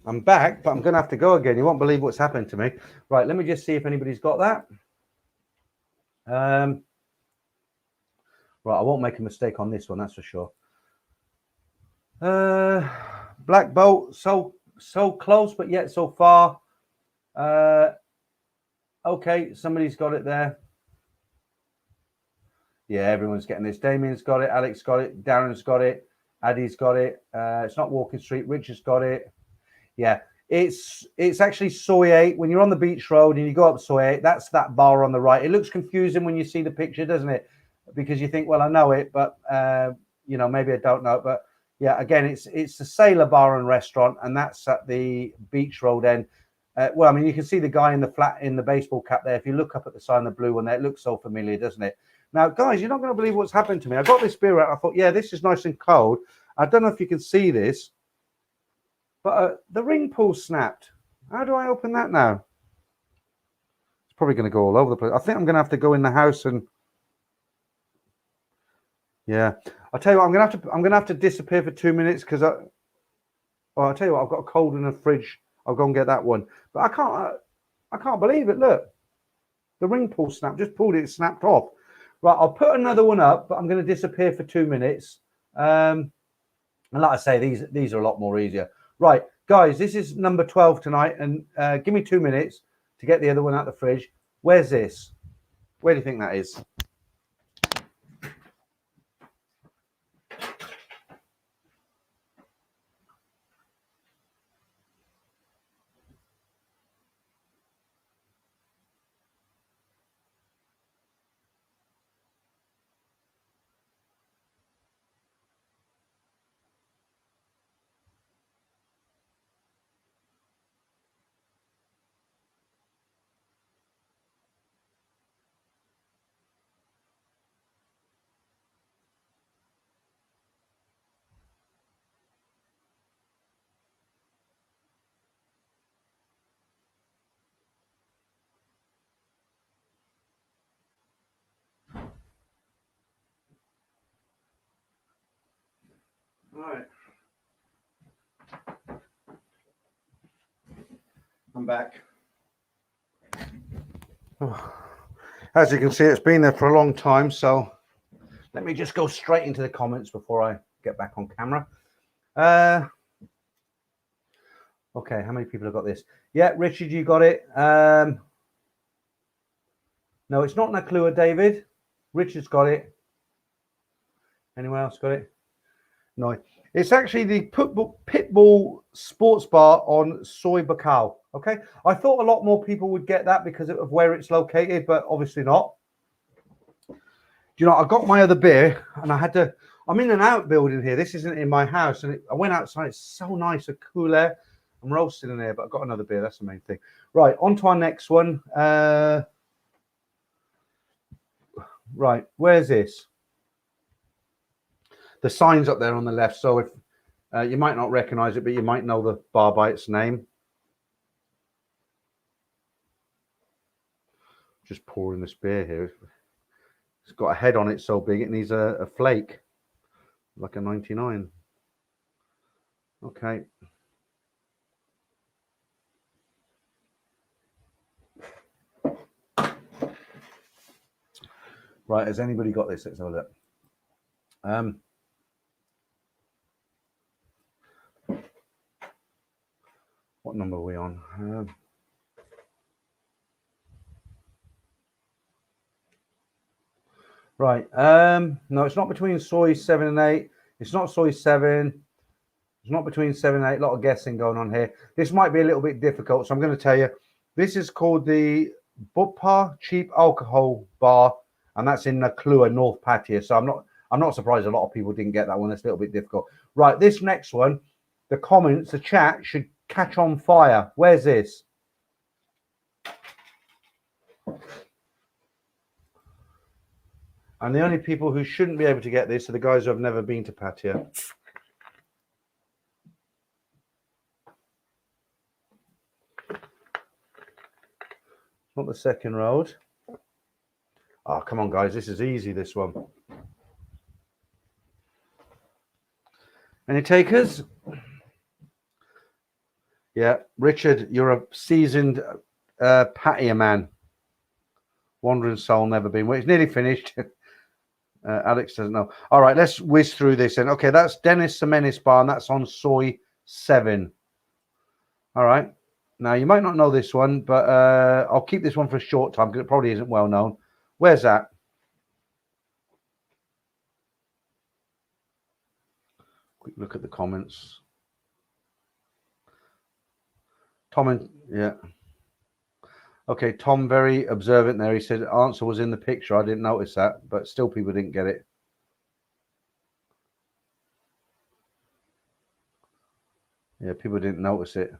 I'm back, but I'm going to have to go again. You won't believe what's happened to me. Right, let me just see if anybody's got that. Right, I won't make a mistake on this one, that's for sure. Black Bolt, so close, but yet so far. Okay, somebody's got it there. Yeah, everyone's getting this. Damien's got it, Alex got it, Darren's got it, Addy's got it. It's not Walking Street. Richard's got it. Yeah, It's actually Soy 8. When you're on the beach road and you go up Soy 8, that's that bar on the right. It looks confusing when you see the picture, doesn't it? Because you think, well, I know it, but you know, maybe I don't know. But yeah, again, it's the Sailor Bar and Restaurant, and that's at the beach road end. Well, I mean, you can see the guy in the baseball cap there. If you look up at the sign, the blue one there, it looks so familiar, doesn't it? Now, guys, you're not going to believe what's happened to me. I got this beer out. I thought, yeah, this is nice and cold. I don't know if you can see this, but the ring pull snapped. How do I open that now? It's probably going to go all over the place. I think I'm going to have to go in the house and, yeah. I'll tell you what, I'm going to have to disappear for 2 minutes because I'll tell you what, I've got a cold in the fridge. I'll go and get that one. But I can't believe it. Look, the ring pull snapped. Just pulled it, snapped off. Right, I'll put another one up, but I'm going to disappear for 2 minutes. And like I say, these are a lot more easier. Right, guys, this is number 12 tonight, and give me 2 minutes to get the other one out of the fridge. Where's this? Where do you think that is? Right. I'm back. As you can see, it's been there for a long time, so let me just go straight into the comments before I get back on camera. Okay, how many people have got this? Yeah, Richard, you got it. No, it's not Naklua, David. Richard's got it. Anyone else got it? No, it's actually the Pitbull Sports Bar on Soy Bacal. Okay, I thought a lot more people would get that because of where it's located, but obviously not. Do you know, I got my other beer and I had to. I'm in an outbuilding here. This isn't in my house, and I went outside. It's so nice, a cool air. I'm roasting in there, but I've got another beer. That's the main thing. Right, on to our next one. Right, where's this? The sign's up there on the left, so if you might not recognize it, but you might know the bar by its name. Just pouring this beer here. It's got a head on it so big it needs a flake, like a 99. Okay. Right, has anybody got this? Let's have a look. What number are we on? Right. No, it's not between soy 7 and 8. It's not soy 7. It's not between 7 and 8. A lot of guessing going on here. This might be a little bit difficult, so I'm going to tell you. This is called the Bupa Cheap Alcohol Bar, and that's in Naklua, North Pattaya. So I'm not surprised a lot of people didn't get that one. It's a little bit difficult. Right, this next one, the comments, the chat should catch on fire. Where's this? And the only people who shouldn't be able to get this are the guys who have never been to Pattaya. Not the second road. Oh, come on, guys. This is easy, this one. Any takers? Yeah. Richard, you're a seasoned Pattaya man. Wandering soul, never been. Well, it's nearly finished. Alex doesn't know. All right, let's whiz through this then. Okay, that's Dennis Semenis Bar, and that's on Soy 7. All right. Now, you might not know this one, but I'll keep this one for a short time because it probably isn't well known. Where's that? Quick look at the comments. Tom and yeah. Okay, Tom, very observant there. He said answer was in the picture. I didn't notice that, but still people didn't get it. Yeah, people didn't notice it.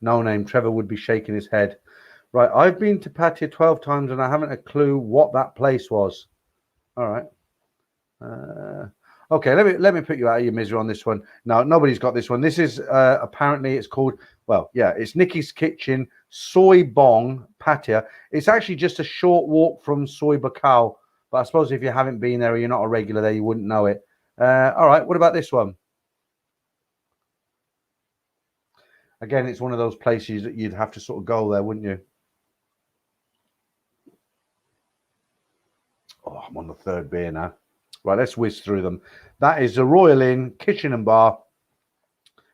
No name. Trevor would be shaking his head. Right, I've been to Pattaya 12 times and I haven't a clue what that place was. All right. Okay, let me put you out of your misery on this one. No, nobody's got this one. This is apparently it's called, well, yeah, it's Nikki's Kitchen, Soy Bong, Pattaya. It's actually just a short walk from Soy Bacau, but I suppose if you haven't been there or you're not a regular there, you wouldn't know it. All right, what about this one? Again, it's one of those places that you'd have to sort of go there, wouldn't you? Oh, I'm on the third beer now. Right, let's whiz through them. That is the Royal Inn Kitchen and Bar.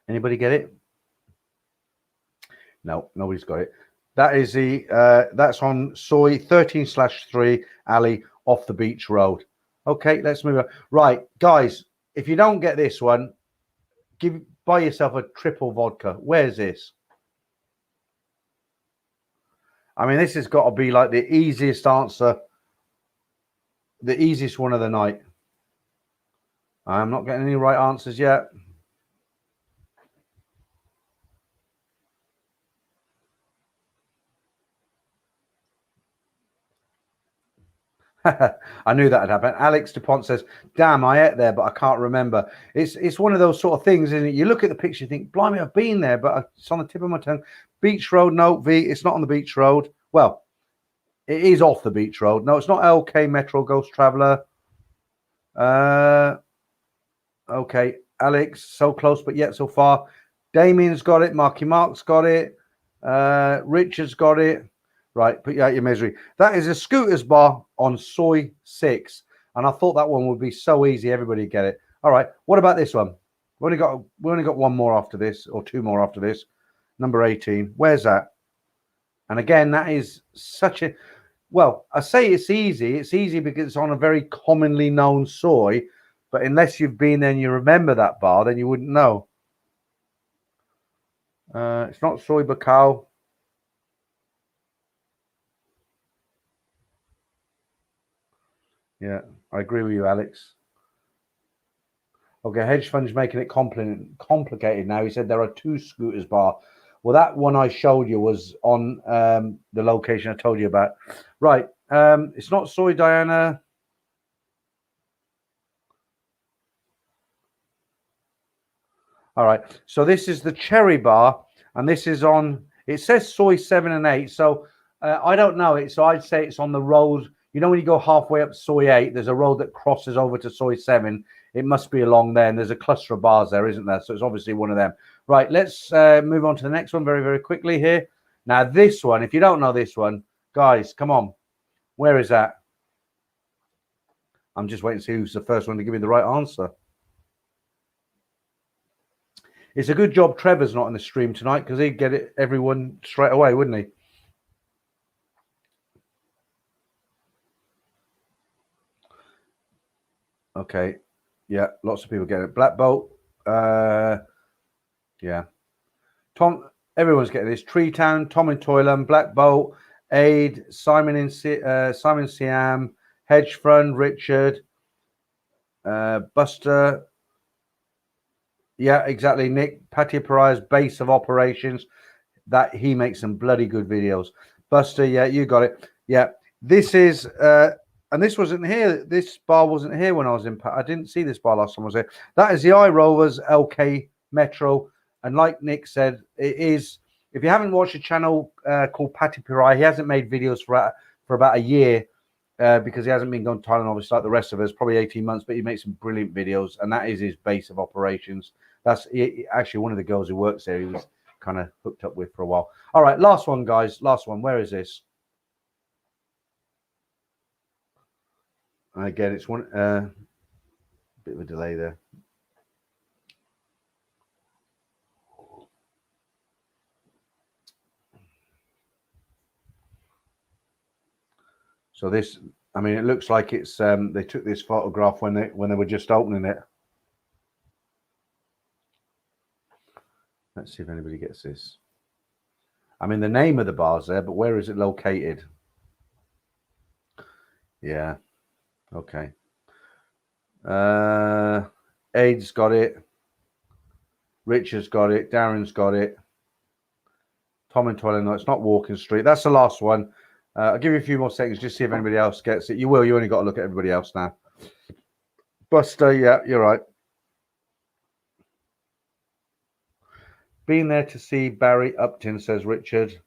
Anybody get it? No, nobody's got it. That is the that's on Soy 13/3 alley off the beach road. Okay, let's move on. Right, guys, if you don't get this one, buy yourself a triple vodka. Where's this? I mean, this has got to be like the easiest answer, the easiest one of the night. I'm not getting any right answers yet. I knew that had happened. Alex DuPont says, damn, I ate there, but I can't remember. It's one of those sort of things, isn't it? You look at the picture, you think, blimey, I've been there, but it's on the tip of my tongue. Beach Road, no, V, it's not on the beach road. Well, it is off the beach road. No, it's not LK Metro Ghost Traveller. Okay, Alex, so close, but yet so far. Damien's got it. Marky Mark's got it. Richard's got it. Right, put you out your misery. That is a Scooters Bar on Soy 6. And I thought that one would be so easy, everybody get it. All right, what about this one? We only got one more after this, or two more after this. Number 18. Where's that? And again, that is such a... Well, I say it's easy. It's easy because it's on a very commonly known soy. But unless you've been there and you remember that bar, then you wouldn't know. It's not Soy Bacau. Yeah, I agree with you, Alex. Okay, hedge fund's making it complicated now. He said there are two Scooters Bar. Well, that one I showed you was on the location I told you about. Right, it's not Soy Diana. All right, so this is the Cherry Bar, and this is on, it says Soy 7 and 8, so I don't know it, so I'd say it's on the road. You know when you go halfway up Soy 8, there's a road that crosses over to Soy 7. It must be along there, and there's a cluster of bars there, isn't there? So it's obviously one of them. Right, let's move on to the next one very, very quickly here. Now, this one, if you don't know this one, guys, come on. Where is that? I'm just waiting to see who's the first one to give me the right answer. It's a good job Trevor's not in the stream tonight because he'd get it everyone straight away, wouldn't he? Okay. Yeah, lots of people get it. Black Bolt. Yeah. Tom, everyone's getting this. Tree Town, Tom and Toyland, Black Bolt, Aid, Simon Siam, Hedge Fund, Richard, Buster. Yeah, exactly. Nick, Pattaya Pariah's base of operations. That he makes some bloody good videos. Buster, yeah, you got it. Yeah, this is, and this wasn't here. This bar wasn't here when I was in. I didn't see this bar last time I was here. That is the iRovers LK Metro. And like Nick said, it is, if you haven't watched a channel called Pattaya Pariah, he hasn't made videos for about a year because he hasn't been going to Thailand, obviously, like the rest of us, probably 18 months, but he makes some brilliant videos. And that is his base of operations. That's actually one of the girls who works there. He was kind of hooked up with for a while. All right, last one, guys. Last one. Where is this? Again, it's one bit of a delay there. So this, I mean, it looks like it's they took this photograph when they were just opening it. Let's see if anybody gets this. I mean, the name of the bar's there, but where is it located? Yeah. Okay. Aid's got it. Richard's got it. Darren's got it. Tom and Toilet. No, it's not Walking Street. That's the last one. I'll give you a few more seconds just see if anybody else gets it. You will. You only got to look at everybody else now. Buster, yeah, you're right. Been there to see Barry Upton, says Richard.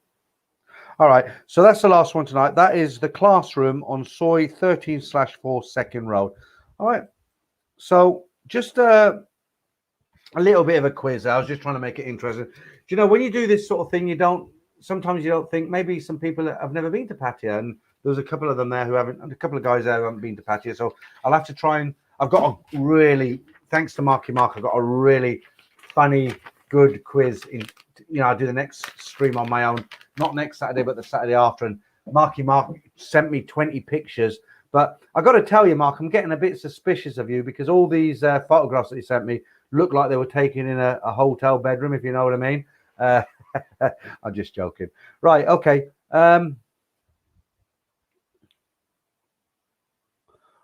All right, so that's the last one tonight. That is the classroom on Soy 13/4 Second Road. All right, so just a little bit of a quiz. I was just trying to make it interesting. Do you know, when you do this sort of thing, sometimes you don't think, maybe some people have never been to Pattaya, and there's a couple of them there who haven't, and a couple of guys there who haven't been to Pattaya. So I'll have to try and, I've got a really, thanks to Marky Mark, I've got a really funny, good quiz. I'll do the next stream on my own, not next Saturday, but the Saturday after. And Marky Mark sent me 20 pictures. But I got to tell you, Mark, I'm getting a bit suspicious of you because all these photographs that you sent me look like they were taken in a hotel bedroom, if you know what I mean. I'm just joking. Right, okay.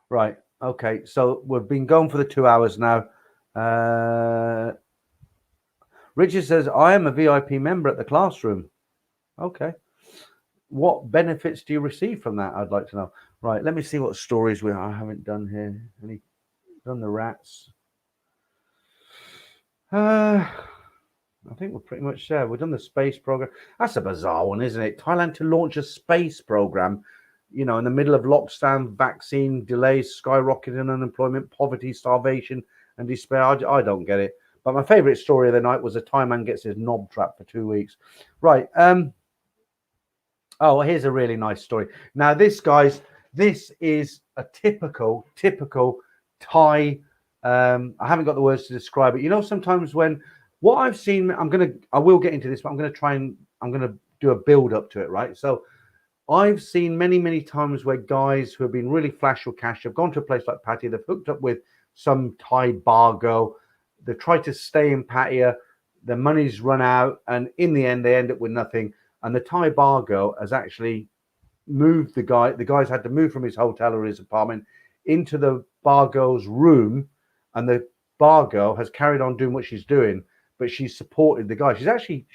Right, okay. So we've been going for the 2 hours now. Richard says, I am a VIP member at the classroom. Okay. What benefits do you receive from that? I'd like to know. Right, let me see what stories I haven't done here. Done the rats. I think we're pretty much there. We've done the space program. That's a bizarre one, isn't it? Thailand to launch a space program, in the middle of lockdown, vaccine delays, skyrocketing unemployment, poverty, starvation, and despair. I don't get it. But my favorite story of the night was a Thai man gets his knob trapped for 2 weeks. Right. Oh, here's a really nice story. Now, this is a typical Thai. I haven't got the words to describe it. Sometimes when what I've seen, I will get into this, but I'm going to do a build up to it, right? So I've seen many, many times where guys who have been really flash with cash have gone to a place like Pattaya, they've hooked up with some Thai bar girl, they've tried to stay in Pattaya, their money's run out, and in the end, they end up with nothing. And the Thai bar girl has actually moved the guy's had to move from his hotel or his apartment into the bar girl's room, and the bar girl has carried on doing what she's doing, but she's supported the guy. She's actually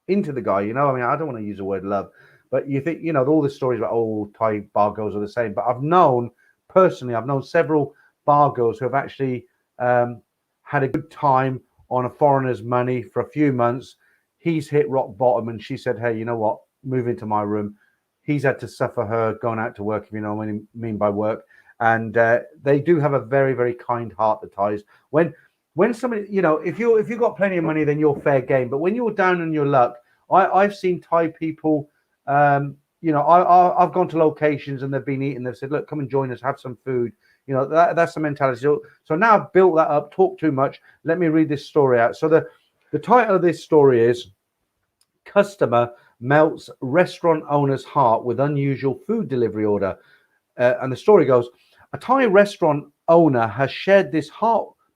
into the guy, I mean, I don't want to use the word love, but you think, all the stories about all Thai bar girls are the same, but I've known several bar girls who have actually had a good time on a foreigner's money for a few months. He's hit rock bottom, and she said, hey, you know what, move into my room. He's had to suffer her going out to work, if you know what I mean by work. And they do have a very, very kind heart, the Thais. When somebody, if you've got plenty of money, then you're fair game. But when you're down on your luck, I've seen Thai people, I've gone to locations and they've been eating. They've said, look, come and join us, have some food. That's the mentality. So now I've built that up, talk too much. Let me read this story out. So the title of this story is Customer Melts Restaurant Owner's Heart with Unusual Food Delivery Order. And the story goes, a Thai restaurant owner has shared the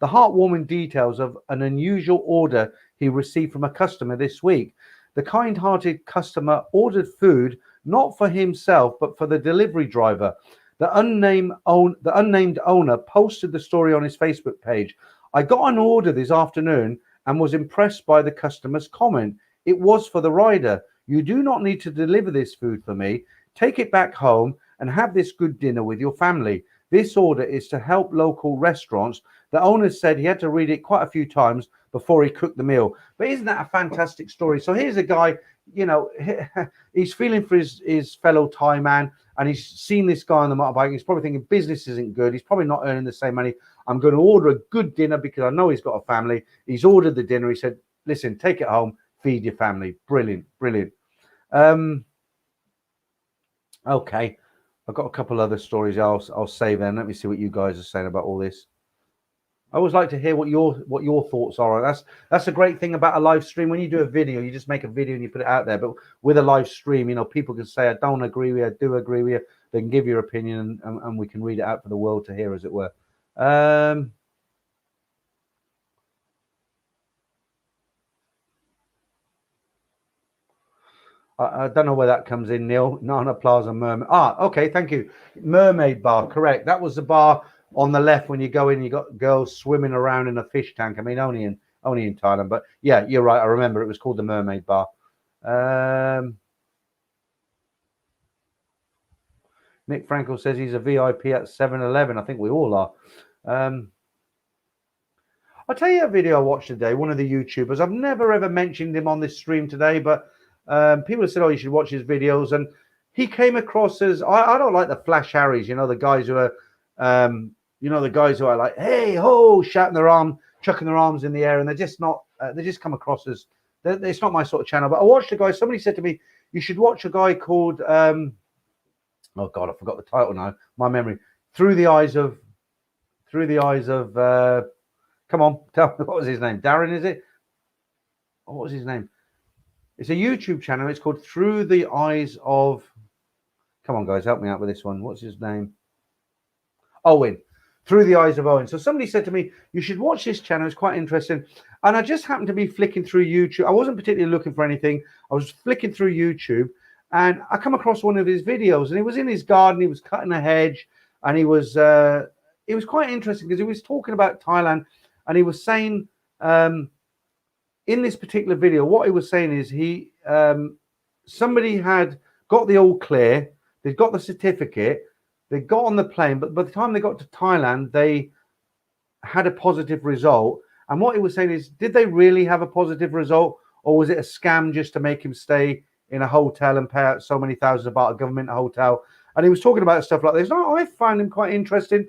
heartwarming details of an unusual order he received from a customer this week. The kind-hearted customer ordered food not for himself, but for the delivery driver. The unnamed owner posted the story on his Facebook page. I got an order this afternoon and was impressed by the customer's comment. It was for the rider. You do not need to deliver this food for me. Take it back home and have this good dinner with your family. This order is to help local restaurants. The owner said he had to read it quite a few times before he cooked the meal. But isn't that a fantastic story? So here's a guy, he's feeling for his fellow Thai man, and he's seen this guy on the motorbike. He's probably thinking business isn't good. He's probably not earning the same money. I'm going to order a good dinner because I know he's got a family. He's ordered the dinner. He said, listen, take it home, feed your family. Brilliant, brilliant. Okay. I've got a couple other stories I'll save then. Let me see what you guys are saying about all this. I always like to hear what your thoughts are. That's a great thing about a live stream. When you do a video, you just make a video and you put it out there. But with a live stream, people can say, I don't agree with you, I do agree with you. They can give your opinion and we can read it out for the world to hear, as it were. I don't know where that comes in, Neil. Nana Plaza Mermaid. Ah, okay, thank you. Mermaid Bar, correct. That was the bar on the left when you go in. You got girls swimming around in a fish tank. I mean, only in Thailand, but yeah, you're right. I remember it was called the Mermaid Bar. Nick Frankel says he's a VIP at 7-Eleven. I think we all are. I'll tell you a video I watched today. One of the YouTubers. I've never ever mentioned him on this stream today, but people have said, "Oh, you should watch his videos." And he came across as I don't like the flash Harrys. You know, the guys who are, the guys who are like, "Hey ho," shouting their arm, chucking their arms in the air, and they're just not. They just come across as it's not my sort of channel. But I watched a guy. Somebody said to me, "You should watch a guy called." Oh God, I forgot the title now. My memory. Through the eyes of. Come on, tell me, what was his name? Darren, is it? What was his name? It's a YouTube channel. It's called Through the Eyes of. Come on, guys, help me out with this one. What's his name? Owen. Through the Eyes of Owen. So somebody said to me, "You should watch this channel. It's quite interesting." And I just happened to be flicking through YouTube. I wasn't particularly looking for anything. I was flicking through YouTube. And I come across one of his videos, and he was in his garden. He was cutting a hedge, and it was quite interesting because he was talking about Thailand, and he was saying in this particular video, what he was saying is somebody had got the all clear, they'd got the certificate, they got on the plane, but by the time they got to Thailand, they had a positive result. And what he was saying is, did they really have a positive result, or was it a scam just to make him stay in a hotel and pay out so many thousands of baht, a government hotel? And he was talking about stuff like this. No, I found him quite interesting.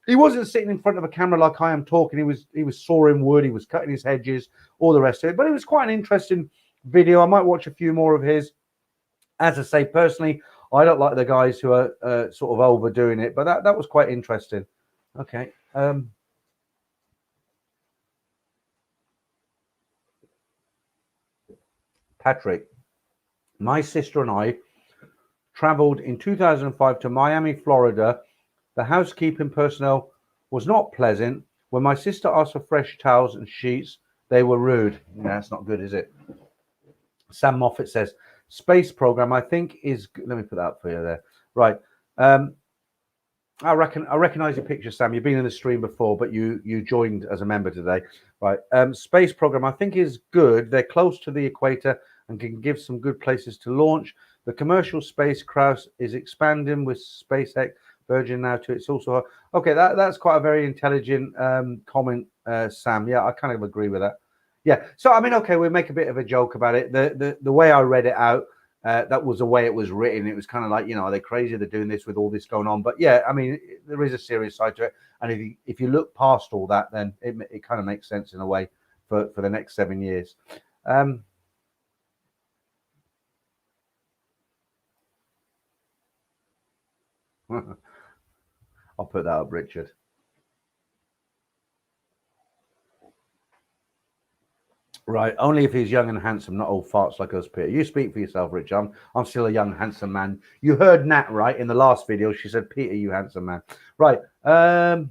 He wasn't sitting in front of a camera like I am talking. He was sawing wood, he was cutting his hedges, all the rest of it. But it was quite an interesting video. I might watch a few more of his. As I say, personally, I don't like the guys who are sort of overdoing it, but that was quite interesting. Okay. Patrick. My sister and I traveled in 2005 to Miami, Florida. The housekeeping personnel was not pleasant. When my sister asked for fresh towels and sheets, they were rude. Yeah, that's not good, is it? Sam Moffat says, space program, I think is... Let me put that up for you there. Right. I recognize your picture, Sam. You've been in the stream before, but you joined as a member today. Right. Space program, I think, is good. They're close to the equator and can give some good places to launch. The commercial spacecraft is expanding with SpaceX, Virgin now too. It's also okay. That's quite a very intelligent comment, Sam. Yeah, I kind of agree with that. Yeah. So I mean, okay, we make a bit of a joke about it. The way I read it out, that was the way it was written. It was kind of like, are they crazy? They're doing this with all this going on. But yeah, I mean, there is a serious side to it. And if you look past all that, then it kind of makes sense in a way for the next 7 years. I'll put that up, Richard. Right, only if he's young and handsome, not old farts like us, Peter. You speak for yourself, Richard. I'm still a young, handsome man. You heard Nat, right, in the last video. She said, Peter, you handsome man. Right. Yeah,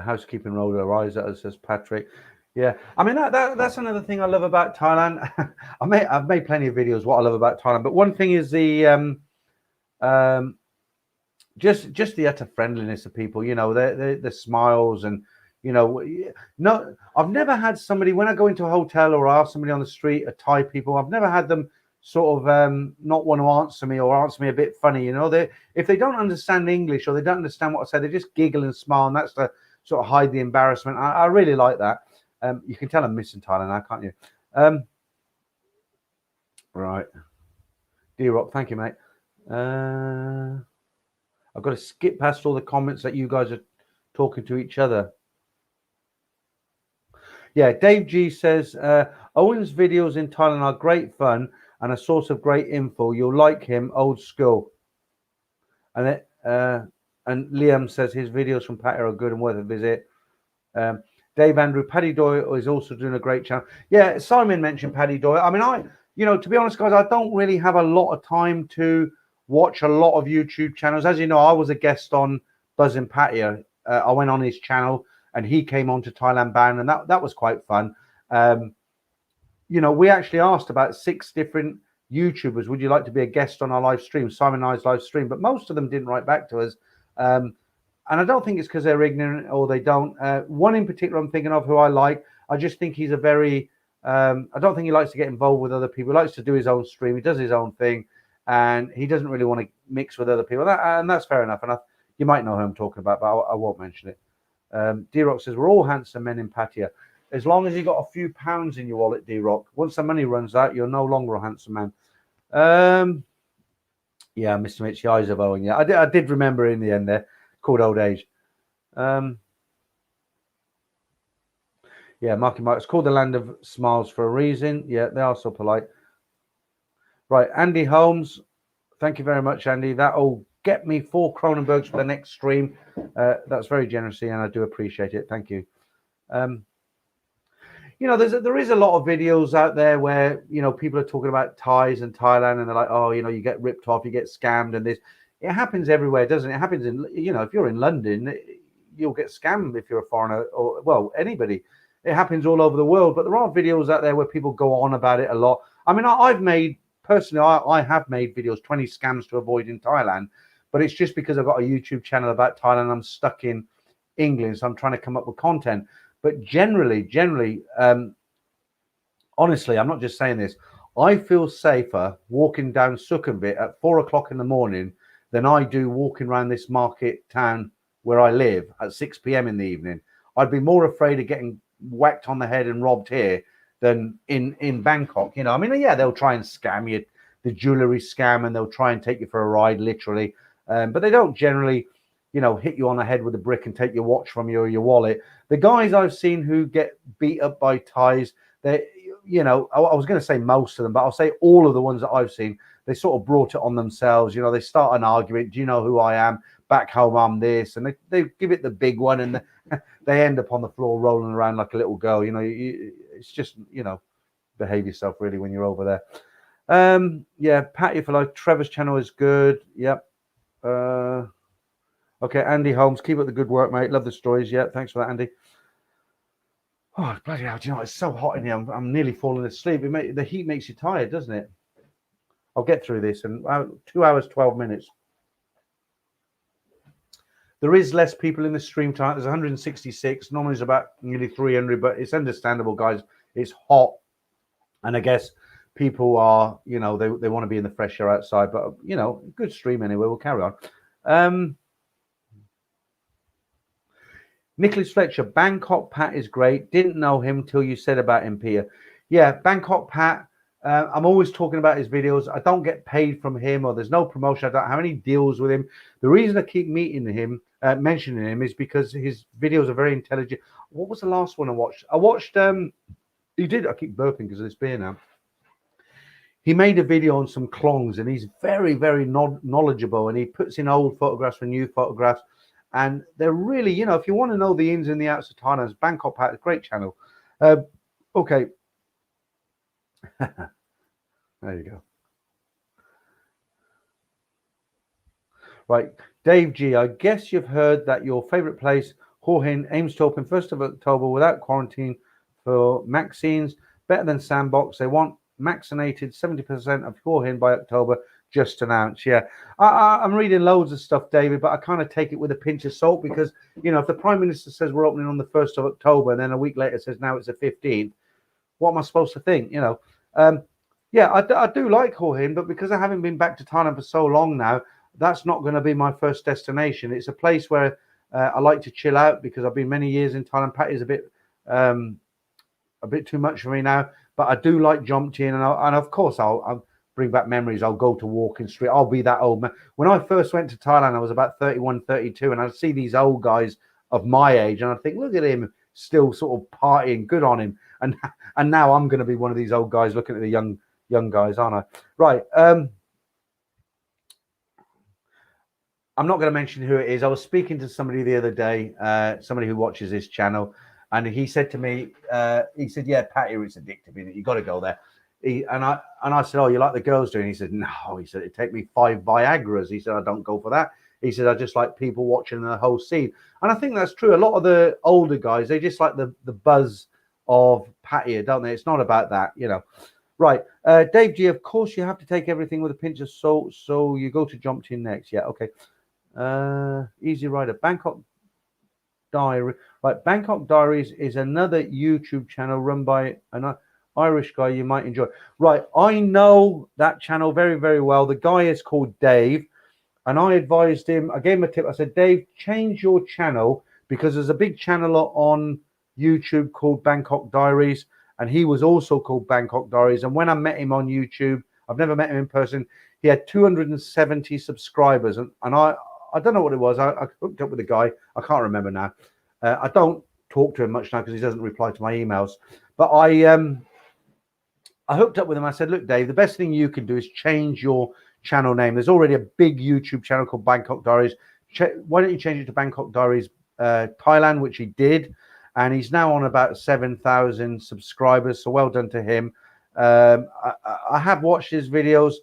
housekeeping rolled her eyes at us, says Patrick. Yeah, I mean, that's another thing I love about Thailand. I've made plenty of videos what I love about Thailand, but one thing is the just the utter friendliness of people. The smiles and no, I've never had somebody when I go into a hotel or ask somebody on the street, Thai people, I've never had them sort of not want to answer me or answer me a bit funny. If they don't understand English or they don't understand what I say, they just giggle and smile, and that's to sort of hide the embarrassment. I really like that. You can tell I'm missing Thailand now, can't you? Right. D-Rock, thank you, mate. I've got to skip past all the comments that you guys are talking to each other. Yeah, Dave G says, Owen's videos in Thailand are great fun and a source of great info. You'll like him, old school. And Liam says his videos from Pattaya are good and worth a visit. Dave Andrew, Paddy Doyle is also doing a great channel. Yeah, Simon mentioned Paddy Doyle. I mean, to be honest, guys, I don't really have a lot of time to watch a lot of YouTube channels. As you know, I was a guest on Buzzin' Pattaya. I went on his channel and he came on to Thailand Bound, and that was quite fun. we actually asked about 6 different YouTubers, would you like to be a guest on our live stream, Simon and I's live stream? But most of them didn't write back to us. And I don't think it's because they're ignorant or they don't. One in particular I'm thinking of who I like. I just think he's a very, I don't think he likes to get involved with other people. He likes to do his own stream. He does his own thing. And he doesn't really want to mix with other people. And that's fair enough. And you might know who I'm talking about, but I won't mention it. D-Rock says, we're all handsome men in Pattaya. As long as you got a few pounds in your wallet, D-Rock. Once the money runs out, you're no longer a handsome man. Yeah, Mr. Mitch, the eyes of Owen. Yeah, I did remember in the end there, called old age. Yeah, Marky Mark. It's called the land of smiles for a reason. Yeah, they are so polite. Right, Andy Holmes. Thank you very much, Andy. That'll get me 4 Cronenbergs for the next stream. That's very generous, and I do appreciate it. Thank you. There is a lot of videos out there where, people are talking about Thais and Thailand, and they're like, oh, you get ripped off, you get scammed, and this. It happens everywhere, doesn't it? It happens in, if you're in London, you'll get scammed if you're a foreigner or, well, anybody. It happens all over the world, but there are videos out there where people go on about it a lot. I mean, I have made videos, 20 scams to avoid in Thailand, but it's just because I've got a YouTube channel about Thailand. I'm stuck in England, so I'm trying to come up with content. But generally, honestly, I'm not just saying this. I feel safer walking down Sukhumvit at 4 o'clock in the morning than I do walking around this market town where I live at 6 p.m. in the evening. I'd be more afraid of getting whacked on the head and robbed here than in Bangkok. I mean, yeah, they'll try and scam you, the jewelry scam, and they'll try and take you for a ride, literally. But they don't generally, hit you on the head with a brick and take your watch from you or your wallet. The guys I've seen who get beat up by Thais, they, I was going to say most of them, but I'll say all of the ones that I've seen, they sort of brought it on themselves. They start an argument. Do you know who I am? Back home, I'm this. And they give it the big one, and they end up on the floor rolling around like a little girl. It's just, behave yourself really when you're over there. Yeah, Pat, if you like, Trevor's channel is good. Yep. Okay, Andy Holmes, keep up the good work, mate. Love the stories. Yeah, thanks for that, Andy. Oh, bloody hell. Do you know, it's so hot in here. I'm nearly falling asleep. The heat makes you tired, doesn't it? I'll get through this in 2 hours, 12 minutes. There is less people in the stream tonight. There's 166. Normally it's about nearly 300, but it's understandable, guys. It's hot. And I guess people are, they want to be in the fresh air outside. But, good stream anyway. We'll carry on. Nicholas Fletcher, Bangkok Pat is great. Didn't know him till you said about him, Pia. Yeah, Bangkok Pat. I'm always talking about his videos. I don't get paid from him, or there's no promotion. I don't have any deals with him. The reason I keep mentioning him is because his videos are very intelligent. What was the last one I watched? I keep burping because of this beer now. He made a video on some klongs, and he's very, very knowledgeable, and he puts in old photographs and new photographs. And they're really, if you want to know the ins and the outs of Thailand, Bangkok Pat, a great channel. Okay. There you go. Right. Dave G, I guess you've heard that your favorite place, Hua Hin, aims to open 1st of October without quarantine for vaccines. Better than Sandbox. They want vaccinated 70% of Hua Hin by October. Just announced. Yeah, I'm reading loads of stuff, David, but I kind of take it with a pinch of salt because, if the Prime Minister says we're opening on the 1st of October and then a week later says now it's the 15th, what am I supposed to think? Yeah, I do like Hua Hin, but because I haven't been back to Thailand for so long now, that's not going to be my first destination. It's a place where I like to chill out because I've been many years in Thailand. Pat is a bit too much for me now, but I do like Jomtien, and of course I'll bring back memories. I'll go to Walking Street. I'll be that old man. When I first went to Thailand, I was about 31, 32, and I'd see these old guys of my age, and I'd think, look at him, still sort of partying. Good on him. And now I'm going to be one of these old guys looking at the young guys, aren't I? Right. I'm not going to mention who it is. I was speaking to somebody the other day, somebody who watches this channel, and he said to me, he said, yeah, Patty, it's addictive, isn't it? You got to go there. And I said, oh, you like the girls doing? He said, no. He said, it'd take me 5 Viagras. He said, I don't go for that. He said, I just like people watching the whole scene. And I think that's true. A lot of the older guys, they just like the buzz of Pattaya, don't they? It's not about that, you know. Right. Dave G, of course you have to take everything with a pinch of salt. So you go to Jump Team next. Yeah, okay. Easy Rider, Bangkok Diary. Right, Bangkok Diaries is another YouTube channel run by an Irish guy you might enjoy. Right, I know that channel very, very well. The guy is called Dave, and I advised him, I gave him a tip. I said, Dave, change your channel because there's a big channel on YouTube called Bangkok Diaries, and he was also called Bangkok Diaries. And when I met him on YouTube, I've never met him in person, he had 270 subscribers, and I don't know what it was. I hooked up with the guy. I can't remember now. I don't talk to him much now because he doesn't reply to my emails. But I hooked up with him. I said, look, Dave, the best thing you can do is change your channel name. There's already a big YouTube channel called Bangkok Diaries. Why don't you change it to Bangkok Diaries Thailand, which he did. And he's now on about 7,000 subscribers. So well done to him. I have watched his videos.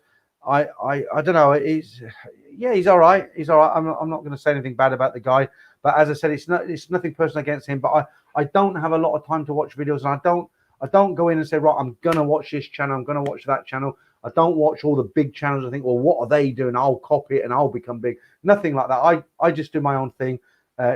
I don't know. He's all right. He's all right. I'm not going to say anything bad about the guy. But as I said, it's nothing personal against him. But I don't have a lot of time to watch videos, and I don't go in and say, right, I'm gonna watch this channel, I'm gonna watch that channel. I don't watch all the big channels. I think, well, what are they doing? I'll copy it and I'll become big. Nothing like that. I just do my own thing.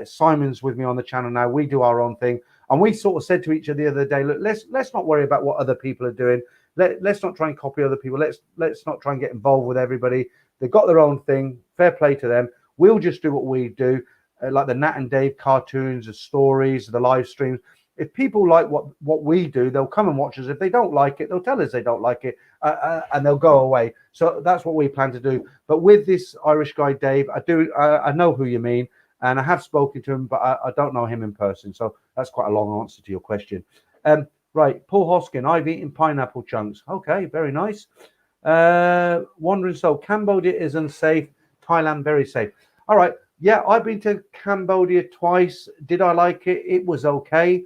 Simon's with me on the channel now. We do our own thing, and we sort of said to each other the other day, look, let's not worry about what other people are doing. Let's not try and copy other people. Let's not try and get involved with everybody. They've got their own thing. Fair play to them. We'll just do what we do, like the Nat and Dave cartoons, the stories, the live streams. If people like what we do, they'll come and watch us. If they don't like it, they'll tell us they don't like it, and they'll go away. So that's what we plan to do. But with this Irish guy, Dave, I know who you mean, and I have spoken to him, but I don't know him in person. So that's quite a long answer to your question. Right, Paul Hoskin, I've eaten pineapple chunks. Okay, very nice. Wandering Soul, Cambodia is unsafe. Thailand, very safe. All right. Yeah, I've been to Cambodia twice. Did I like it? It was okay.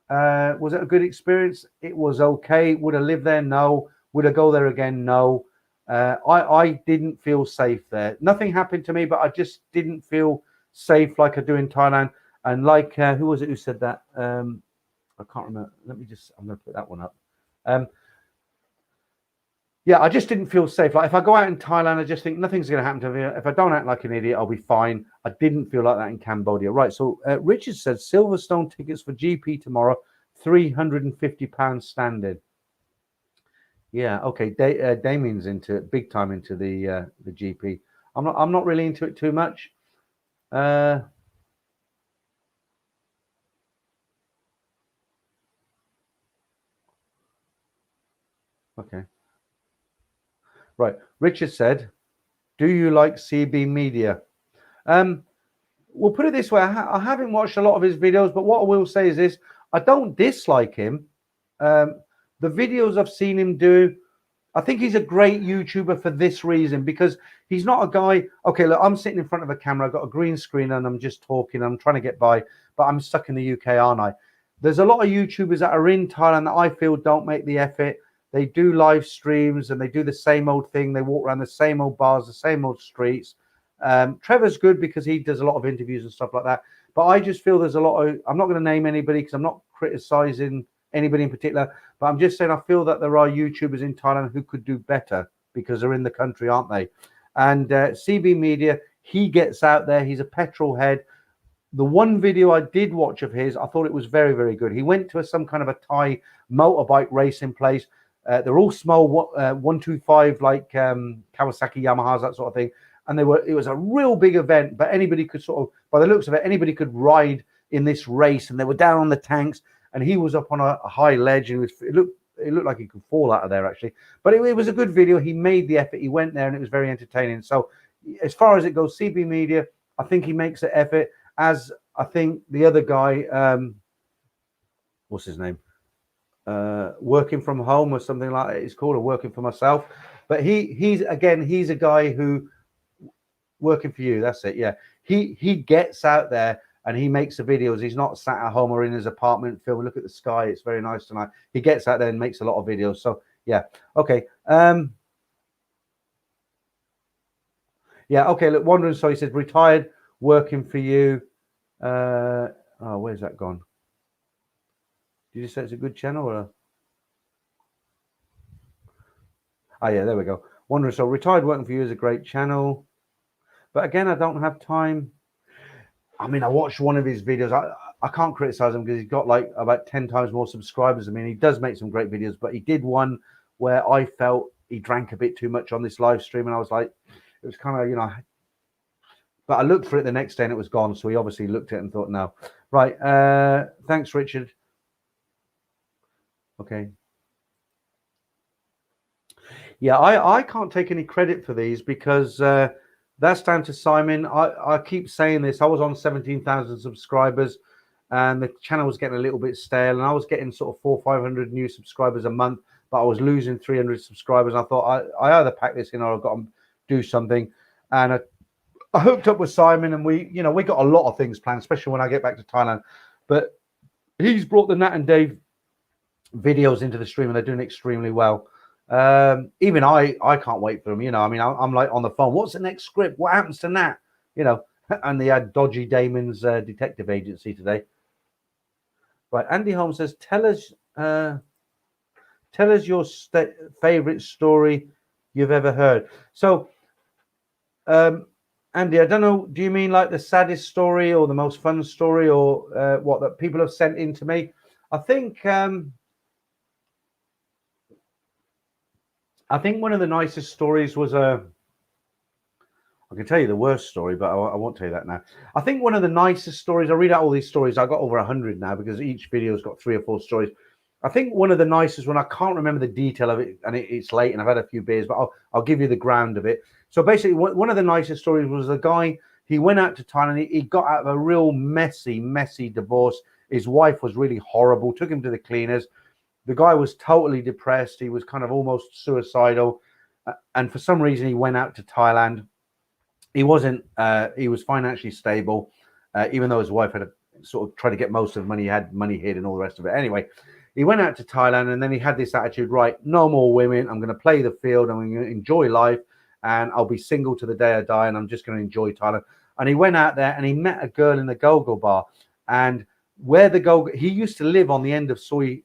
Was it a good experience? It was okay. Would I live there? No. Would I go there again? No. I didn't feel safe there. Nothing happened to me, but I just didn't feel safe like I do in Thailand. And like, who was it who said that? I can't remember. I'm going to put that one up. Yeah, I just didn't feel safe. Like if I go out in Thailand, I just think nothing's going to happen to me. If I don't act like an idiot, I'll be fine. I didn't feel like that in Cambodia. Right. So Richard said Silverstone tickets for GP tomorrow, £350 standard. Yeah. Okay. Damien's into it, big time into the GP. I'm not really into it too much. Okay. Right. Richard said, do you like CB Media? We'll put it this way. I haven't watched a lot of his videos, but what I will say is this. I don't dislike him. The videos I've seen him do, I think he's a great YouTuber for this reason, because he's not a guy, okay, look, I'm sitting in front of a camera, I've got a green screen and I'm just talking, I'm trying to get by, but I'm stuck in the UK, aren't I? There's a lot of YouTubers that are in Thailand that I feel don't make the effort. They do live streams and they do the same old thing. They walk around the same old bars, the same old streets. Trevor's good because he does a lot of interviews and stuff like that. But I just feel there's a lot of, I'm not going to name anybody because I'm not criticizing anybody in particular, but I'm just saying I feel that there are YouTubers in Thailand who could do better because they're in the country, aren't they? And CB Media, he gets out there. He's a petrol head. The one video I did watch of his, I thought it was very, very good. He went to some kind of a Thai motorbike racing place. They're all small, 125 like Kawasaki, Yamahas, that sort of thing. And it was a real big event, but anybody could sort of, by the looks of it, anybody could ride in this race. And they were down on the tanks, and he was up on a high ledge, and it looked like he could fall out of there actually. But it was a good video. He made the effort. He went there, and it was very entertaining. So as far as it goes, CB Media, I think he makes an effort. As I think the other guy, what's his name? Working from home or something like that. It's called, or working for myself. But he's a guy who working for you. That's it. Yeah. He gets out there and he makes the videos. He's not sat at home or in his apartment filming. Look at the sky. It's very nice tonight. He gets out there and makes a lot of videos. So yeah. Okay. Yeah. Okay. Look, Wandering. So he says retired, working for you. Oh, where's that gone? Did you say it's a good channel or? Oh yeah, there we go. Wondering, so retired working for you is a great channel, but again, I don't have time. I mean, I watched one of his videos. I can't criticize him because he's got like about 10 times more subscribers. I mean, he does make some great videos, but he did one where I felt he drank a bit too much on this live stream, and I was like, it was kind of, you know. But I looked for it the next day and it was gone. So he obviously looked at it and thought, no. Right. Thanks, Richard. Okay. Yeah, I can't take any credit for these because that's down to Simon. I keep saying this. I was on 17,000 subscribers and the channel was getting a little bit stale, and I was getting sort of 400 or 500 new subscribers a month, but I was losing 300 subscribers. I thought I either pack this in or I've got to do something. And I hooked up with Simon, and we got a lot of things planned, especially when I get back to Thailand. But he's brought the Nat and Dave videos into the stream, and they're doing extremely well. Even I can't wait for them. You know, I mean, I'm like on the phone. What's the next script? What happens to Nat? You know, and they had Dodgy Damon's detective agency today. Right, Andy Holmes says, tell us your favorite story you've ever heard. So, Andy, I don't know, do you mean like the saddest story or the most fun story, or what that people have sent in to me? I think one of the nicest stories was I can tell you the worst story, but I won't tell you that now. I think one of the nicest stories, I read out all these stories. I've got over 100 now because each video's got 3 or 4 stories. I think one of the nicest one, I can't remember the detail of it, and it's late and I've had a few beers, but I'll give you the ground of it. So basically, one of the nicest stories was a guy, he went out to Thailand, he got out of a real messy divorce. His wife was really horrible, took him to the cleaners. The guy was totally depressed. He was kind of almost suicidal. And for some reason, he went out to Thailand. He wasn't, he was financially stable, even though his wife had sort of tried to get most of the money, he had money hid and all the rest of it. Anyway, he went out to Thailand, and then he had this attitude, right, no more women. I'm going to play the field. I'm going to enjoy life, and I'll be single to the day I die, and I'm just going to enjoy Thailand. And he went out there, and he met a girl in the go-go bar. And where the go, he used to live on the end of Soy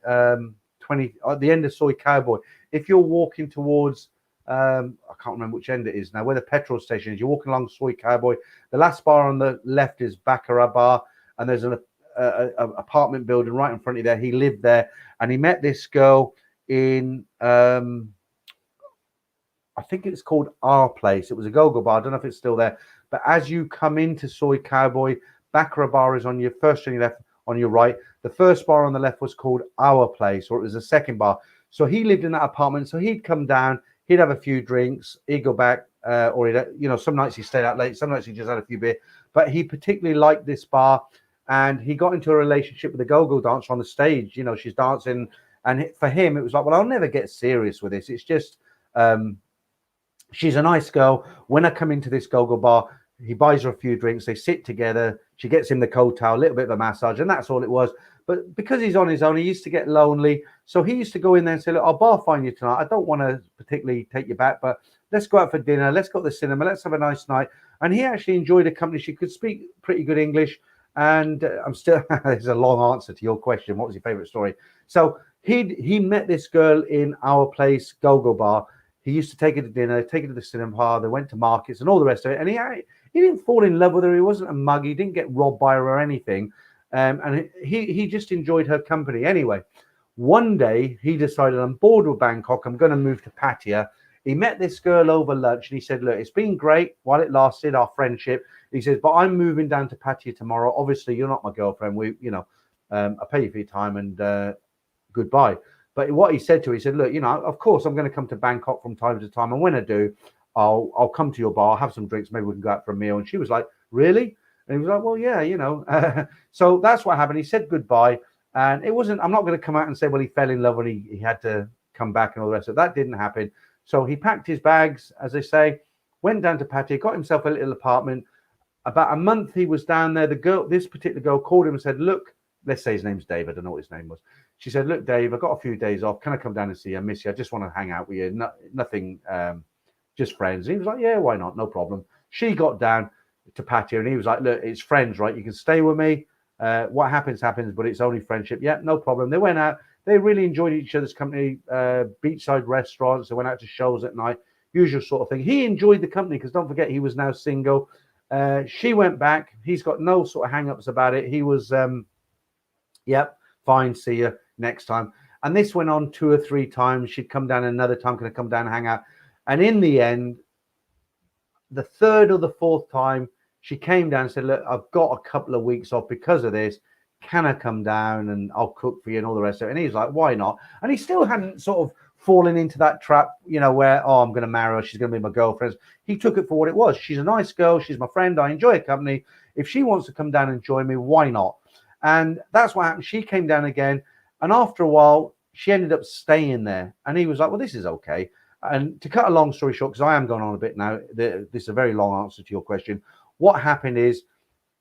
the end of Soy Cowboy. If you're walking towards, I can't remember which end it is now, where the petrol station is, you're walking along Soy Cowboy. The last bar on the left is Baccarat Bar, and there's an apartment building right in front of you there. He lived there, and he met this girl in I think it's called Our Place. It was a go-go bar. I don't know if it's still there, but as you come into Soy Cowboy, Baccarat Bar is on your first on your left, on your right. The first bar on the left was called Our Place, or it was the second bar. So he lived in that apartment. So he'd come down, he'd have a few drinks, he'd go back, or he'd, some nights he stayed out late, some nights he just had a few beer. But he particularly liked this bar, and he got into a relationship with a go-go dancer on the stage. You know, she's dancing, and for him it was like, well, I'll never get serious with this. It's just she's a nice girl. When I come into this go-go bar, he buys her a few drinks, they sit together, she gets him the coat towel, a little bit of a massage, and that's all it was. But because he's on his own, he used to get lonely. So he used to go in there and say, look, I'll bar fine you tonight. I don't want to particularly take you back, but let's go out for dinner. Let's go to the cinema. Let's have a nice night. And he actually enjoyed the company. She could speak pretty good English. And I'm still, there's a long answer to your question. What was your favorite story? So he met this girl in Our Place go-go bar. He used to take her to dinner, take her to the cinema. They went to markets and all the rest of it. And he didn't fall in love with her. He wasn't a mug. He didn't get robbed by her or anything. And he just enjoyed her company. Anyway, one day he decided, I'm bored with Bangkok. I'm going to move to Pattaya. He met this girl over lunch, and he said, look, it's been great while it lasted, our friendship. He says, but I'm moving down to Pattaya tomorrow. Obviously, you're not my girlfriend. I pay you for your time, and goodbye. But what he said to her, he said, look, of course, I'm going to come to Bangkok from time to time. And when I do, I'll come to your bar, have some drinks. Maybe we can go out for a meal. And she was like, really? And he was like, well, yeah, So that's what happened. He said goodbye. And it wasn't, I'm not going to come out and say, well, he fell in love and he had to come back and all the rest of it. That didn't happen. So he packed his bags, as they say, went down to Pattaya, got himself a little apartment. About a month he was down there. This particular girl called him and said, look, let's say his name's Dave. I don't know what his name was. She said, look, Dave, I've got a few days off. Can I come down and see you? I miss you. I just want to hang out with you. Nothing, just friends. And he was like, yeah, why not? No problem. She got down to Pattaya, and he was like, look, it's friends, right? You can stay with me. What happens, but it's only friendship. Yeah, no problem. They went out. They really enjoyed each other's company, beachside restaurants. They went out to shows at night, usual sort of thing. He enjoyed the company because don't forget, he was now single. She went back. He's got no sort of hang-ups about it. He was, yep, fine, see you next time. And this went on 2 or 3 times. She'd come down another time, going to come down and hang out. And in the end, the 3rd or the 4th time, she came down and said, look, I've got a couple of weeks off because of this. Can I come down and I'll cook for you and all the rest of it? And he's like, why not? And he still hadn't sort of fallen into that trap, you know, where, oh, I'm going to marry her. She's going to be my girlfriend. He took it for what it was. She's a nice girl. She's my friend. I enjoy her company. If she wants to come down and join me, why not? And that's what happened. She came down again. And after a while, she ended up staying there. And he was like, well, this is okay. And to cut a long story short, because I am going on a bit now, this is a very long answer to your question. What happened is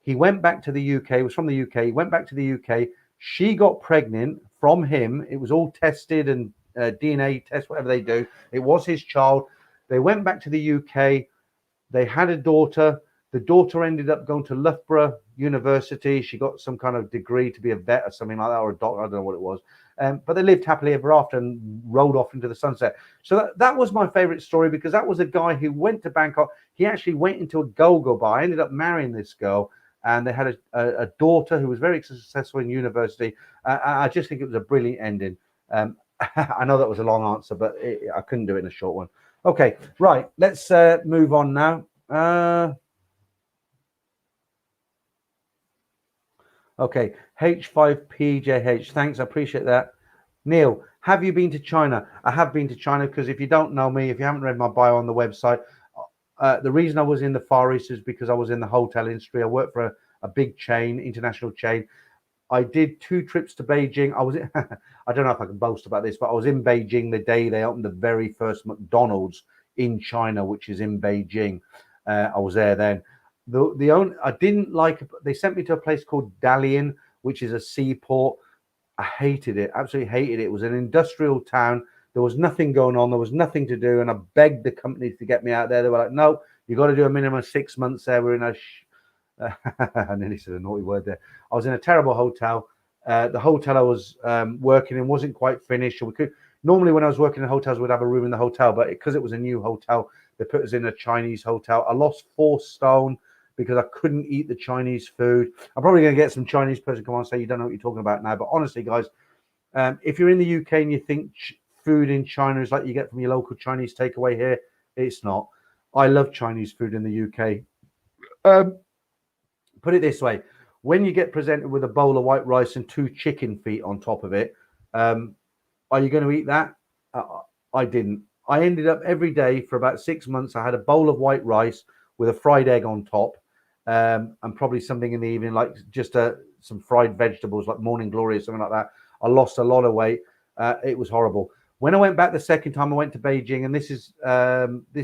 he went back to the UK. He was from the UK. He went back to the UK. She got pregnant from him. It was all tested and DNA test, whatever they do. It was his child. They went back to the UK. They had a daughter. The daughter ended up going to Loughborough University. She got some kind of degree to be a vet or something like that, or a doctor. I don't know what it was. But they lived happily ever after and rode off into the sunset. So that was my favorite story, because that was a guy who went to Bangkok. He actually went into a go-go bar, ended up marrying this girl, and they had a daughter who was very successful in university. I just think it was a brilliant ending. I know that was a long answer, but I couldn't do it in a short one. Okay, right. Let's move on now. Okay, H5PJH. Thanks, I appreciate that. Neil, have you been to China? I have been to China, because if you don't know me, if you haven't read my bio on the website, the reason I was in the Far East is because I was in the hotel industry. I worked for a big chain, international chain. I did 2 trips to Beijing. I was in, I don't know if I can boast about this, but I was in Beijing the day they opened the very first McDonald's in China, which is in Beijing. I was there then. I didn't like, they sent me to a place called Dalian, which is a seaport. I hated it, absolutely hated it. It was an industrial town. There was nothing going on. There was nothing to do. And I begged the company to get me out there. They were like, no, you got to do a minimum of 6 months there. We're in a, I nearly said a naughty word there. I was in a terrible hotel. The hotel I was working in wasn't quite finished. So normally when I was working in hotels, we'd have a room in the hotel, but because it was a new hotel, they put us in a Chinese hotel. I lost 4 stone because I couldn't eat the Chinese food. I'm probably going to get some Chinese person come on and say, you don't know what you're talking about now. But honestly, guys, if you're in the UK and you think food in China is like you get from your local Chinese takeaway here, it's not. I love Chinese food in the UK. Put it this way. When you get presented with a bowl of white rice and 2 chicken feet on top of it, are you going to eat that? I didn't. I ended up every day for about 6 months. I had a bowl of white rice with a fried egg on top. And probably something in the evening, like just some fried vegetables, like morning glory or something like that. I lost a lot of weight. It was horrible. When I went back the second time, I went to Beijing, and this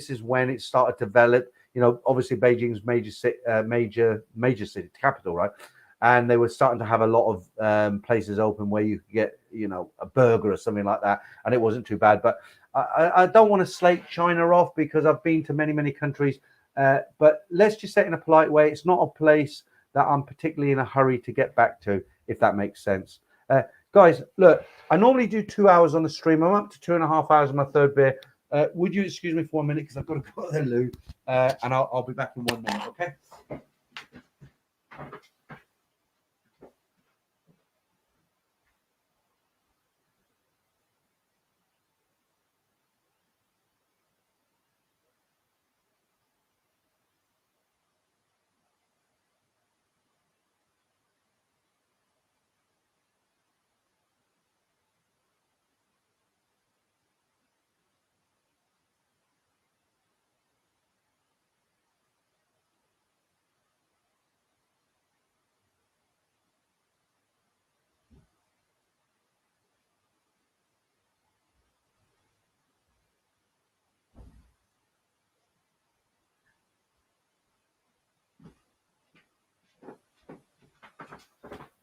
is when it started to develop. You know, obviously Beijing's major city capital, right? And they were starting to have a lot of places open where you could get, you know, a burger or something like that, and it wasn't too bad. But I don't want to slate China off, because I've been to many countries. But let's just say it in a polite way, it's not a place that I'm particularly in a hurry to get back to, if that makes sense. Guys, look, I normally do 2 hours on the stream. I'm up to 2.5 hours on my 3rd beer. Would you excuse me for 1 minute, because I've got to go to the loo, and I'll be back in 1 minute, okay?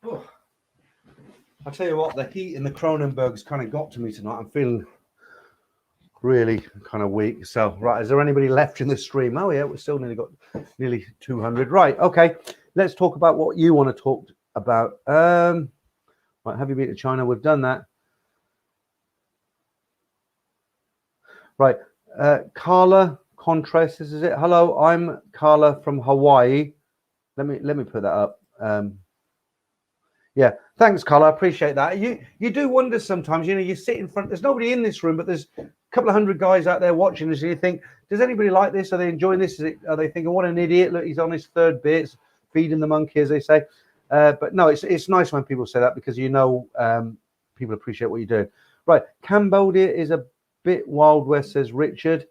Oh. I'll tell you what, the heat in the Kronenberg's kind of got to me tonight. I'm feeling really kind of weak. So, right, is there anybody left in the stream? Oh, yeah, we've still nearly got nearly 200. Right, okay, let's talk about what you want to talk about. Right, have you been to China? We've done that. Right, Carla Contrast, this is it. Hello, I'm Carla from Hawaii. Let me put that up. Yeah, thanks, Carla. I appreciate that. You do wonder sometimes. You know, you sit in front. There's nobody in this room, but there's a couple of hundred guys out there watching this, and you think, does anybody like this? Are they enjoying this? Are they thinking, what an idiot? Look, he's on his third bit, feeding the monkey, as they say. But no, it's nice when people say that, because you know people appreciate what you're doing. Right, Cambodia is a bit Wild West, says Richard.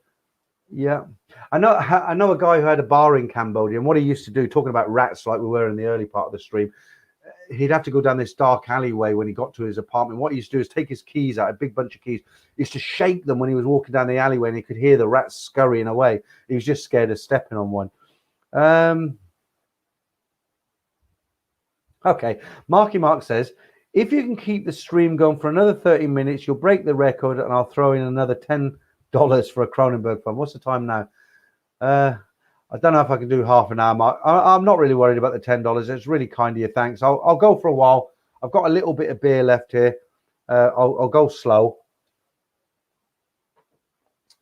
Yeah, I know a guy who had a bar in Cambodia, and what he used to do, talking about rats like we were in the early part of the stream, he'd have to go down this dark alleyway when he got to his apartment. What he used to do is take his keys out, a big bunch of keys. He used to shake them when he was walking down the alleyway, and he could hear the rats scurrying away. He was just scared of stepping on one. Okay, Marky Mark says, if you can keep the stream going for another 30 minutes, you'll break the record, and I'll throw in another $10 for a Cronenberg film. What's the time now? I don't know if I can do half an hour, Mark. I'm not really worried about the $10. It's really kind of you. Thanks. I'll go for a while. I've got a little bit of beer left here. I'll go slow.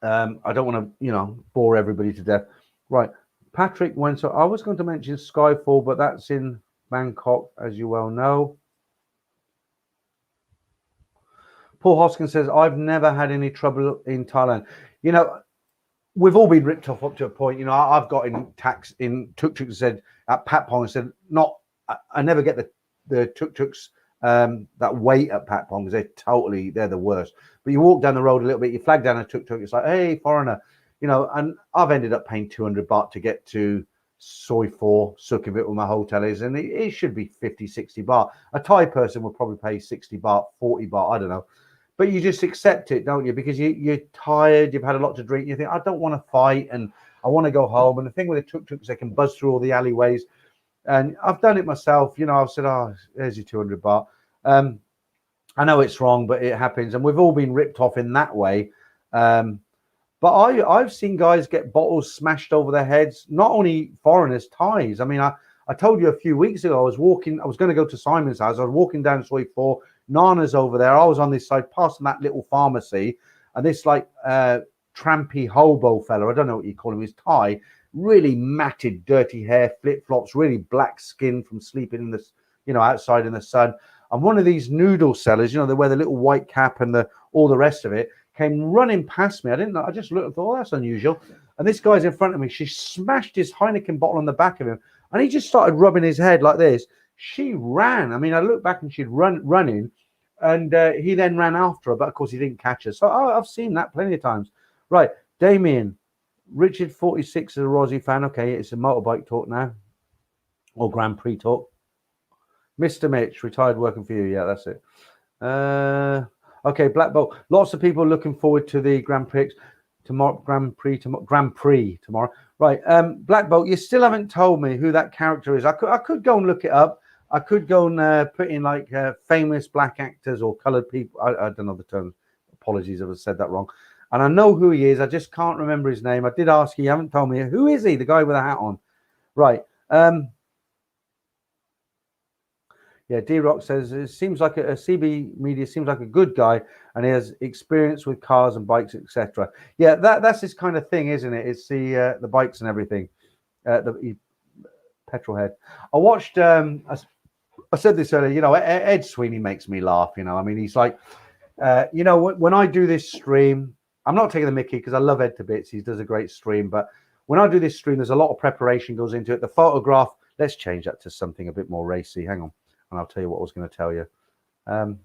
I don't want to, bore everybody to death. Right. Patrick went. So I was going to mention Skyfall, but that's in Bangkok, as you well know. Paul Hoskins says, I've never had any trouble in Thailand. We've all been ripped off up to a point. I've got in tuk-tuk said at Patpong and said, I never get the tuk-tuks that wait at Patpong, because they're the worst. But you walk down the road a little bit, you flag down a tuk-tuk, it's like, hey, foreigner, and I've ended up paying 200 baht to get to Soi 4, Sukhumvit, where my hotel is, and it should be 50, 60 baht. A Thai person would probably pay 60 baht, 40 baht, I don't know. But you just accept it, don't you? Because you're tired, you've had a lot to drink, you think, I don't want to fight, and I want to go home. And the thing with the tuk-tuks, they can buzz through all the alleyways. And I've done it myself. I've said, there's your 200 baht. I know it's wrong, but it happens. And we've all been ripped off in that way. But I've seen guys get bottles smashed over their heads, not only foreigners, Thais. I mean, I told you a few weeks ago, I was going to go to Simon's house. I was walking down Soi 4. Nana's over there. I was on this side, passing that little pharmacy, and this trampy hobo fella, I don't know what you call him, he's Thai, really matted, dirty hair, flip-flops, really black skin from sleeping in the, outside in the sun. And one of these noodle sellers, they wear the little white cap and all the rest of it, came running past me. I didn't know. I just looked and thought, that's unusual. And this guy's in front of me. She smashed his Heineken bottle on the back of him, and he just started rubbing his head like this. She ran. I mean, I looked back and she'd running, and he then ran after her, but of course he didn't catch her. So I've seen that plenty of times. Right, Damien, Richard 46 is a Rossi fan. Okay, it's a motorbike talk now, or Grand Prix talk. Mr. Mitch, retired working for you. Yeah, that's it. Okay, Black Bolt. Lots of people looking forward to the Grand Prix tomorrow. Right, Black Bolt, you still haven't told me who that character is. I could go and look it up. I could go and put in famous black actors or colored people. I don't know the terms. Apologies if I said that wrong. And I know who he is. I just can't remember his name. I did ask you. You haven't told me. Who is he? The guy with a hat on. Right. Yeah, D-Rock says, it seems like a CB Media seems like a good guy, and he has experience with cars and bikes, etc. Yeah, that's this kind of thing, isn't it? It's the bikes and everything. The petrol head. I watched... I said this earlier, Ed Sweeney makes me laugh, I mean, he's like, when I do this stream, I'm not taking the mickey because I love Ed to bits. He does a great stream. But when I do this stream, there's a lot of preparation goes into it. The photograph, let's change that to something a bit more racy. Hang on. And I'll tell you what I was going to tell you. There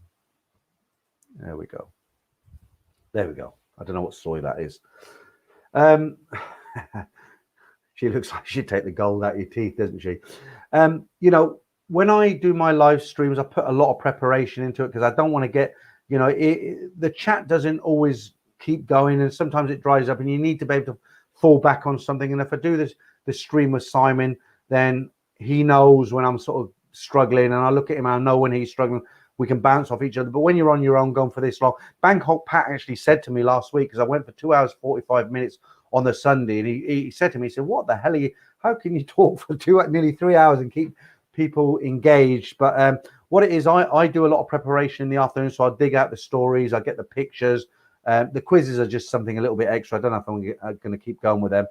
we go. There we go. I don't know what soy that is. She looks like she'd take the gold out of your teeth, doesn't she? When I do my live streams, I put a lot of preparation into it because I don't want to get, the chat doesn't always keep going, and sometimes it dries up, and you need to be able to fall back on something. And if I do the stream with Simon, then he knows when I'm sort of struggling, and I look at him and I know when he's struggling. We can bounce off each other. But when you're on your own going for this long, Bangkok Pat actually said to me last week, because I went for 2 hours 45 minutes on the Sunday, and he said to me, he said, what the hell are you, how can you talk for nearly 3 hours and keep people engaged. But what it is, I do a lot of preparation in the afternoon, so I dig out the stories, I get the pictures. The quizzes are just something a little bit extra. I don't know if I'm going to keep going with them.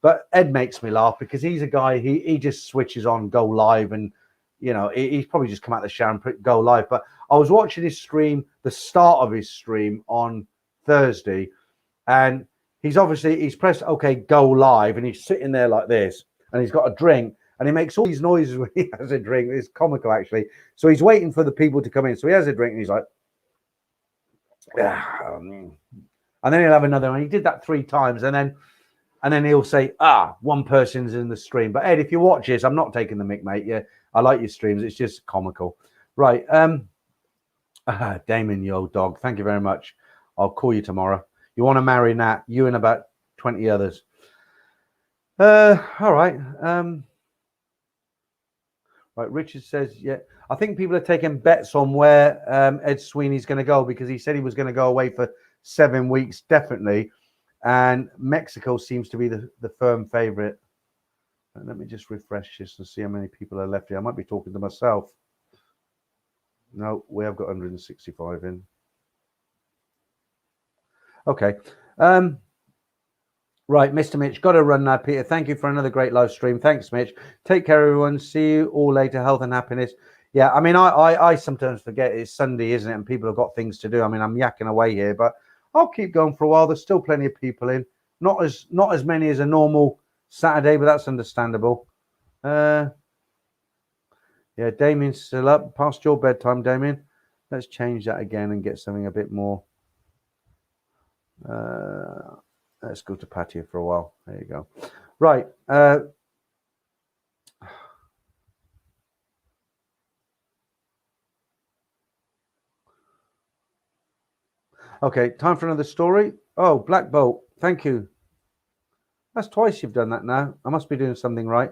But Ed makes me laugh because he's a guy, he just switches on, go live, and he's probably just come out of the shower and go live. But I was watching his stream, the start of his stream on Thursday, and he's pressed okay, go live, and he's sitting there like this, and he's got a drink, and he makes all these noises when he has a drink. It's comical, actually. So he's waiting for the people to come in. So he has a drink, and he's like, and then he'll have another one. He did that 3 times, and then he'll say, one person's in the stream. But Ed, if you watch this, I'm not taking the mick, mate. Yeah, I like your streams. It's just comical. Right. Damon, you old dog. Thank you very much. I'll call you tomorrow. You want to marry Nat? You and about 20 others. All right. Right. Richard says, yeah, I think people are taking bets on where Ed Sweeney's going to go, because he said he was going to go away for 7 weeks, definitely. And Mexico seems to be the firm favorite. Let me just refresh this and see how many people are left here. I might be talking to myself. No, we have got 165 in. Okay. Right, Mr. Mitch, got to run now, Peter. Thank you for another great live stream. Thanks, Mitch. Take care, everyone. See you all later. Health and happiness. Yeah, I mean, I sometimes forget it's Sunday, isn't it? And people have got things to do. I mean, I'm yakking away here, but I'll keep going for a while. There's still plenty of people in. Not as many as a normal Saturday, but that's understandable. Yeah, Damien's still up. Past your bedtime, Damien. Let's change that again and get something a bit more. Let's go to patio for a while. There you go. Right. Okay, time for another story. Oh, Black Bolt. Thank you. That's twice you've done that now. I must be doing something right.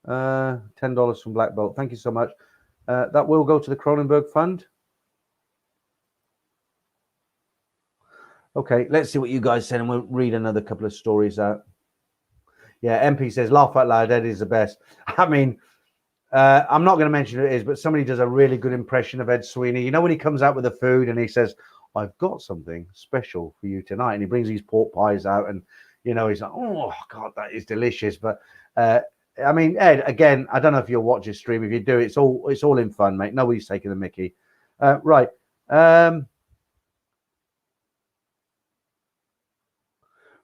$10 from Black Bolt. Thank you so much. That will go to the Cronenberg Fund. Okay, let's see what you guys said, and we'll read another couple of stories out. Yeah, MP says, laugh out loud, Ed is the best. I mean, I'm not going to mention who it is, but somebody does a really good impression of Ed Sweeney. You know, when he comes out with the food and he says, I've got something special for you tonight, and he brings these pork pies out, and, he's like, oh, God, that is delicious. But, I mean, Ed, again, I don't know if you'll watch his stream. If you do, it's all in fun, mate. Nobody's taking the mickey. Right.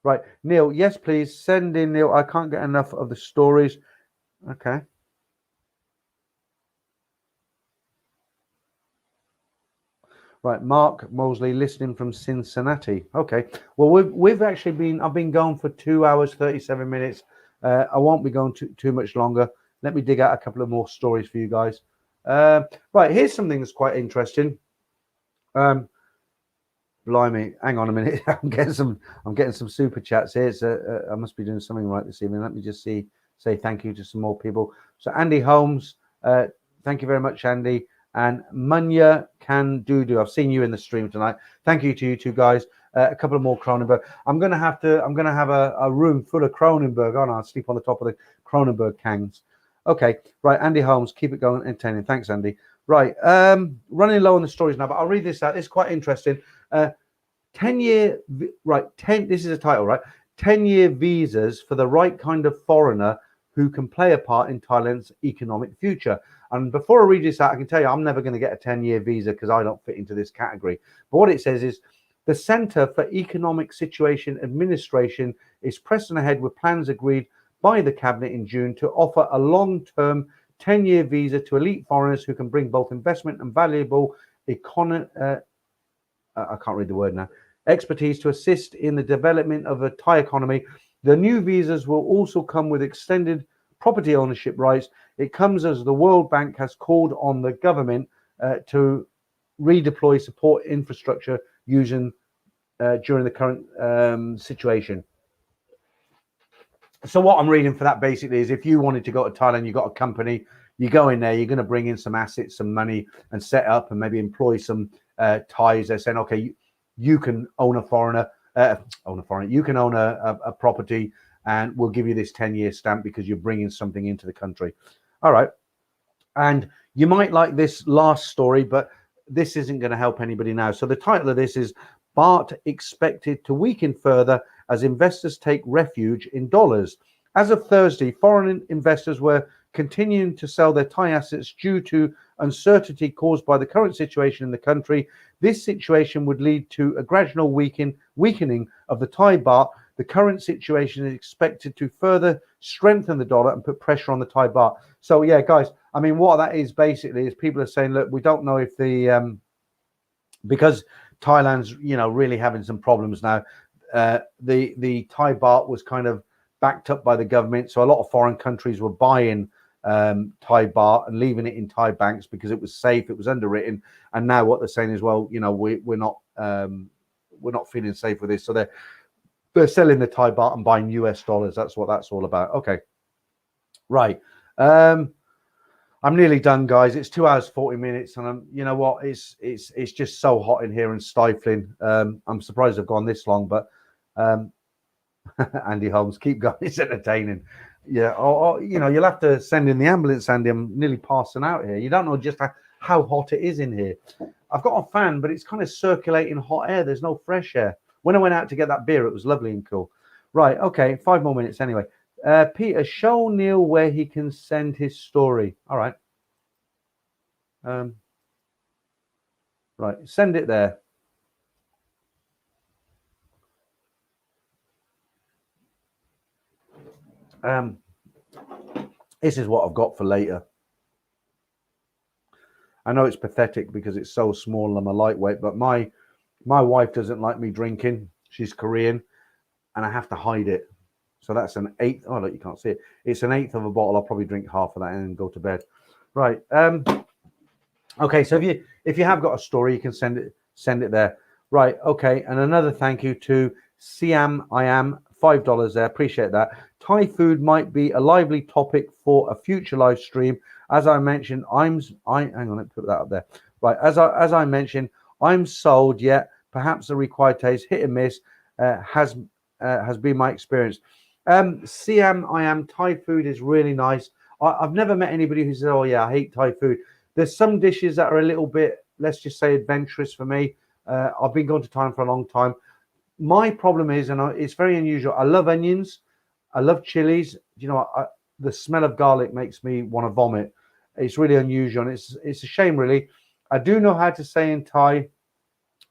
Right, Neil, yes, please send in, Neil. I can't get enough of the stories. Okay. Right, Mark Mosley listening from Cincinnati. Okay. Well, we've actually I've been going for 2 hours, 37 minutes. I won't be going too much longer. Let me dig out a couple of more stories for you guys. Right, here's something that's quite interesting. Blimey, hang on a minute. I'm getting some super chats here. So I must be doing something right this evening. Let me just say thank you to some more people. So Andy Holmes, thank you very much, Andy. And Munya Can Do. I've seen you in the stream tonight. Thank you to you two guys. A couple of more Cronenberg. I'm gonna have a room full of Cronenberg. I'll sleep on the top of the Cronenberg cans. Okay, right. Andy Holmes, keep it going, entertaining. Thanks, Andy. Right, running low on the stories now, but I'll read this out. It's quite interesting. 10-year, right? 10. This is a title, right? 10-year visas for the right kind of foreigner who can play a part in Thailand's economic future. And before I read this out, I can tell you I'm never going to get a 10-year visa because I don't fit into this category. But what it says is the Center for Economic Situation Administration is pressing ahead with plans agreed by the cabinet in June to offer a long-term 10-year visa to elite foreigners who can bring both investment and valuable I can't read the word now. Expertise to assist in the development of a Thai economy. The new visas will also come with extended property ownership rights. It comes as the World Bank has called on the government to redeploy support infrastructure using during the current situation. So what I'm reading for that basically is if you wanted to go to Thailand, you've got a company, you go in there, you're going to bring in some assets, some money, and set up and maybe employ some Thais. They're saying, okay, you can own a foreigner, you can own a property, and we'll give you this 10-year stamp because you're bringing something into the country. All right. And you might like this last story, but this isn't going to help anybody now. So the title of this is Baht expected to weaken further as investors take refuge in dollars. As of Thursday, foreign investors were continuing to sell their Thai assets due to uncertainty caused by the current situation in the country. This situation would lead to a gradual weakening of the Thai baht. The current situation is expected to further strengthen the dollar and put pressure on the Thai baht. So yeah, guys, I mean, what that is basically is people are saying, look, we don't know if the because Thailand's really having some problems now. The Thai baht was kind of backed up by the government, so a lot of foreign countries were buying Thai baht and leaving it in Thai banks because it was safe, it was underwritten, and now what they're saying is, well, we're not feeling safe with this, so they're selling the Thai baht and buying US dollars. That's what that's all about. Okay, right. I'm nearly done, guys. It's 2 hours 40 minutes, and you know what? It's just so hot in here and stifling. I'm surprised I've gone this long, but Andy Holmes, keep going. It's entertaining. Yeah. Or you'll have to send in the ambulance, Andy. I'm nearly passing out here. You don't know just how hot it is in here. I've got a fan, but it's kind of circulating hot air. There's no fresh air. When I went out to get that beer, it was lovely and cool. Right. Okay. 5 more minutes anyway. Peter, show Neil where he can send his story. All right. Right. Send it there. This is what I've got for later. I know it's pathetic because it's so small and I'm a lightweight, but my wife doesn't like me drinking. She's Korean, and I have to hide it. So that's an eighth. Oh, look, you can't see it. It's an eighth of a bottle. I'll probably drink half of that and then go to bed. Right. Okay. So if you have got a story, you can send it there. Right. Okay. And another thank you to Siam. I am $5 there. Appreciate that. Thai food might be a lively topic for a future live stream. As I mentioned, hang on, let me put that up there. Right. As I mentioned, I'm sold yet. Perhaps the required taste, hit and miss, has been my experience. Siam, I am. Thai food is really nice. I've never met anybody who says, oh yeah, I hate Thai food. There's some dishes that are a little bit, let's just say, adventurous for me. I've been going to Thailand for a long time. My problem is, and it's very unusual, I love onions. I love chilies. The smell of garlic makes me want to vomit. It's really unusual, and it's a shame, really. I do know how to say in Thai,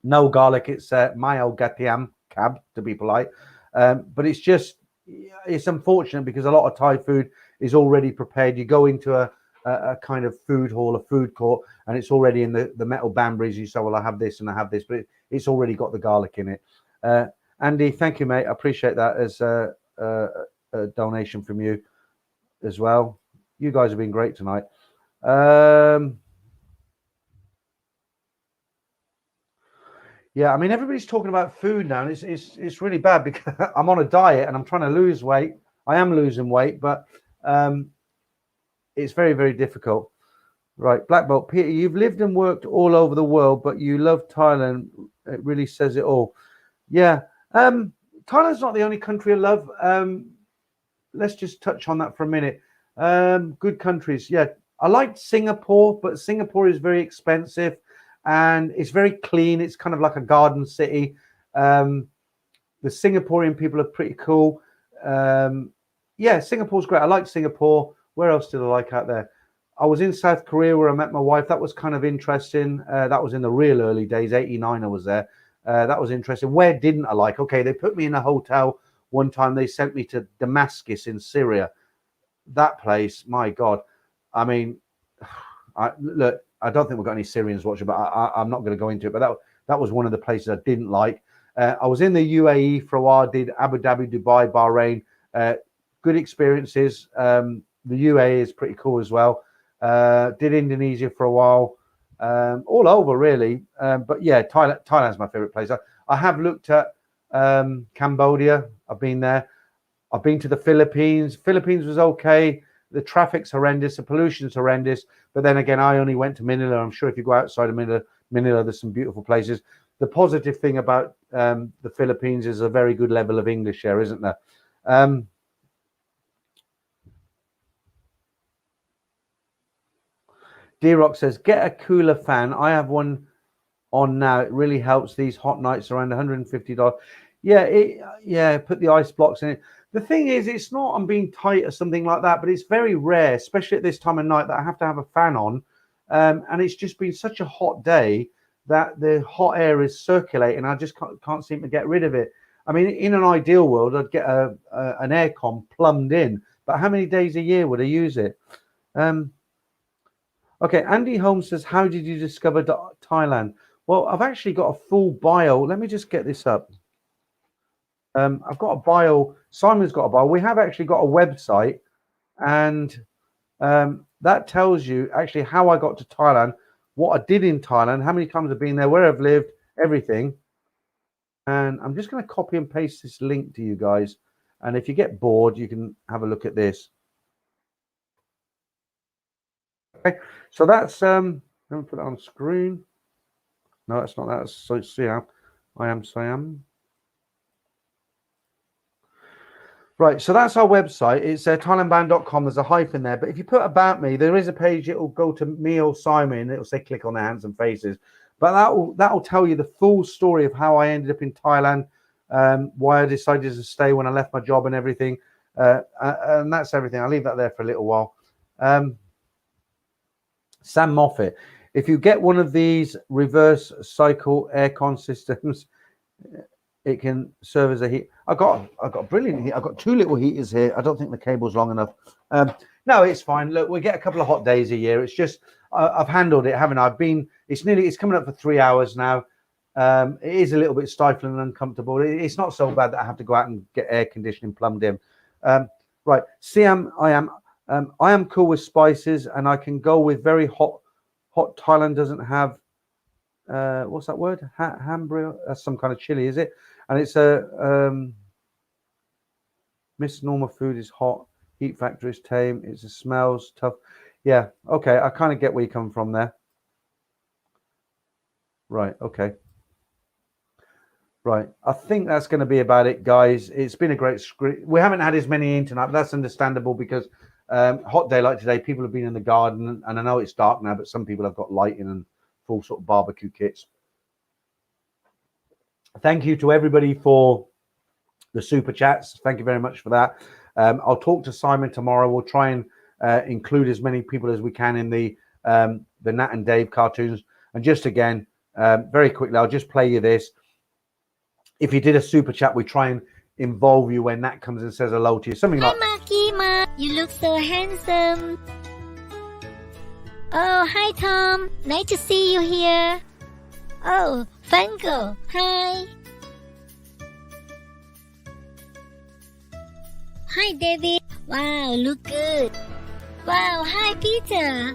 no garlic. It's mayo gatiam cab, to be polite. But it's unfortunate because a lot of Thai food is already prepared. You go into a kind of food hall, a food court, and it's already in the metal bambaries. You say, well, I have this and I have this, but it's already got the garlic in it. Andy, thank you, mate. I appreciate that as a donation from you as well. You guys have been great tonight. Yeah, I mean, everybody's talking about food now, and it's really bad because I'm on a diet and I'm trying to lose weight. I am losing weight, but it's very, very difficult. Right, Black Belt. Peter, you've lived and worked all over the world, but you love Thailand. It really says it all. Yeah. Thailand's not the only country I love. Let's just touch on that for a minute. Good countries. Yeah. I liked Singapore, but Singapore is very expensive and it's very clean. It's kind of like a garden city. The Singaporean people are pretty cool. Yeah, Singapore's great. I like Singapore. Where else did I like out there? I was in South Korea where I met my wife. That was kind of interesting. That was in the real early days. 89, I was there. That was interesting. Where didn't I like? Okay, they put me in a hotel one time. They sent me to Damascus in Syria. That place, my God. I mean, look, I don't think we've got any Syrians watching, but I'm not going to go into it. But that was one of the places I didn't like. I was in the UAE for a while. Did Abu Dhabi, Dubai, Bahrain. Good experiences. The UAE is pretty cool as well. Did Indonesia for a while. All over really. But yeah, Thailand's my favorite place. I have looked at Cambodia. I've been there. I've been to the Philippines. Philippines was okay. The traffic's horrendous. The pollution's horrendous. But then again, I only went to Manila. I'm sure if you go outside of Manila, there's some beautiful places. The positive thing about the Philippines is a very good level of English there, isn't there? D-Rock says, get a cooler fan. I have one on now. It really helps these hot nights around $150. Yeah, put the ice blocks in it. The thing is, it's not I'm being tight or something like that, but it's very rare, especially at this time of night, that I have to have a fan on. And it's just been such a hot day that the hot air is circulating. I just can't seem to get rid of it. I mean, in an ideal world, I'd get an aircon plumbed in, but how many days a year would I use it? Okay, Andy Holmes says, how did you discover Thailand? Well, I've actually got a full bio. Let me just get this up. I've got a bio. Simon's got a bio. We have actually got a website, and that tells you actually how I got to Thailand, what I did in Thailand, how many times I've been there, where I've lived, everything. And I'm just going to copy and paste this link to you guys. And if you get bored, you can have a look at this. Okay, so that's let me put it on screen. No, that's not that. That's Siam. I am Siam. Right, so that's our website. It's thailandband.com. There's a hyphen there, but if you put about me, there is a page. It will go to me or Simon. It will say click on their handsome faces, but that will tell you the full story of how I ended up in Thailand, why I decided to stay when I left my job and everything, and that's everything. I'll leave that there for a little while. Sam Moffat, if you get one of these reverse cycle aircon systems, it can serve as a heat. I got a brilliant heat. I've got two little heaters here. I don't think the cable's long enough. No, it's fine. Look, we get a couple of hot days a year. It's just I've handled it, haven't I? It's coming up for 3 hours now. It is a little bit stifling and uncomfortable. It's not so bad that I have to go out and get air conditioning plumbed in. Right, Siam, I am cool with spices, and I can go with very hot. Thailand doesn't have what's that word? Hambria. That's some kind of chili, is it? And it's a misnomer. Food is hot. Heat factor is tame. It smells tough. Yeah. Okay. I kind of get where you come from there. Right. Okay. Right. I think that's going to be about it, guys. It's been a great script. We haven't had as many in tonight, but that's understandable because hot day like today, people have been in the garden, and I know it's dark now, but some people have got lighting and full sort of barbecue kits. Thank you to everybody for the super chats. Thank you very much for that. I'll talk to Simon tomorrow. We'll try and include as many people as we can in the Nat and Dave cartoons. And just again, very quickly, I'll just play you this. If you did a super chat, we try and involve you when Nat comes and says hello to you. Something like, Hi, Marky, you look so handsome. Oh, hi, Tom. Nice to see you here. Oh, Funko, hi. Hi, David. Wow, look good. Wow, hi, Peter.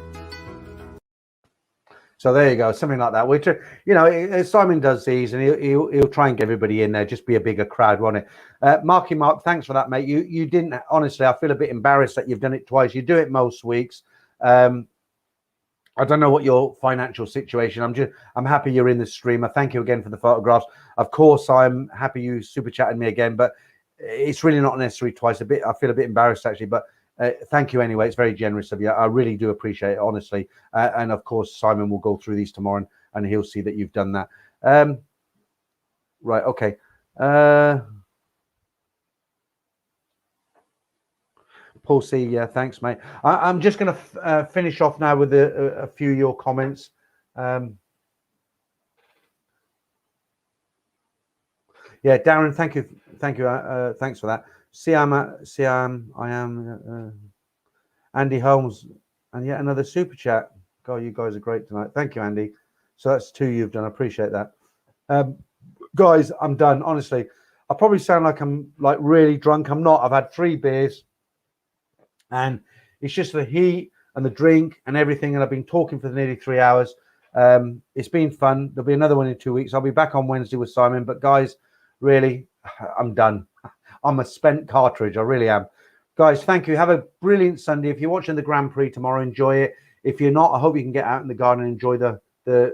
so there you go, something like that. Which, you know, Simon does these, and he'll try and get everybody in there, just be a bigger crowd, won't it? Marky Mark, thanks for that, mate. You didn't, honestly, I feel a bit embarrassed that you've done it twice. You do it most weeks. I don't know what your financial situation. I'm happy you're in the stream. I thank you again for the photographs. Of course, I'm happy you super chatted me again, but it's really not necessary twice. I feel a bit embarrassed actually, but thank you anyway. It's very generous of you. I really do appreciate it, honestly. And of course, Simon will go through these tomorrow, and he'll see that you've done that. Right. Okay. Paul C, yeah, thanks, mate. I'm just going to finish off now with a few of your comments. Yeah, Darren, thank you, thanks for that. Siam, I am Andy Holmes, and yet another super chat. God, you guys are great tonight. Thank you, Andy. So that's two you've done. I appreciate that. Guys, I'm done. Honestly, I probably sound like I'm like really drunk. I'm not. I've had 3 beers. And it's just the heat and the drink and everything. And I've been talking for nearly 3 hours. It's been fun. There'll be another one in 2 weeks. I'll be back on Wednesday with Simon. But guys, really, I'm done. I'm a spent cartridge. I really am. Guys, thank you. Have a brilliant Sunday. If you're watching the Grand Prix tomorrow, enjoy it. If you're not, I hope you can get out in the garden and enjoy the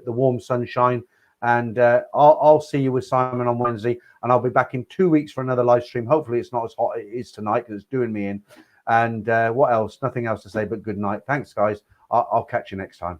warm sunshine. And I'll see you with Simon on Wednesday. And I'll be back in 2 weeks for another live stream. Hopefully it's not as hot as it is tonight because it's doing me in. And what else? Nothing else to say but good night. Thanks, guys. I'll catch you next time.